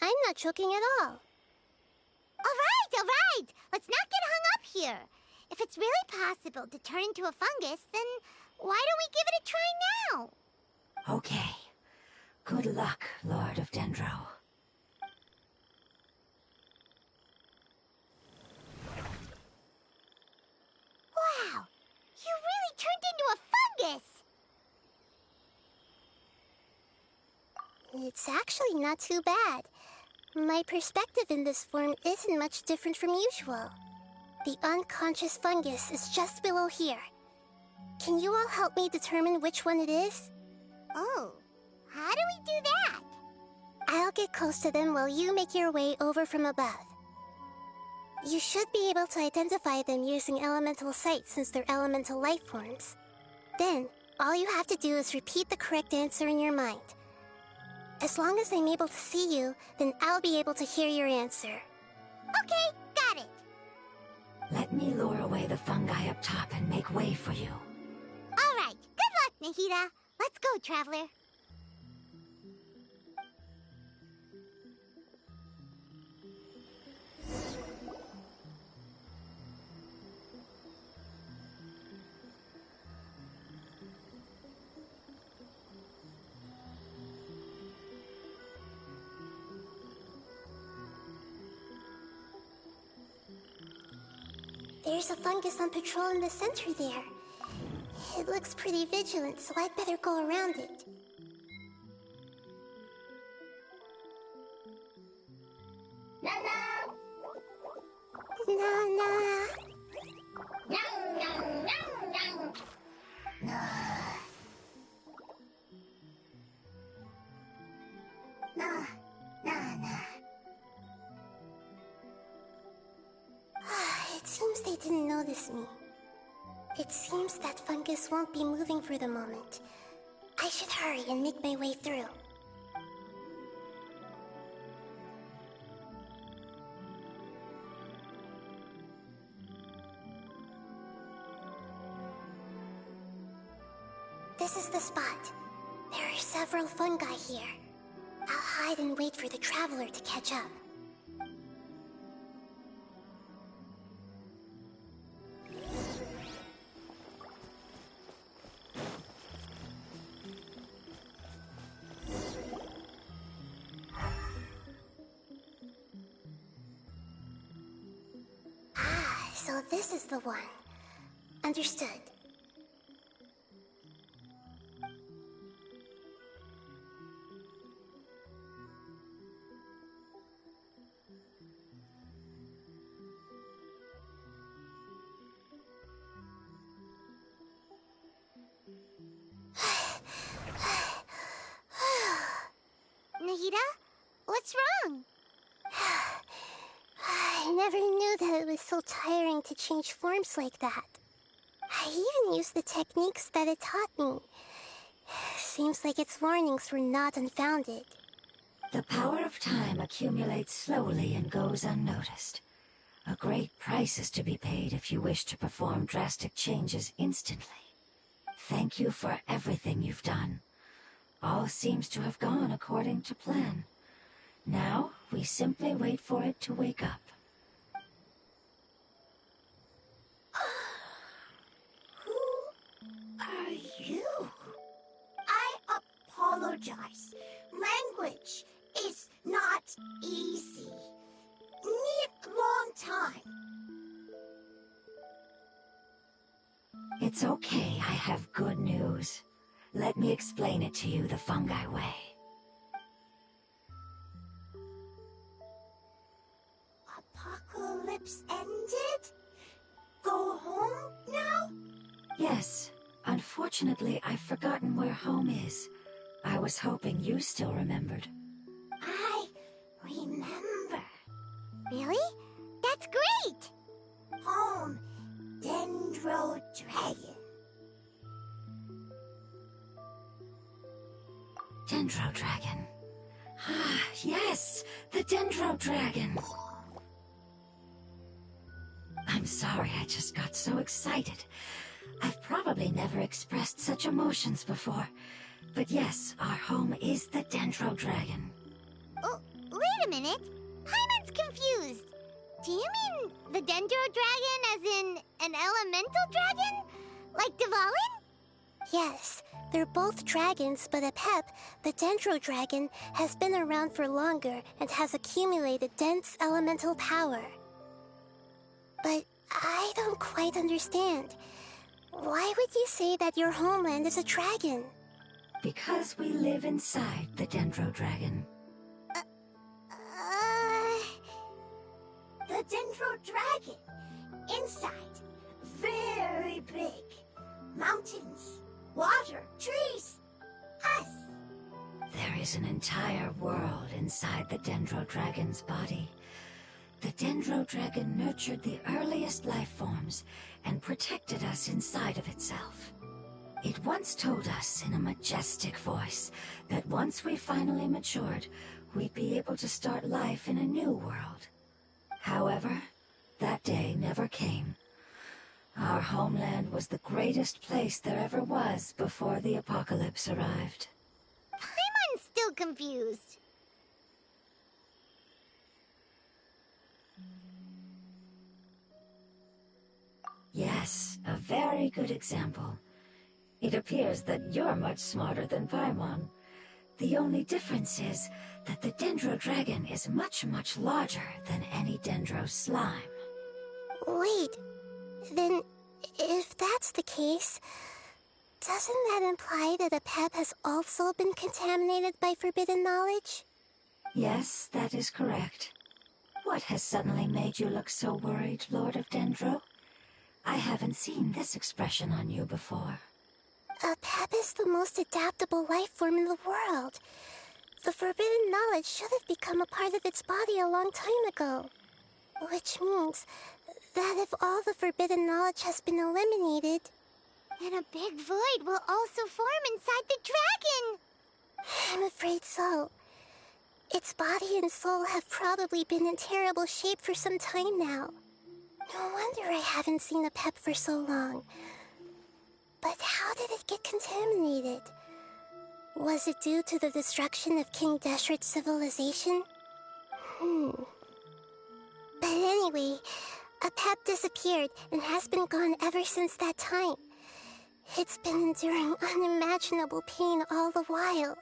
I'm not joking at all. All right! Let's not get hung up here. If it's really possible to turn into a fungus, then why don't we give it a try now? Okay. Good luck, Lord of Dendro. Wow! You really turned into a fungus! It's actually not too bad. My perspective in this form isn't much different from usual. The unconscious fungus is just below here. Can you all help me determine which one it is? Oh, how do we do that? I'll get close to them while you make your way over from above. You should be able to identify them using elemental sight since they're elemental life forms. Then, all you have to do is repeat the correct answer in your mind. As long as I'm able to see you, then I'll be able to hear your answer. Okay, got it. Let me lure away the fungi up top and make way for you. All right, good luck, Nahida. Let's go, Traveler. There's a fungus on patrol in the center there. It looks pretty vigilant, so I'd better go around it. Nana! It seems they didn't notice me. It seems that fungus won't be moving for the moment. I should hurry and make my way through. This is the spot. There are several fungi here. I'll hide and wait for the traveler to catch up. So this is the one. Understood. Nahida, what's wrong? I never knew that it was so tiring to change forms like that. I even used the techniques that it taught me. Seems like its warnings were not unfounded. The power of time accumulates slowly and goes unnoticed. A great price is to be paid if you wish to perform drastic changes instantly. Thank you for everything you've done. All seems to have gone according to plan. Now, we simply wait for it to wake up. Are you? I apologize. Language is not easy. Need long time. It's okay, I have good news. Let me explain it to you the fungi way. Apocalypse ended? Go home now? Yes. Unfortunately, I've forgotten where home is. I was hoping you still remembered. I remember. Really? That's great! Home, Dendro Dragon. Dendro Dragon. Ah, yes! The Dendro Dragon! I'm sorry, I just got so excited. I've probably never expressed such emotions before. But yes, our home is the Dendro Dragon. Oh, wait a minute. Paimon's confused. Do you mean the Dendro Dragon as in an elemental dragon? Like Dvalin? Yes, they're both dragons, but Apep, the Dendro Dragon, has been around for longer and has accumulated dense elemental power. But I don't quite understand. Why would you say that your homeland is a dragon? Because we live inside the Dendro Dragon. The Dendro Dragon. Inside. Very big. Mountains. Water. Trees. Us. There is an entire world inside the Dendro Dragon's body. The Dendro Dragon nurtured the earliest life forms and protected us inside of itself. It once told us in a majestic voice that once we finally matured, we'd be able to start life in a new world. However, that day never came. Our homeland was the greatest place there ever was before the apocalypse arrived. Paimon's still confused. Yes, a very good example. It appears that you're much smarter than Paimon. The only difference is that the Dendro Dragon is much, much larger than any Dendro slime. Wait, then if that's the case, doesn't that imply that Apep has also been contaminated by forbidden knowledge? Yes, that is correct. What has suddenly made you look so worried, Lord of Dendro? I haven't seen this expression on you before. Apep is the most adaptable life form in the world. The forbidden knowledge should have become a part of its body a long time ago. Which means that if all the forbidden knowledge has been eliminated, then a big void will also form inside the dragon! I'm afraid so. Its body and soul have probably been in terrible shape for some time now. No wonder I haven't seen Apep for so long. But how did it get contaminated? Was it due to the destruction of King Deshret's civilization? But anyway, Apep disappeared and has been gone ever since that time. It's been enduring unimaginable pain all the while.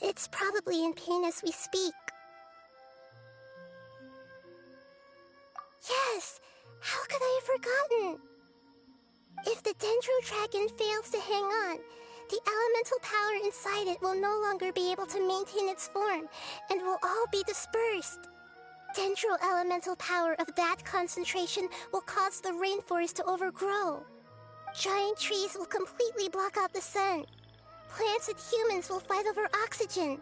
It's probably in pain as we speak. Yes! How could I have forgotten? If the Dendro Dragon fails to hang on, the elemental power inside it will no longer be able to maintain its form, and will all be dispersed. Dendro elemental power of that concentration will cause the rainforest to overgrow. Giant trees will completely block out the sun. Plants and humans will fight over oxygen.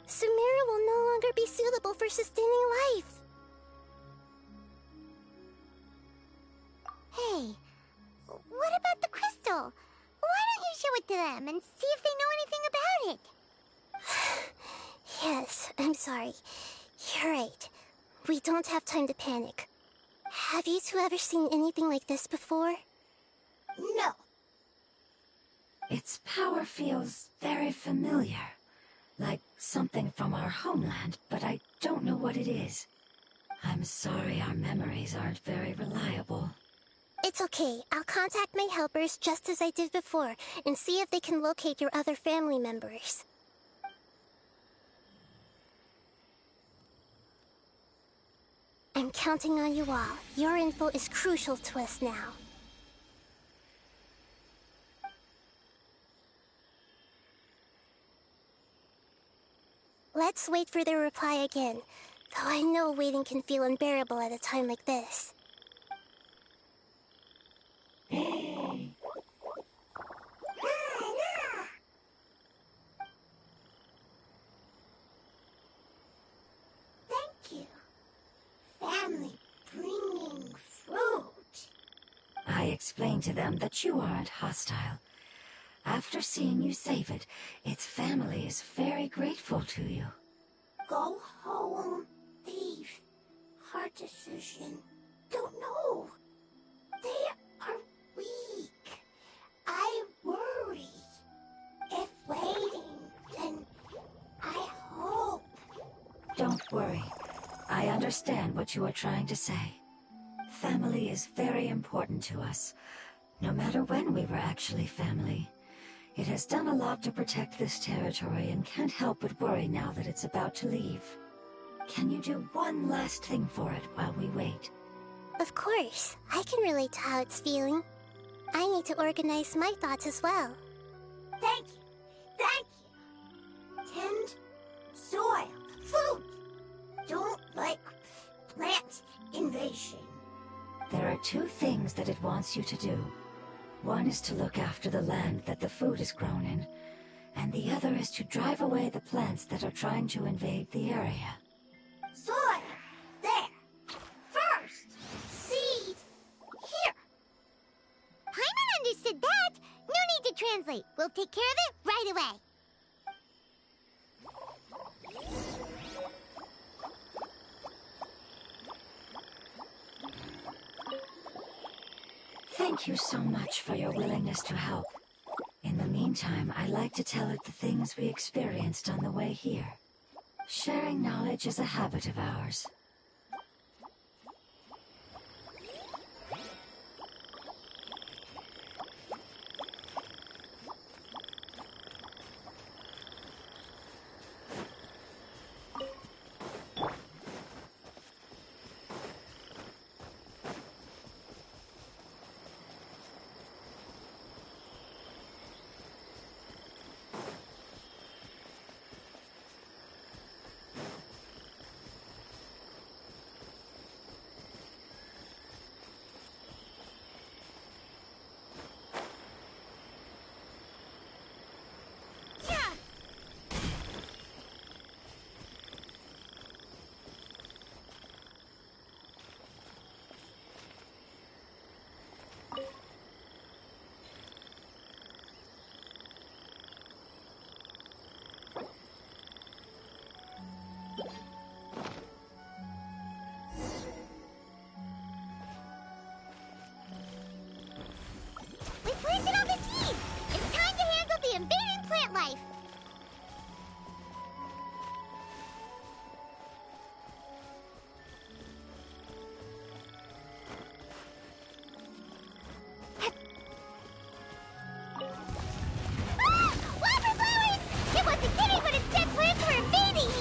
Sumeru will no longer be suitable for sustaining life. Hey, what about the crystal? Why don't you show it to them and see if they know anything about it? Yes, I'm sorry. You're right. We don't have time to panic. Have you two ever seen anything like this before? No. Its power feels very familiar. Like something from our homeland, but I don't know what it is. I'm sorry our memories aren't very reliable. It's okay. I'll contact my helpers just as I did before and see if they can locate your other family members. I'm counting on you all. Your info is crucial to us now. Let's wait for their reply again, though I know waiting can feel unbearable at a time like this. Thank you. Family bringing fruit. I explained to them that you aren't hostile. After seeing you save it, its family is very grateful to you. Go home, thief. Hard decision. Don't know. They are weak. I worry. If waiting, then I hope. Don't worry. I understand what you are trying to say. Family is very important to us, no matter when we were actually family. It has done a lot to protect this territory and can't help but worry now that it's about to leave. Can you do one last thing for it while we wait? Of course. I can relate to how it's feeling. I need to organize my thoughts as well. Thank you. Thank you. Tend soil. Food. Don't like plant invasion. There are two things that it wants you to do. One is to look after the land that the food is grown in, and the other is to drive away the plants that are trying to invade the area. Soil. There. First. Seed. Here. Paimon understood that. No need to translate. We'll take care of it right away. Thank you so much for your willingness to help. In the meantime, I'd like to tell it the things we experienced on the way here. Sharing knowledge is a habit of ours. We planted all the seeds! It's time to handle the invading plant life! Ah! Wildflowers! It wasn't kidding when it said plants were invading!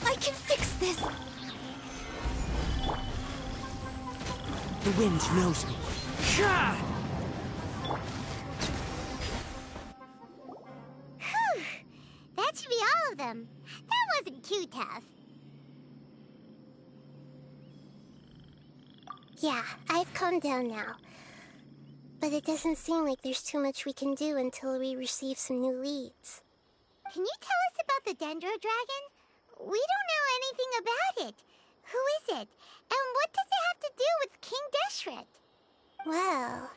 I can fix this! The wind knows me. Gah! Whew! That should be all of them. That wasn't too tough. Yeah, I've calmed down now. But it doesn't seem like there's too much we can do until we receive some new leads. Can you tell us about the Dendro Dragon? We don't know anything about it. Who is it? And what does it have to do with King Deshret? Well,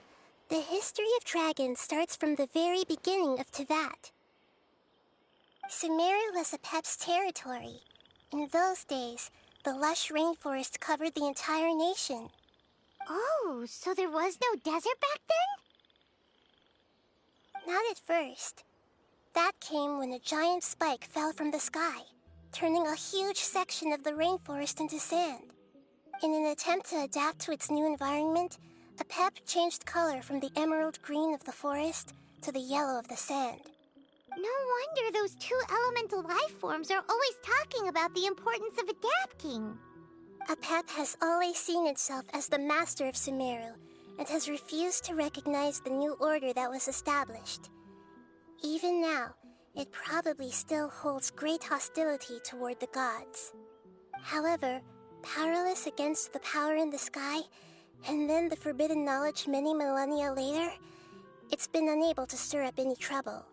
the history of dragons starts from the very beginning of Tevat. Sumeru was Apep's territory. In those days, the lush rainforest covered the entire nation. Oh, so there was no desert back then? Not at first. That came when a giant spike fell from the sky, turning a huge section of the rainforest into sand. In an attempt to adapt to its new environment, Apep changed color from the emerald green of the forest to the yellow of the sand. No wonder those two elemental life forms are always talking about the importance of adapting. Apep has always seen itself as the master of Sumeru and has refused to recognize the new order that was established. Even now, it probably still holds great hostility toward the gods. However, powerless against the power in the sky, and then the forbidden knowledge many millennia later, it's been unable to stir up any trouble.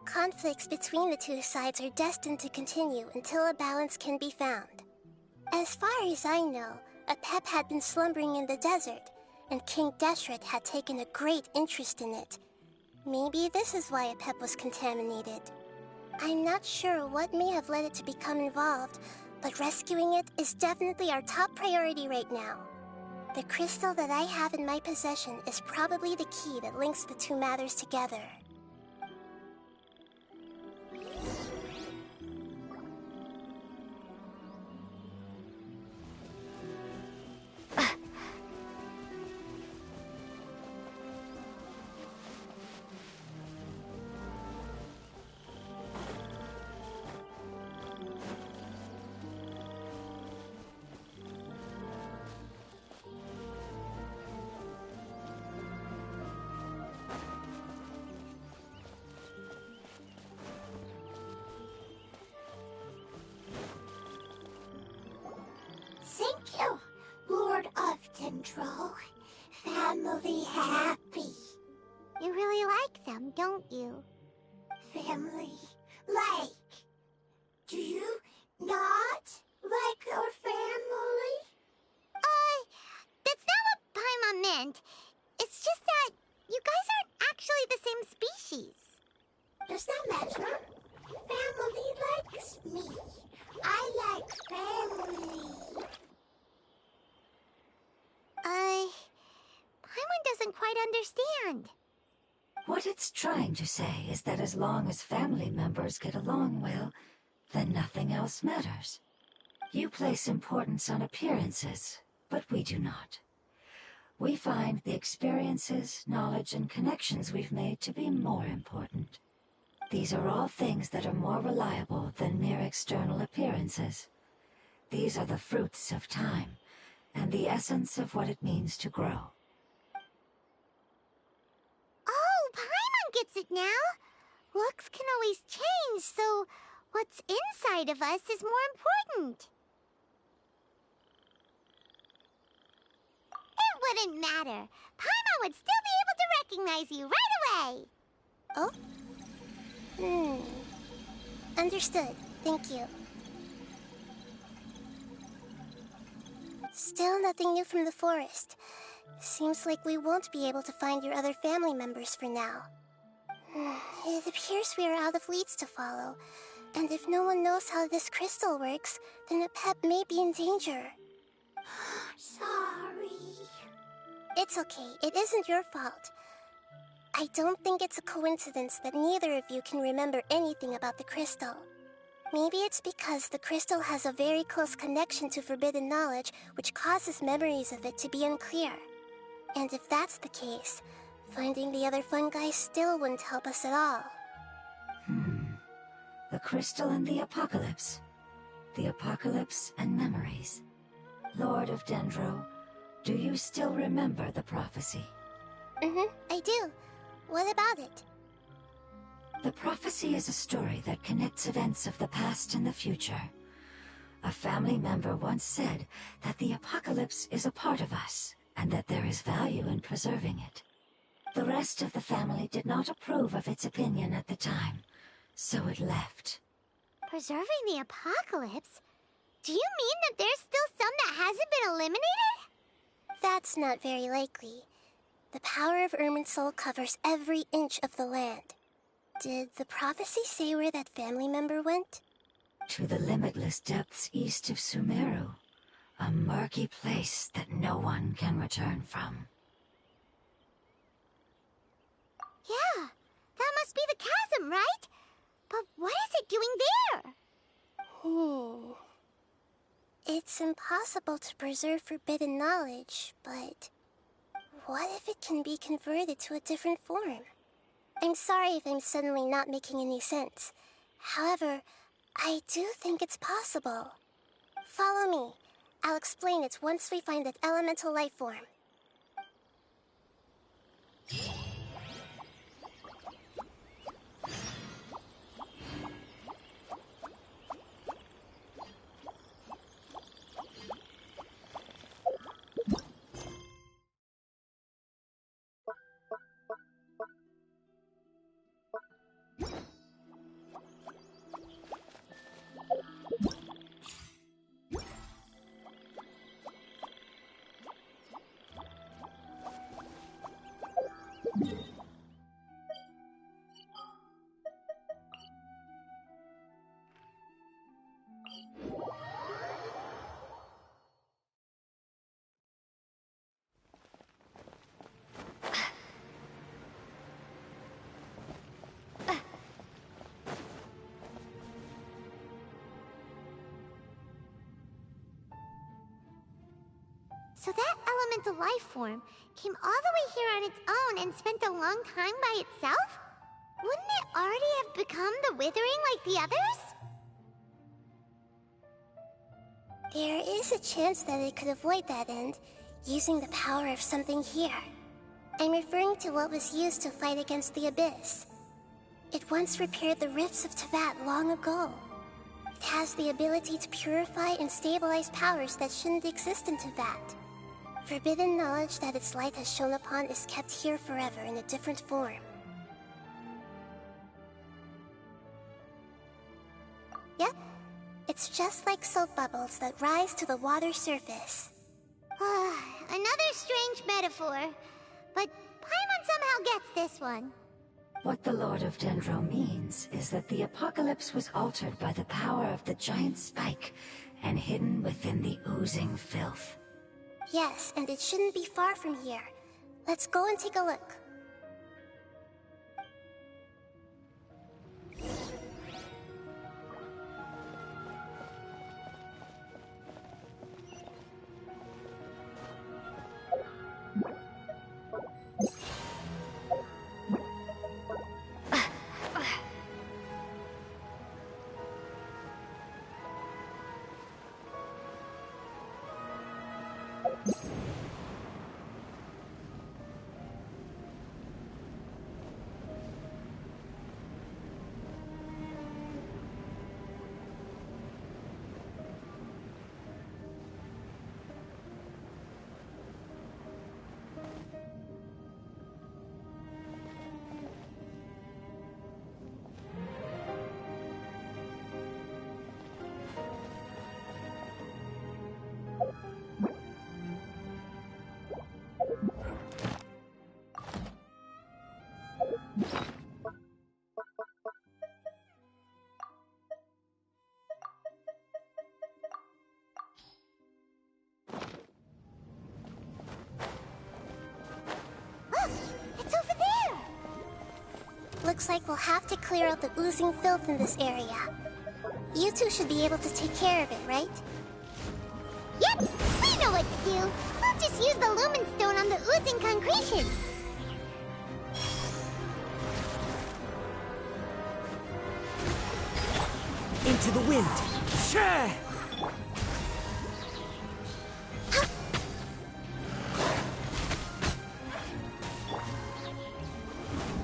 Conflicts between the two sides are destined to continue until a balance can be found. As far as I know, Apep had been slumbering in the desert, and King Deshret had taken a great interest in it. Maybe this is why Apep was contaminated. I'm not sure what may have led it to become involved, but rescuing it is definitely our top priority right now. The crystal that I have in my possession is probably the key that links the two matters together. Thank you, Lord of Dendro. Family happy. You really like them, don't you? Family like. Do you not? understand. What it's trying to say is that as long as family members get along well, then nothing else matters. You place importance on appearances, but we do not. We find the experiences, knowledge, and connections we've made to be more important. These are all things that are more reliable than mere external appearances. These are the fruits of time, and the essence of what it means to grow. Oh, Paimon gets it now! Looks can always change, so what's inside of us is more important. It wouldn't matter. Paimon would still be able to recognize you right away. Oh? Understood. Thank you. Still nothing new from the forest. Seems like we won't be able to find your other family members for now. It appears we are out of leads to follow, and if no one knows how this crystal works, then the pet may be in danger. Sorry. It's okay. It isn't your fault. I don't think it's a coincidence that neither of you can remember anything about the crystal. Maybe it's because the crystal has a very close connection to forbidden knowledge, which causes memories of it to be unclear. And if that's the case, finding the other fungi still wouldn't help us at all. The crystal and the apocalypse. The apocalypse and memories. Lord of Dendro, do you still remember the prophecy? I do. What about it? The prophecy is a story that connects events of the past and the future. A family member once said that the apocalypse is a part of us, and that there is value in preserving it. The rest of the family did not approve of its opinion at the time, so it left. Preserving the apocalypse? Do you mean that there's still some that hasn't been eliminated? That's not very likely. The power of Irminsul covers every inch of the land. Did the prophecy say where that family member went? To the limitless depths east of Sumeru. A murky place that no one can return from. Yeah, that must be the chasm, right? But what is it doing there? It's impossible to preserve forbidden knowledge, but what if it can be converted to a different form? I'm sorry if I'm suddenly not making any sense. However, I do think it's possible. Follow me. I'll explain it once we find that elemental life form. So that elemental life form came all the way here on its own and spent a long time by itself? Wouldn't it already have become the Withering like the others? There is a chance that it could avoid that end, using the power of something here. I'm referring to what was used to fight against the Abyss. It once repaired the rifts of Teyvat long ago. It has the ability to purify and stabilize powers that shouldn't exist in Teyvat. Forbidden knowledge that its light has shone upon is kept here forever in a different form. Yep, it's just like soap bubbles that rise to the water surface. Another strange metaphor, but Paimon somehow gets this one. What the Lord of Dendro means is that the apocalypse was altered by the power of the giant spike and hidden within the oozing filth. Yes, and it shouldn't be far from here. Let's go and take a look. It's over there! Looks like we'll have to clear out the oozing filth in this area. You two should be able to take care of it, right? Yep, we know what to do. We'll just use the lumen stone on the oozing concretion. Into the wind! Shah!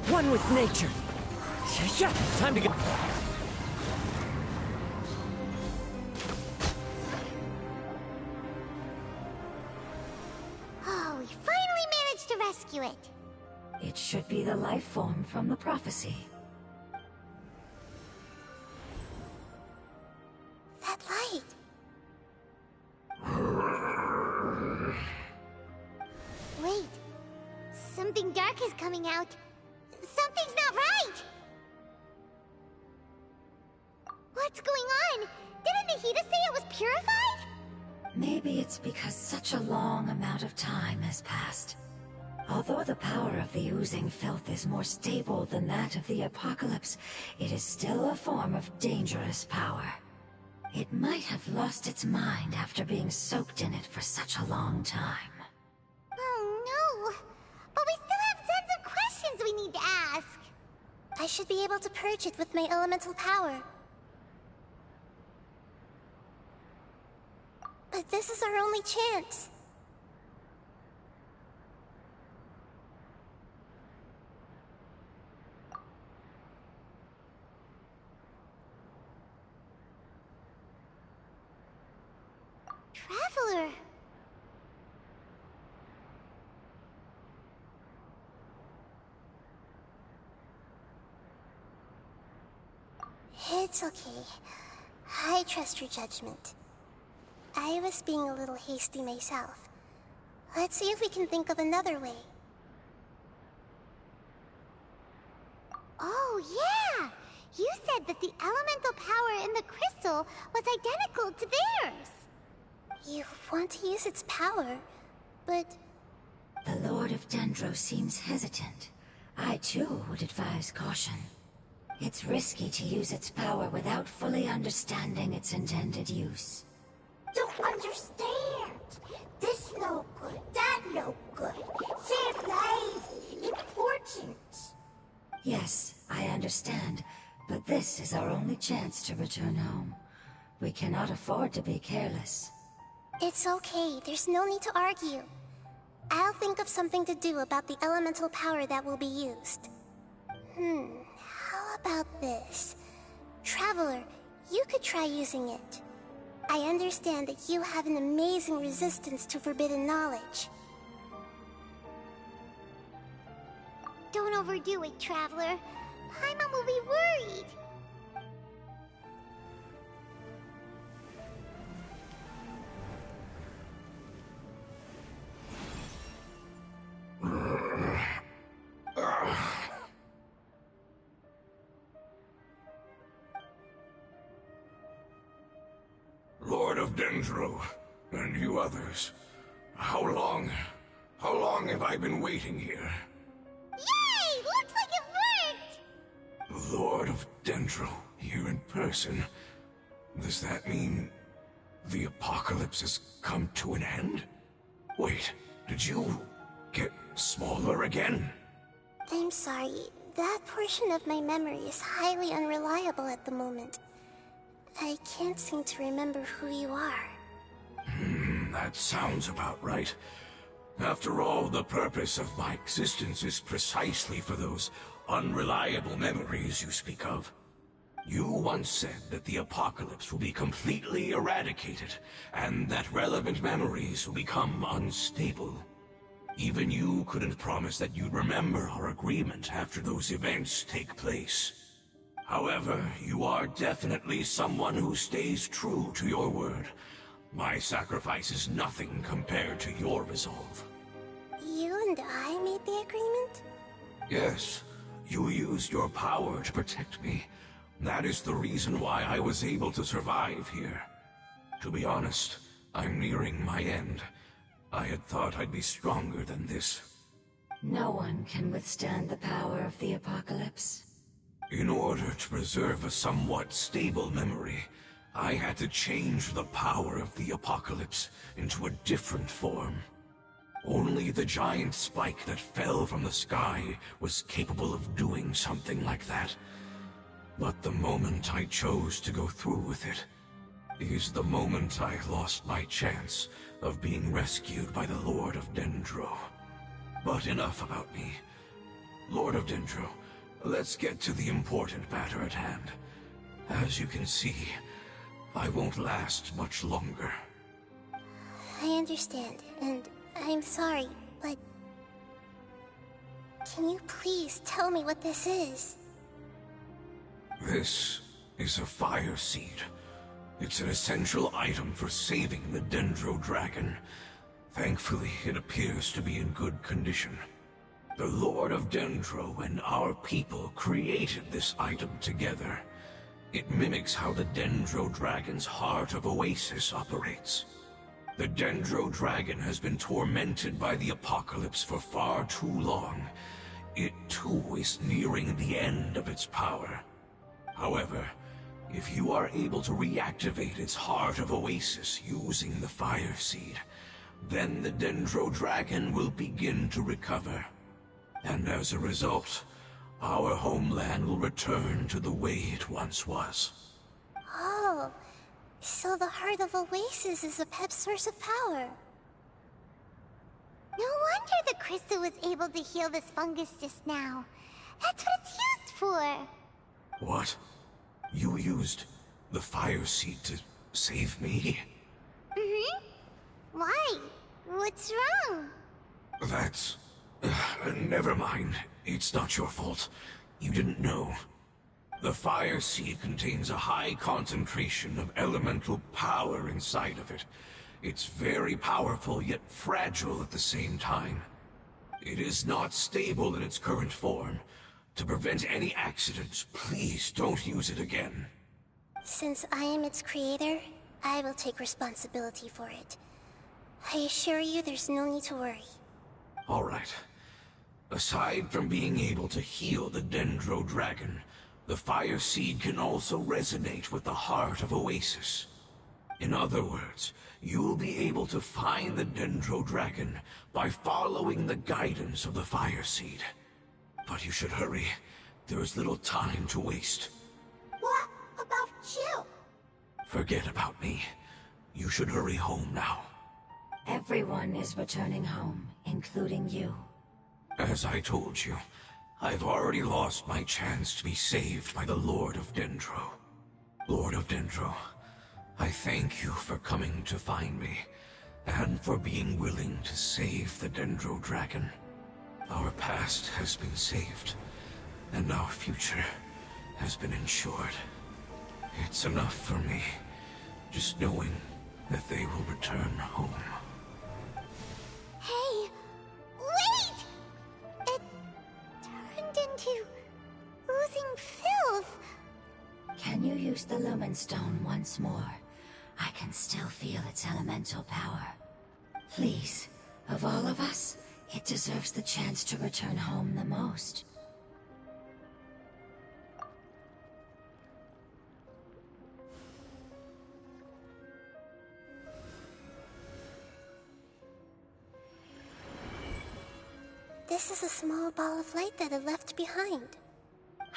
One with nature. Yeah, time to go. Oh, we finally managed to rescue it. It should be the life form from the prophecy. That light. Wait, something dark is coming out. Something's not right! What's going on? Didn't Nahida say it was purified? Maybe it's because such a long amount of time has passed. Although the power of the oozing filth is more stable than that of the apocalypse, it is still a form of dangerous power. It might have lost its mind after being soaked in it for such a long time. Oh no! But we still have tons of questions we need to ask. I should be able to purge it with my elemental power. But this is our only chance. Traveler! It's okay. I trust your judgment. I was being a little hasty myself. Let's see if we can think of another way. Oh, yeah! You said that the elemental power in the crystal was identical to theirs. You want to use its power, but... The Lord of Dendro seems hesitant. I too would advise caution. It's risky to use its power without fully understanding its intended use. Don't understand. This no good, that no good. Save lives. Important. Yes, I understand, but this is our only chance to return home. We cannot afford to be careless. It's okay, there's no need to argue. I'll think of something to do about the elemental power that will be used. How about this? Traveler, you could try using it. I understand that you have an amazing resistance to forbidden knowledge. Don't overdo it, Traveler. Paimon will be worried. Lord of Dendro, and you others, how long How long have I been waiting here? Yay! Looks like it worked! The Lord of Dendro, here in person. Does that mean the apocalypse has come to an end? Wait, did you get smaller again? I'm sorry. That portion of my memory is highly unreliable at the moment. I can't seem to remember who you are. That sounds about right. After all, the purpose of my existence is precisely for those unreliable memories you speak of. You once said that the apocalypse will be completely eradicated, and that relevant memories will become unstable. Even you couldn't promise that you'd remember our agreement after those events take place. However, you are definitely someone who stays true to your word. My sacrifice is nothing compared to your resolve. You and I made the agreement? Yes, you used your power to protect me. That is the reason why I was able to survive here. To be honest, I'm nearing my end. I had thought I'd be stronger than this. No one can withstand the power of the apocalypse. In order to preserve a somewhat stable memory, I had to change the power of the apocalypse into a different form. Only the giant spike that fell from the sky was capable of doing something like that. But the moment I chose to go through with it is the moment I lost my chance of being rescued by the Lord of Dendro. But enough about me. Lord of Dendro, let's get to the important matter at hand. As you can see, I won't last much longer. I understand, and I'm sorry, but... Can you please tell me what this is? This is a fire seed. It's an essential item for saving the Dendro Dragon. Thankfully, it appears to be in good condition. The Lord of Dendro and our people created this item together. It mimics how the Dendro Dragon's Heart of Oasis operates. The Dendro Dragon has been tormented by the apocalypse for far too long. It too is nearing the end of its power. However, if you are able to reactivate its Heart of Oasis using the Fire Seed, then the Dendro Dragon will begin to recover. And as a result, our homeland will return to the way it once was. Oh, so the Heart of Oasis is a pep source of power. No wonder the crystal was able to heal this fungus just now. That's what it's used for. What? You used the Fire Seed to save me? Mm-hmm. Why? What's wrong? That's... never mind. It's not your fault. You didn't know. The Fire Seed contains a high concentration of elemental power inside of it. It's very powerful, yet fragile at the same time. It is not stable in its current form. To prevent any accidents, please don't use it again. Since I am its creator, I will take responsibility for it. I assure you there's no need to worry. All right. Aside from being able to heal the Dendro Dragon, the Fire Seed can also resonate with the Heart of Oasis. In other words, you'll be able to find the Dendro Dragon by following the guidance of the Fire Seed. But you should hurry. There is little time to waste. What about you? Forget about me. You should hurry home now. Everyone is returning home, including you. As I told you, I've already lost my chance to be saved by the Lord of Dendro. Lord of Dendro, I thank you for coming to find me, and for being willing to save the Dendro Dragon. Our past has been saved, and our future has been ensured. It's enough for me, just knowing that they will return home. Hey, wait! It turned into oozing filth. Can you use the Lumen Stone once more? I can still feel its elemental power. Please, of all of us, It deserves the chance to return home the most. This is a small ball of light that it left behind.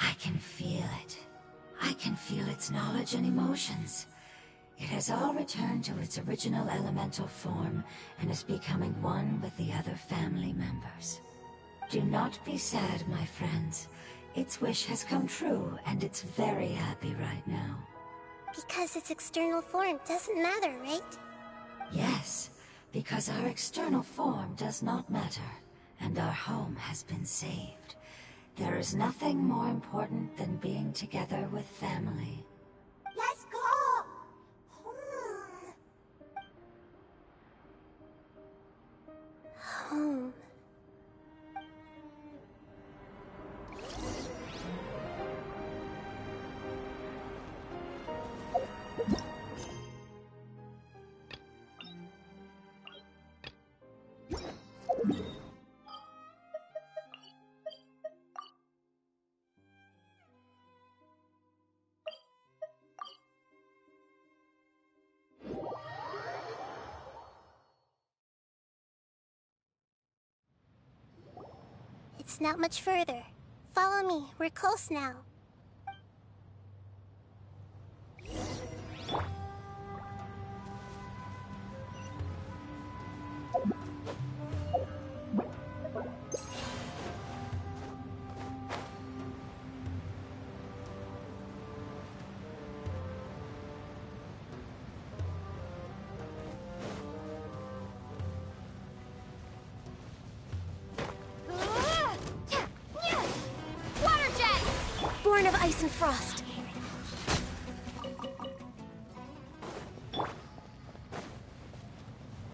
I can feel it. I can feel its knowledge and emotions. It has all returned to its original elemental form and is becoming one with the other family members. Do not be sad, my friends. Its wish has come true, and it's very happy right now. Because its external form doesn't matter, right? Yes, because our external form does not matter, and our home has been saved. There is nothing more important than being together with family. Let's go! Home. It's not much further. Follow me, we're close now. Born of ice and frost.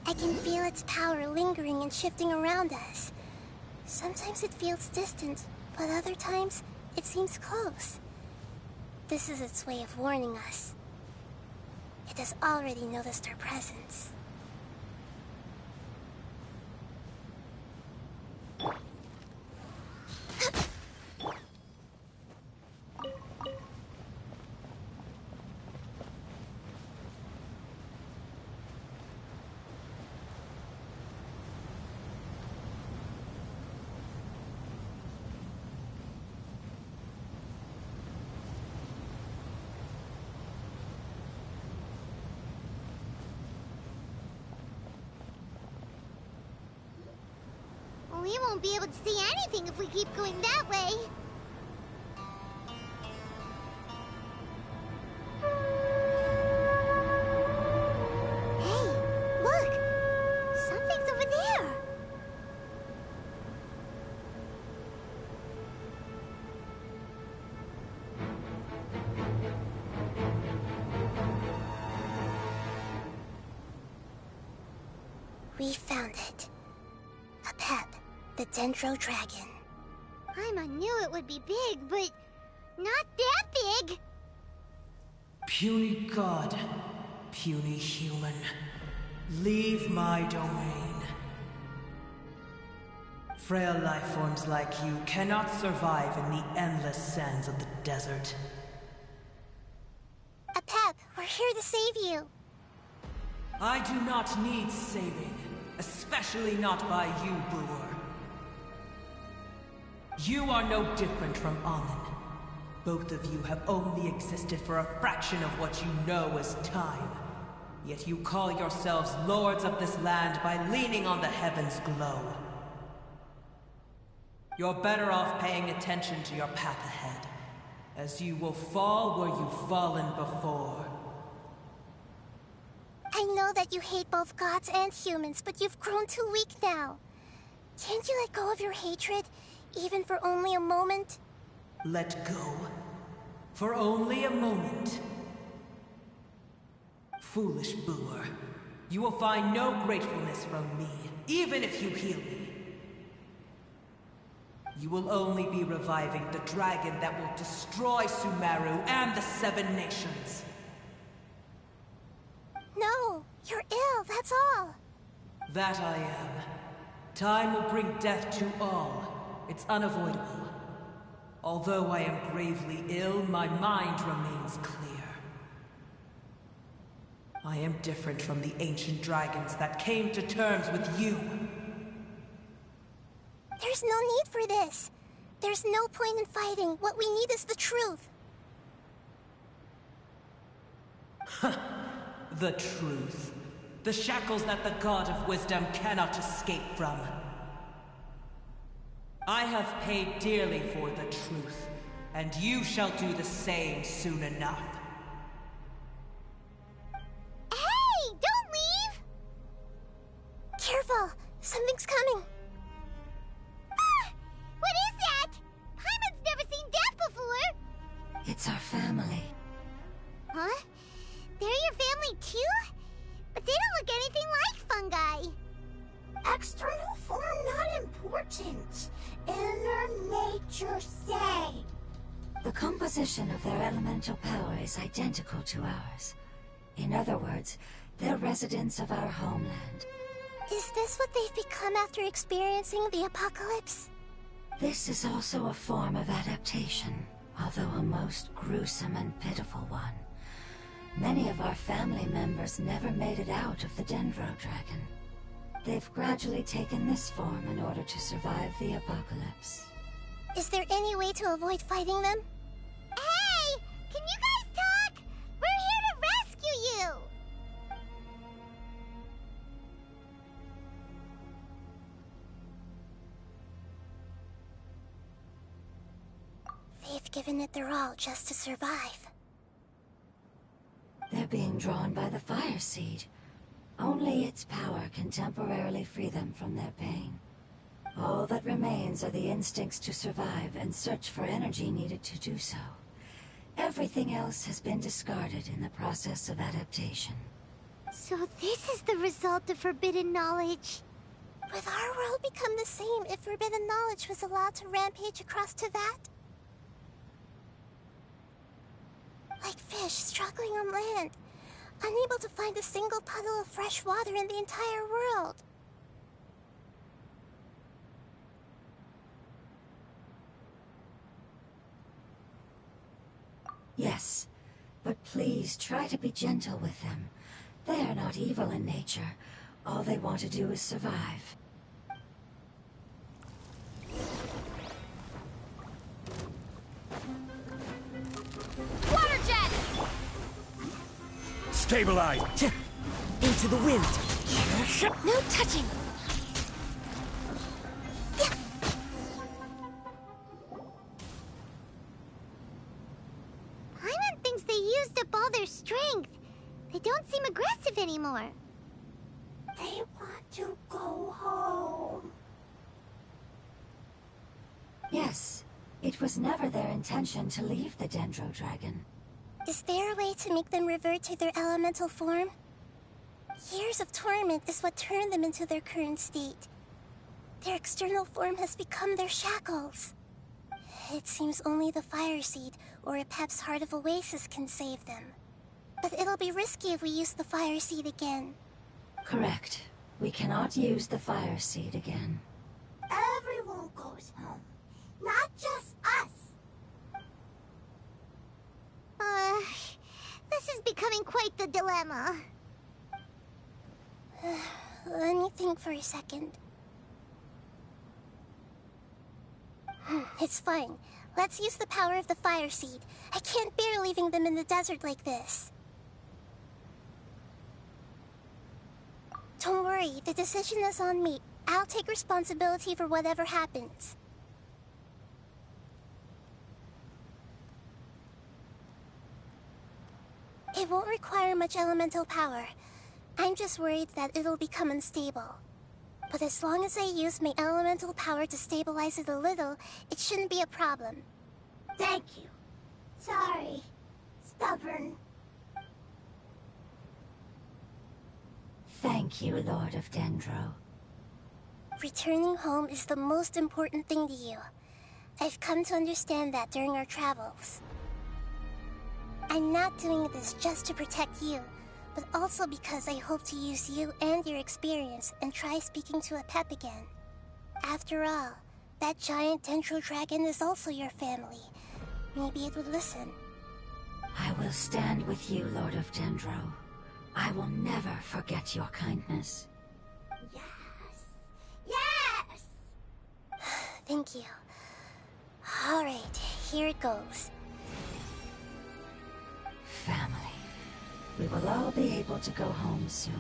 I can feel its power lingering and shifting around us. Sometimes it feels distant, but other times it seems close. This is its way of warning us. It has already noticed our presence. We won't be able to see anything if we keep going that way. Hey, look! Something's over there! We found it. A pep. The Dendro Dragon. Paimon knew it would be big, but not that big! Puny god, puny human, leave my domain. Frail life forms like you cannot survive in the endless sands of the desert. A pep, we're here to save you. I do not need saving, especially not by you, brewer. You are no different from Amun. Both of you have only existed for a fraction of what you know as time. Yet you call yourselves lords of this land by leaning on the heavens' glow. You're better off paying attention to your path ahead, as you will fall where you've fallen before. I know that you hate both gods and humans, but you've grown too weak now. Can't you let go of your hatred? Even for only a moment? Let go. For only a moment. Foolish Booer. You will find no gratefulness from me, even if you heal me. You will only be reviving the dragon that will destroy Sumeru and the Seven Nations. No, you're ill, that's all. That I am. Time will bring death to all. It's unavoidable. Although I am gravely ill, my mind remains clear. I am different from the ancient dragons that came to terms with you. There's no need for this. There's no point in fighting. What we need is the truth. The truth. The shackles that the God of Wisdom cannot escape from. I have paid dearly for the truth, and you shall do the same soon enough. Hey! Don't leave! Careful! Something's coming. Ah! What is that? Paimon's never seen death before! It's our family. Huh? They're your family too? But they don't look anything like fungi. External form not important. Inner nature say. The composition of their elemental power is identical to ours. In other words, they're residents of our homeland. Is this what they've become after experiencing the apocalypse? This is also a form of adaptation, although a most gruesome and pitiful one. Many of our family members never made it out of the Dendro Dragon. They've gradually taken this form in order to survive the apocalypse. Is there any way to avoid fighting them? Hey! Can you guys talk? We're here to rescue you! They've given it their all just to survive. They're being drawn by the fire seed. Only its power can temporarily free them from their pain. All that remains are the instincts to survive and search for energy needed to do so. Everything else has been discarded in the process of adaptation. So this is the result of forbidden knowledge. Would our world become the same if forbidden knowledge was allowed to rampage across Tevat? Like fish struggling on land, unable to find a single puddle of fresh water in the entire world. Yes, but please try to be gentle with them. They are not evil in nature. All they want to do is survive. Water jet! Stabilize! Into the wind! No touching! Paimon thinks they used up all their strength. They don't seem aggressive anymore. They want to go home. Yes, it was never their intention to leave the Dendro Dragon. Is there a way to make them revert to their elemental form? Years of torment is what turned them into their current state. Their external form has become their shackles. It seems only the Fire Seed or Epep's Heart of Oasis can save them. But it'll be risky if we use the Fire Seed again. Correct. We cannot use the Fire Seed again. Everyone goes home, not just us. This is becoming quite the dilemma. Let me think for a second. It's fine. Let's use the power of the Fire Seed. I can't bear leaving them in the desert like this. Don't worry, the decision is on me. I'll take responsibility for whatever happens. It won't require much elemental power. I'm just worried that it'll become unstable. But as long as I use my elemental power to stabilize it a little, it shouldn't be a problem. Thank you. Sorry. Stubborn. Thank you, Lord of Dendro. Returning home is the most important thing to you. I've come to understand that during our travels. I'm not doing this just to protect you, but also because I hope to use you and your experience and try speaking to Epep again. After all, that giant Dendro dragon is also your family. Maybe it would listen. I will stand with you, Lord of Dendro. I will never forget your kindness. Yes! Thank you. Alright, here it goes. Family. We will all be able to go home soon.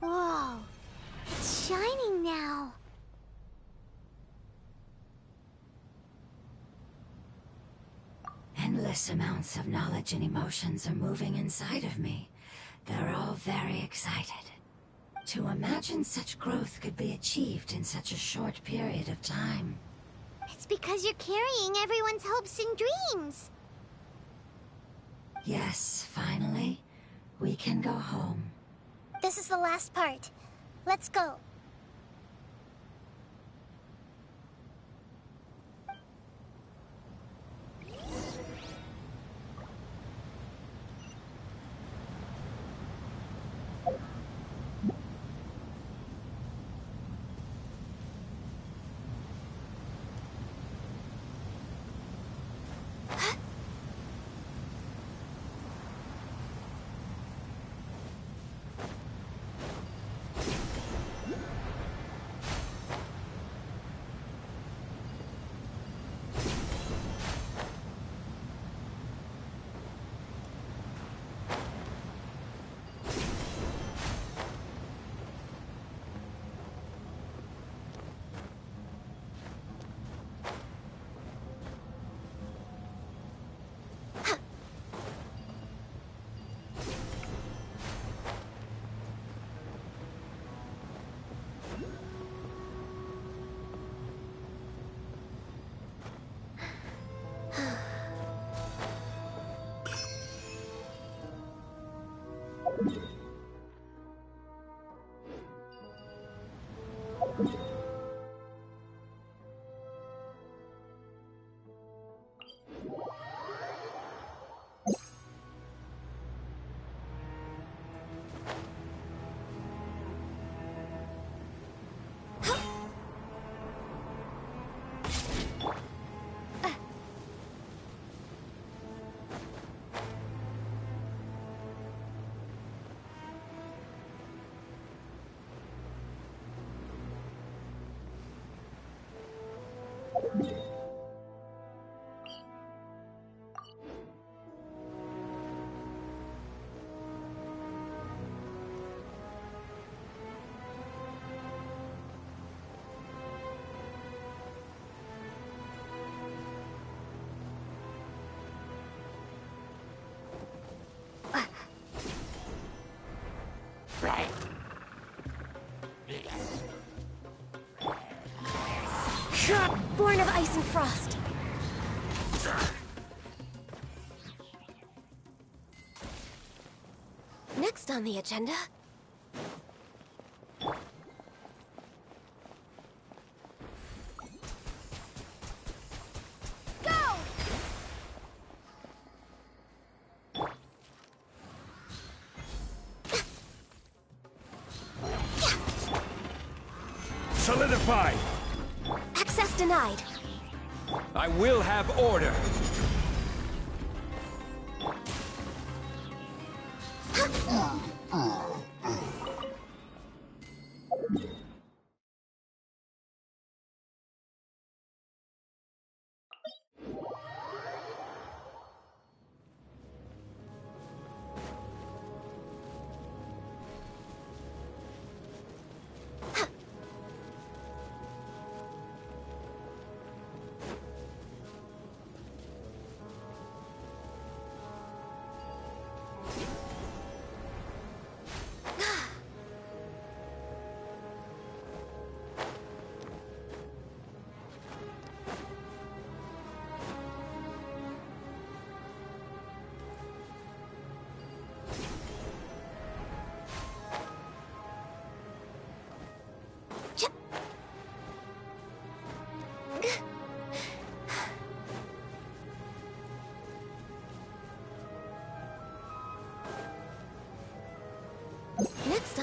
Whoa, it's shining now. Endless amounts of knowledge and emotions are moving inside of me. They're all very excited. To imagine such growth could be achieved in such a short period of time. It's because you're carrying everyone's hopes and dreams. Yes, finally, we can go home. This is the last part. Let's go. Born of ice and frost. Next on the agenda... Solidify! Access denied. I will have order.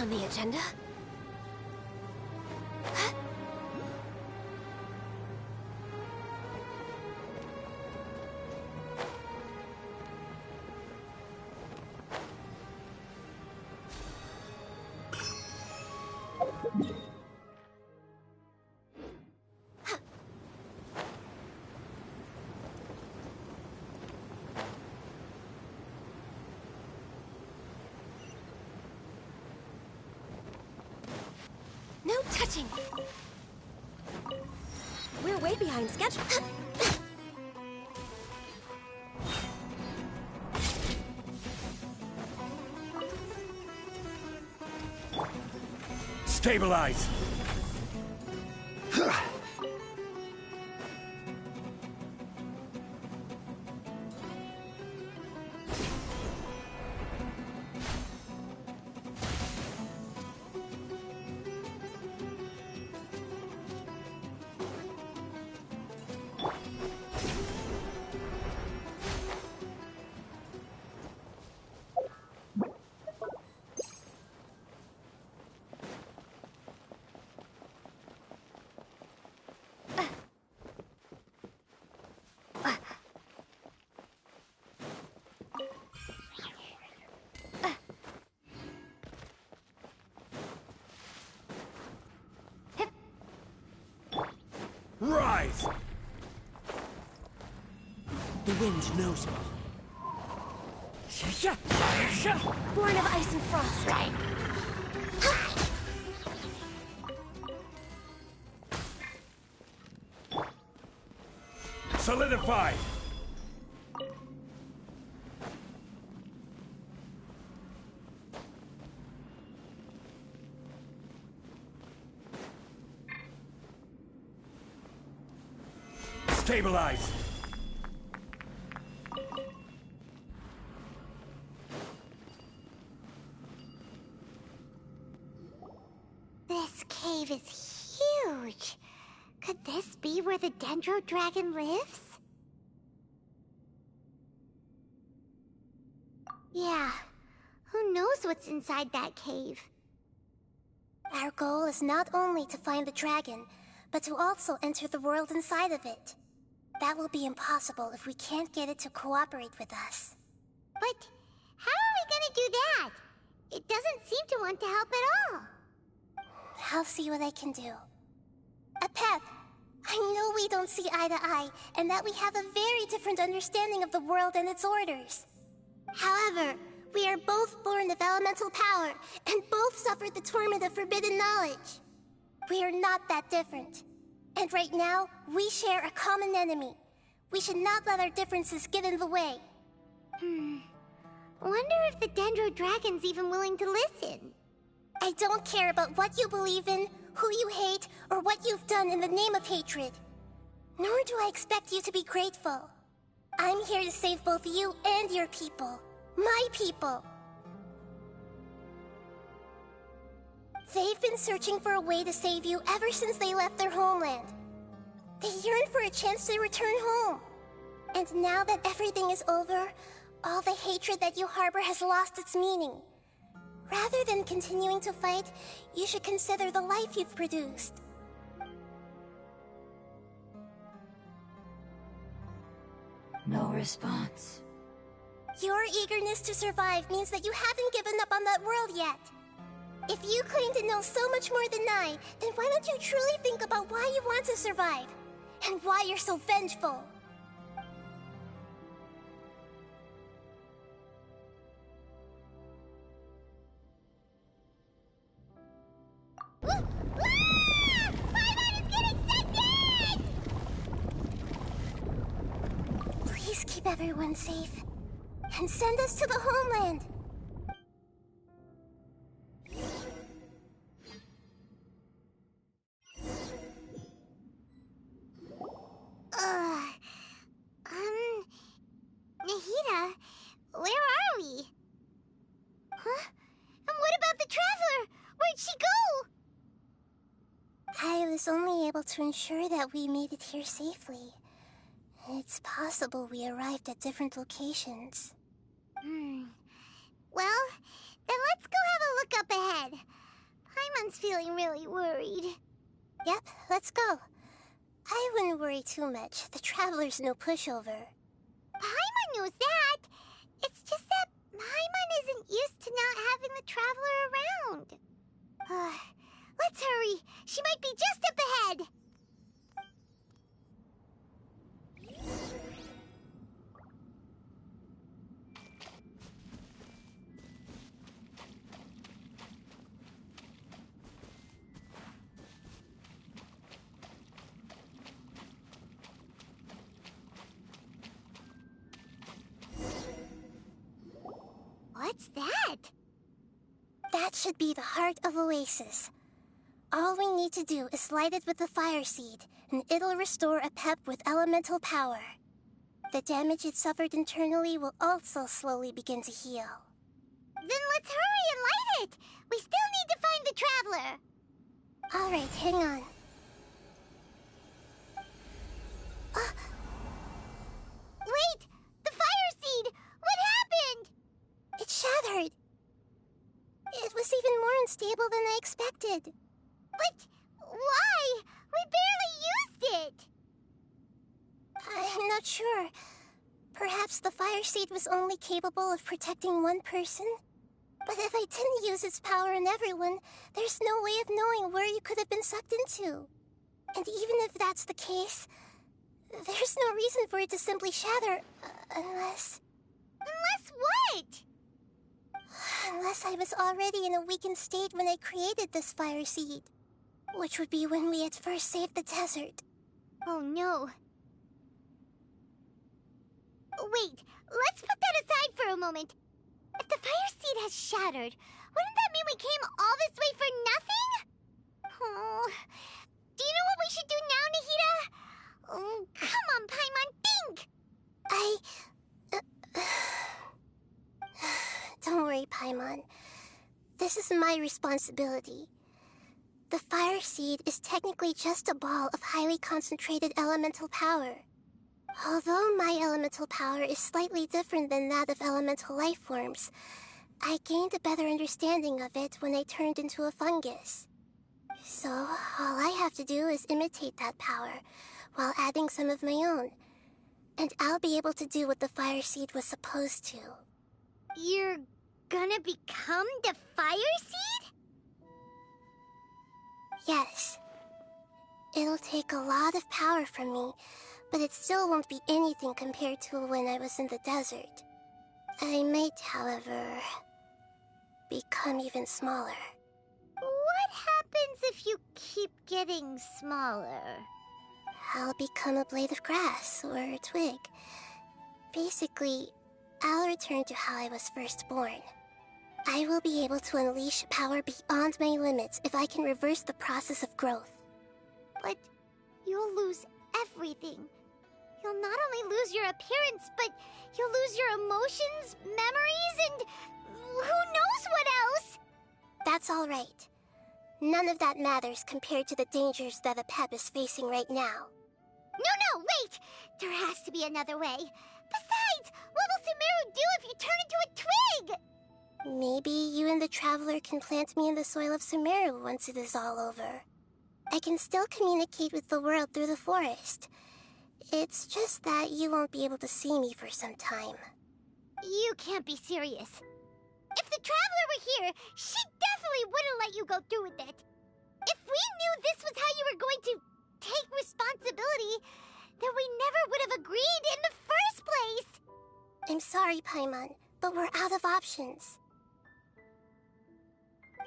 on the agenda? No touching! We're way behind schedule. Stabilize! Rise! The wind knows me. Born of ice and frost. Right. Solidify! Stabilize! This cave is huge. Could this be where the Dendro Dragon lives? Yeah, who knows what's inside that cave? Our goal is not only to find the dragon, but to also enter the world inside of it. That will be impossible if we can't get it to cooperate with us. But how are we gonna do that? It doesn't seem to want to help at all. I'll see what I can do. Apeth, I know we don't see eye to eye, and that we have a very different understanding of the world and its orders. However, we are both born of elemental power, and both suffered the torment of forbidden knowledge. We are not that different. And right now, we share a common enemy. We should not let our differences get in the way. Wonder if the Dendro Dragon's even willing to listen. I don't care about what you believe in, who you hate, or what you've done in the name of hatred. Nor do I expect you to be grateful. I'm here to save both you and your people. My people. They've been searching for a way to save you ever since they left their homeland. They yearn for a chance to return home. And now that everything is over, all the hatred that you harbor has lost its meaning. Rather than continuing to fight, you should consider the life you've produced. No response. Your eagerness to survive means that you haven't given up on that world yet. If you claim to know so much more than I, then why don't you truly think about why you want to survive? And why you're so vengeful? Please keep everyone safe. And send us to the homeland. Nahida, where are we? Huh? And what about the Traveler? Where'd she go? I was only able to ensure that we made it here safely. It's possible we arrived at different locations. Well, Then let's go have a look up ahead. Paimon's feeling really worried. Yep, let's go. I wouldn't worry too much. The Traveler's no pushover. Paimon knows that. It's just that Paimon isn't used to not having the Traveler around. Let's hurry. She might be just up ahead. What's that? That should be the heart of Oasis. All we need to do is light it with the fire seed, and it'll restore a pep with elemental power. The damage it suffered internally will also slowly begin to heal. Then let's hurry and light it! We still need to find the Traveler! Alright, hang on. Wait! The fire seed! What happened? It shattered. It was even more unstable than I expected. But why? We barely used it! I'm not sure. Perhaps the fire seed was only capable of protecting one person? But if I didn't use its power on everyone, there's no way of knowing where you could have been sucked into. And even if that's the case, there's no reason for it to simply shatter, unless... Unless what? Unless I was already in a weakened state when I created this fire seed. Which would be when we had first saved the desert. Oh no. Wait, let's put that aside for a moment. If the fire seed has shattered, wouldn't that mean we came all this way for nothing? Oh, do you know what we should do now, Nahida? Oh, come on, Paimon, think! Don't worry, Paimon. This is my responsibility. The fire seed is technically just a ball of highly concentrated elemental power. Although my elemental power is slightly different than that of elemental life forms, I gained a better understanding of it when I turned into a fungus. So, all I have to do is imitate that power, while adding some of my own. And I'll be able to do what the fire seed was supposed to. You're gonna become the fire seed? Yes. It'll take a lot of power from me, but it still won't be anything compared to when I was in the desert. I might, however, become even smaller. What happens if you keep getting smaller? I'll become a blade of grass or a twig. Basically, I'll return to how I was first born. I will be able to unleash power beyond my limits if I can reverse the process of growth. But you'll lose everything. You'll not only lose your appearance, but you'll lose your emotions, memories, and who knows what else? That's all right. None of that matters compared to the dangers that the Pep is facing right now. No, wait! There has to be another way. Besides, what will Sumeru do if you turn into a twig? Maybe you and the Traveler can plant me in the soil of Sumeru once it is all over. I can still communicate with the world through the forest. It's just that you won't be able to see me for some time. You can't be serious. If the Traveler were here, she definitely wouldn't let you go through with it. If we knew this was how you were going to take responsibility, then we never would have agreed in the first place. I'm sorry, Paimon, but we're out of options.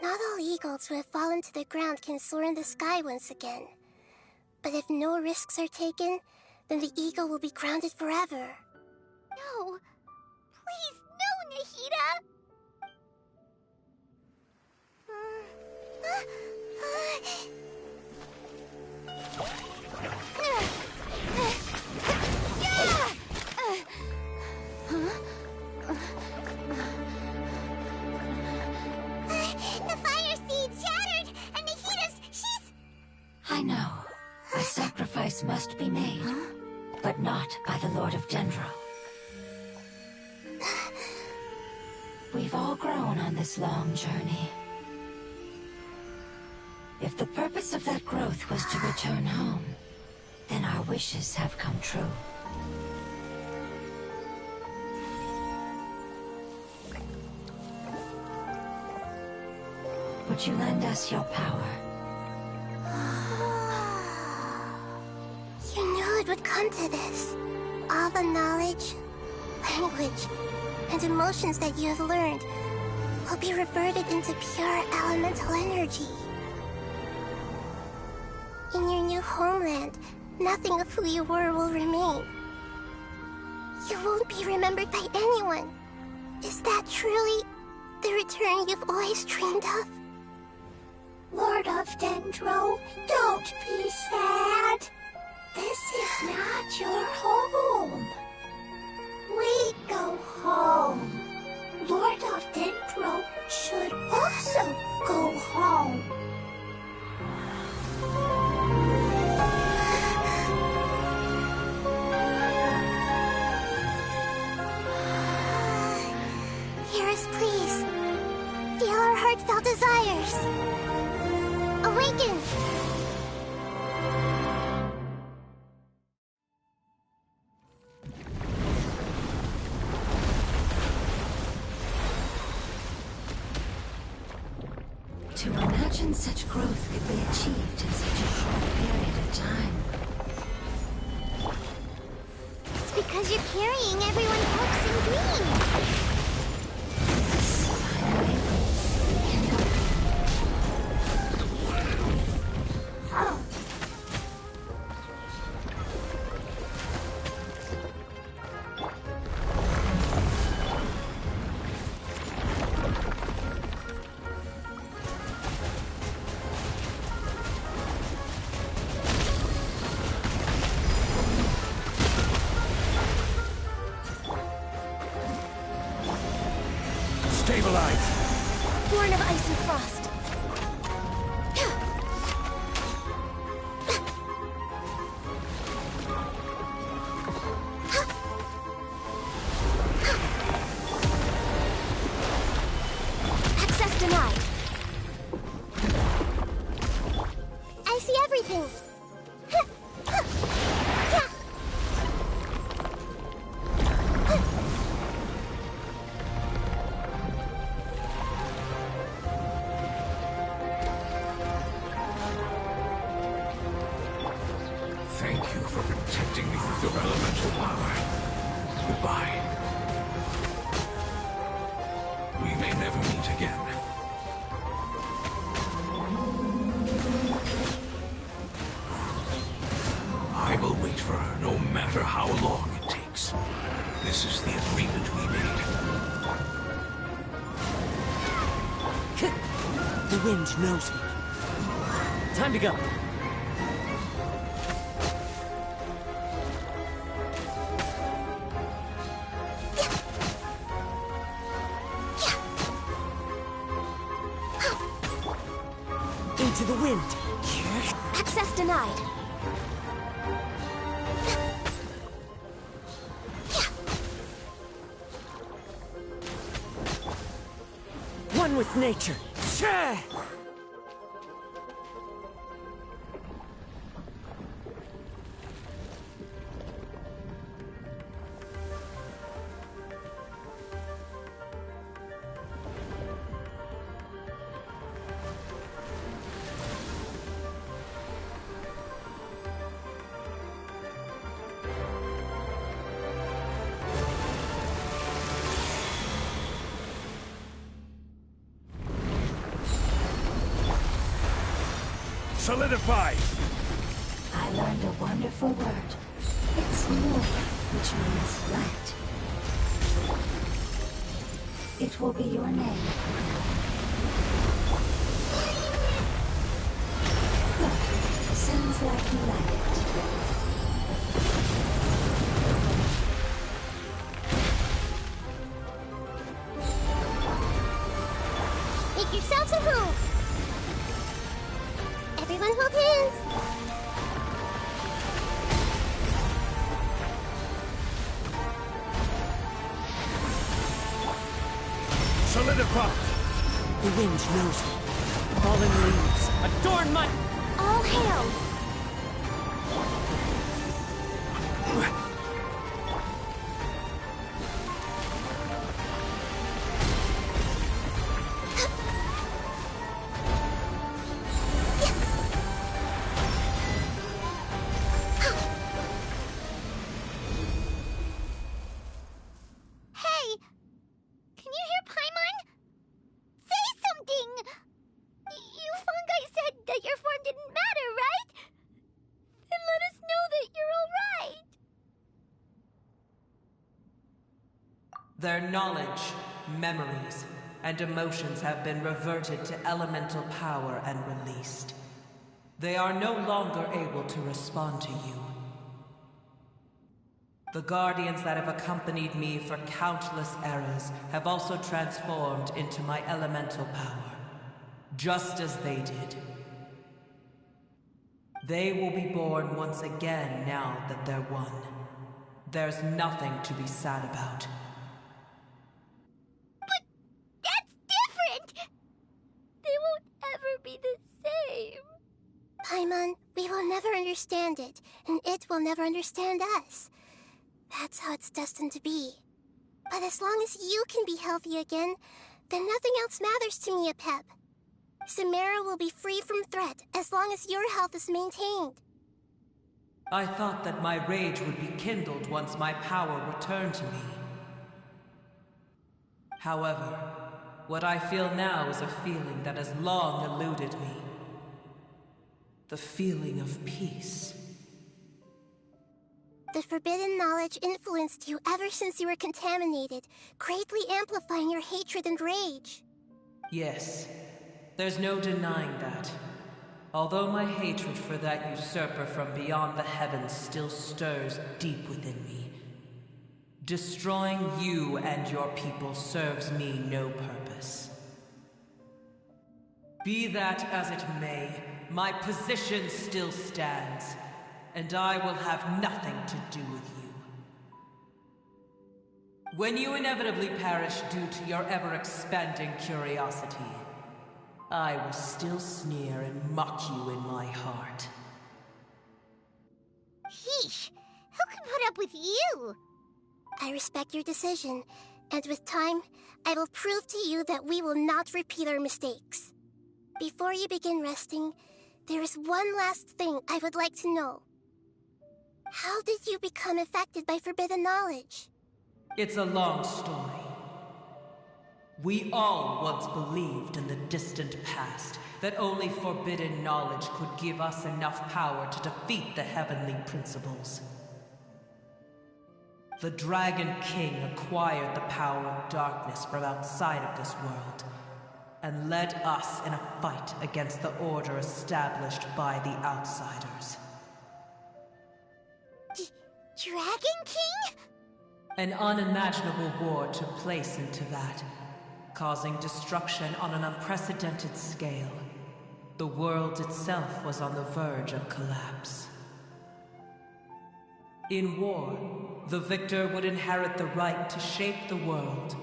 Not all eagles who have fallen to the ground can soar in the sky once again. But if no risks are taken, then the eagle will be grounded forever. No. Please, no, Nahida! The fire seed shattered, and she's... I know. A sacrifice must be made, but not by the Lord of Dendro. We've all grown on this long journey. If the purpose of that growth was to return home, then our wishes have come true. Would you lend us your power? You knew it would come to this. All the knowledge, language, and emotions that you have learned will be reverted into pure elemental energy. In your new homeland, nothing of who you were will remain. You won't be remembered by anyone. Is that truly the return you've always dreamed of? Lord of Dendro, don't be sad. This is not your home. We go home. Lord of Dendro should also go home. Hear us, please. Feel our heartfelt desires. Awaken! To imagine such growth could be achieved in such a short period of time. It's because you're carrying everyone's hopes and dreams. Stabilize! Born of ice and frost. Access denied. I see everything. Thank you for protecting me with your elemental power. Goodbye. We may never meet again. I will wait for her no matter how long it takes. This is the agreement we made. The wind knows me. Time to go. Into the wind. Access denied. One with nature. Share! Solidify! I learned a wonderful word. It's nur, which means light. It will be your name. Good. Sounds like you like it. Make yourselves at home. Everyone hold hands. Solidify! The wind knows me. Fallen leaves, adorn my... All hail! Hey! Can you hear Paimon? Say something! You fungi said that your form didn't matter, right? Then let us know that you're alright! Their knowledge, memories, and emotions have been reverted to elemental power and released. They are no longer able to respond to you. The guardians that have accompanied me for countless eras have also transformed into my elemental power, just as they did. They will be born once again now that they're one. There's nothing to be sad about. But that's different! They won't ever be the same. Paimon, we will never understand it, and it will never understand us. That's how it's destined to be. But as long as you can be healthy again, then nothing else matters to me, Apep. Sumeru will be free from threat as long as your health is maintained. I thought that my rage would be kindled once my power returned to me. However, what I feel now is a feeling that has long eluded me. The feeling of peace. The forbidden knowledge influenced you ever since you were contaminated, greatly amplifying your hatred and rage. Yes, there's no denying that. Although my hatred for that usurper from beyond the heavens still stirs deep within me, destroying you and your people serves me no purpose. Be that as it may, my position still stands. And I will have nothing to do with you. When you inevitably perish due to your ever-expanding curiosity, I will still sneer and mock you in my heart. Heesh! Who can put up with you? I respect your decision, and with time, I will prove to you that we will not repeat our mistakes. Before you begin resting, there is one last thing I would like to know. How did you become affected by forbidden knowledge? It's a long story. We all once believed in the distant past that only forbidden knowledge could give us enough power to defeat the heavenly principles. The Dragon King acquired the power of darkness from outside of this world, and led us in a fight against the order established by the outsiders. Dragon King? An unimaginable war took place into that, causing destruction on an unprecedented scale. The world itself was on the verge of collapse. In war, the victor would inherit the right to shape the world,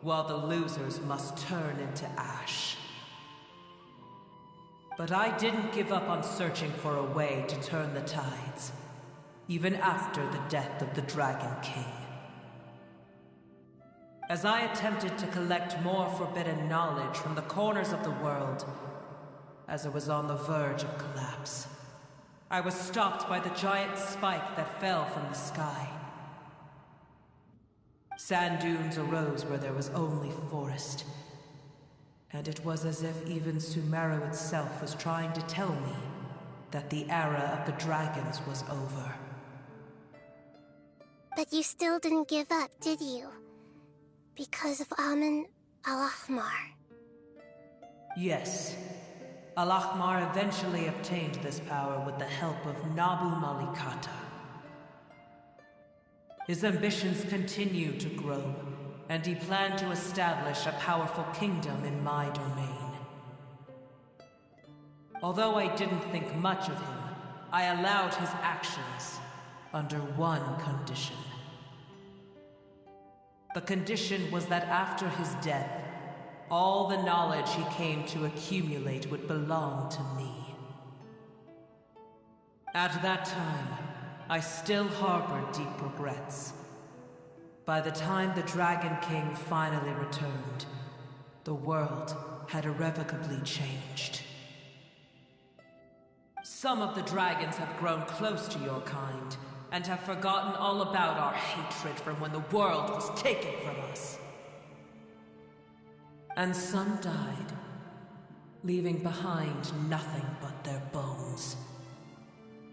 while the losers must turn into ash. But I didn't give up on searching for a way to turn the tides, even after the death of the Dragon King. As I attempted to collect more forbidden knowledge from the corners of the world, as it was on the verge of collapse, I was stopped by the giant spike that fell from the sky. Sand dunes arose where there was only forest, and it was as if even Sumeru itself was trying to tell me that the era of the dragons was over. But you still didn't give up, did you? Because of Amun Al-Ahmar. Yes. Al-Ahmar eventually obtained this power with the help of Nabu Malikata. His ambitions continued to grow, and he planned to establish a powerful kingdom in my domain. Although I didn't think much of him, I allowed his actions under one condition. The condition was that after his death, all the knowledge he came to accumulate would belong to me. At that time, I still harbored deep regrets. By the time the Dragon King finally returned, the world had irrevocably changed. Some of the dragons have grown close to your kind, and have forgotten all about our hatred from when the world was taken from us. And some died, leaving behind nothing but their bones,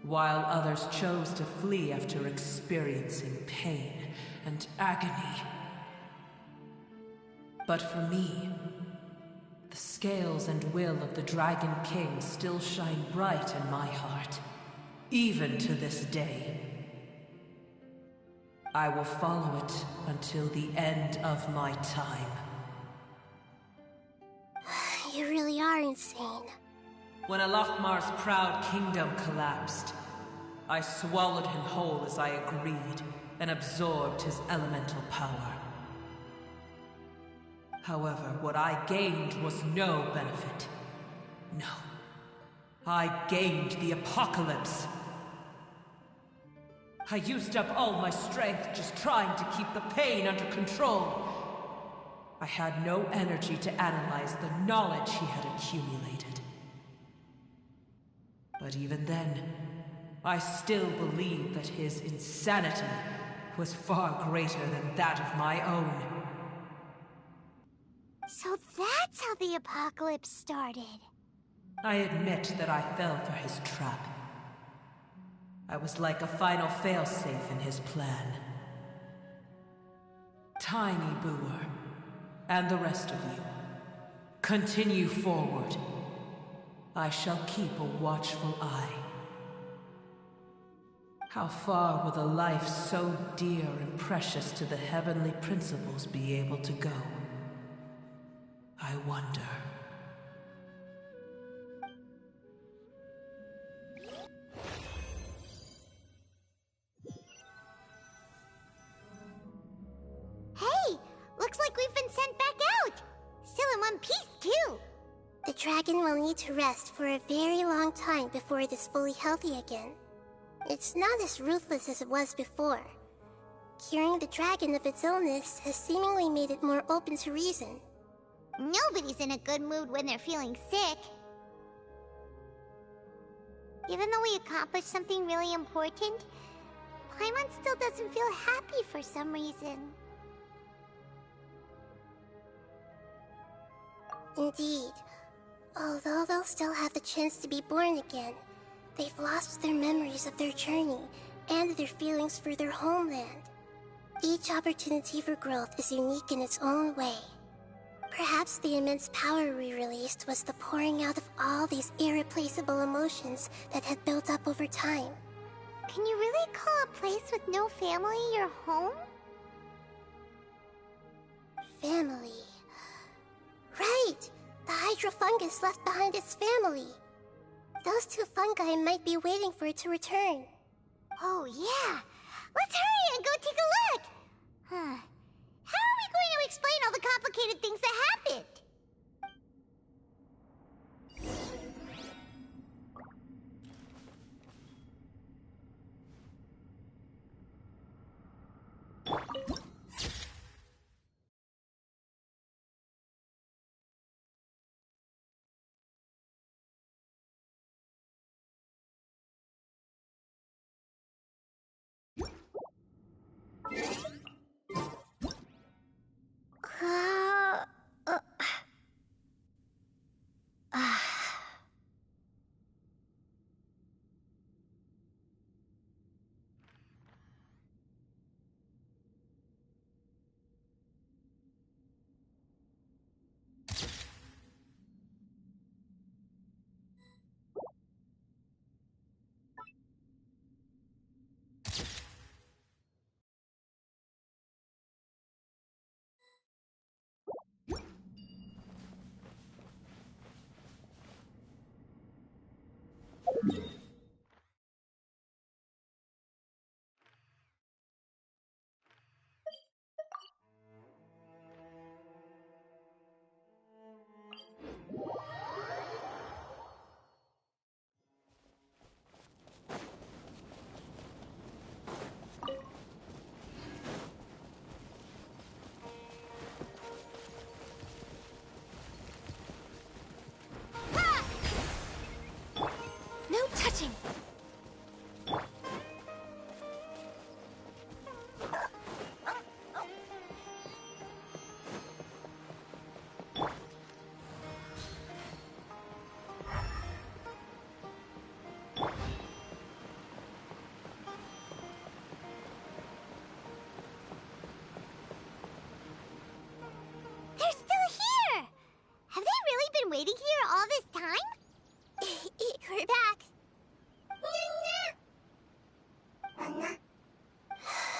while others chose to flee after experiencing pain and agony. But for me, the scales and will of the Dragon King still shine bright in my heart, even to this day. I will follow it until the end of my time. You really are insane. When Alachmar's proud kingdom collapsed, I swallowed him whole as I agreed, and absorbed his elemental power. However, what I gained was no benefit. No. I gained the apocalypse. I used up all my strength just trying to keep the pain under control. I had no energy to analyze the knowledge he had accumulated. But even then, I still believed that his insanity was far greater than that of my own. So that's how the apocalypse started. I admit that I fell for his trap. I was like a final failsafe in his plan. Tiny Booer, and the rest of you, continue forward. I shall keep a watchful eye. How far will a life so dear and precious to the heavenly principles be able to go? I wonder. Hey! Looks like we've been sent back out! Still in one piece, too! The dragon will need to rest for a very long time before it is fully healthy again. It's not as ruthless as it was before. Curing the dragon of its illness has seemingly made it more open to reason. Nobody's in a good mood when they're feeling sick. Even though we accomplished something really important, Paimon still doesn't feel happy for some reason. Indeed. Although they'll still have the chance to be born again, they've lost their memories of their journey and their feelings for their homeland. Each opportunity for growth is unique in its own way. Perhaps the immense power we released was the pouring out of all these irreplaceable emotions that had built up over time. Can you really call a place with no family your home? Family. Right! The hydrofungus left behind its family. Those two fungi might be waiting for it to return. Oh yeah! Let's hurry and go take a look! Huh. How are we going to explain all the complicated things that happened?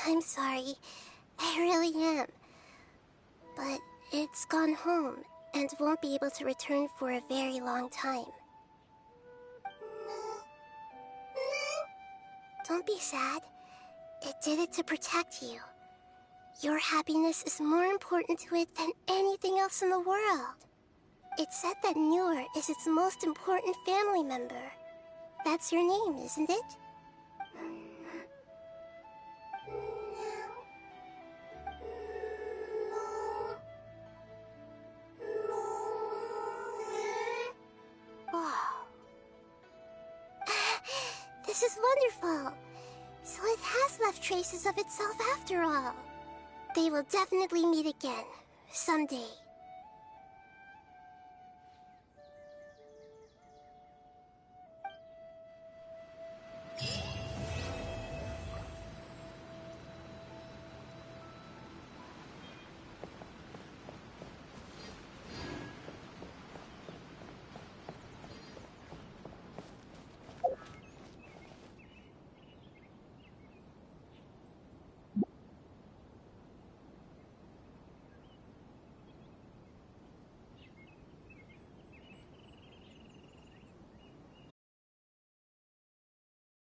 I'm sorry. I really am. But it's gone home and won't be able to return for a very long time. Don't be sad. It did it to protect you. Your happiness is more important to it than anything else in the world. It said that Noor is its most important family member. That's your name, isn't it? Wow. This is wonderful. So it has left traces of itself after all. They will definitely meet again, someday.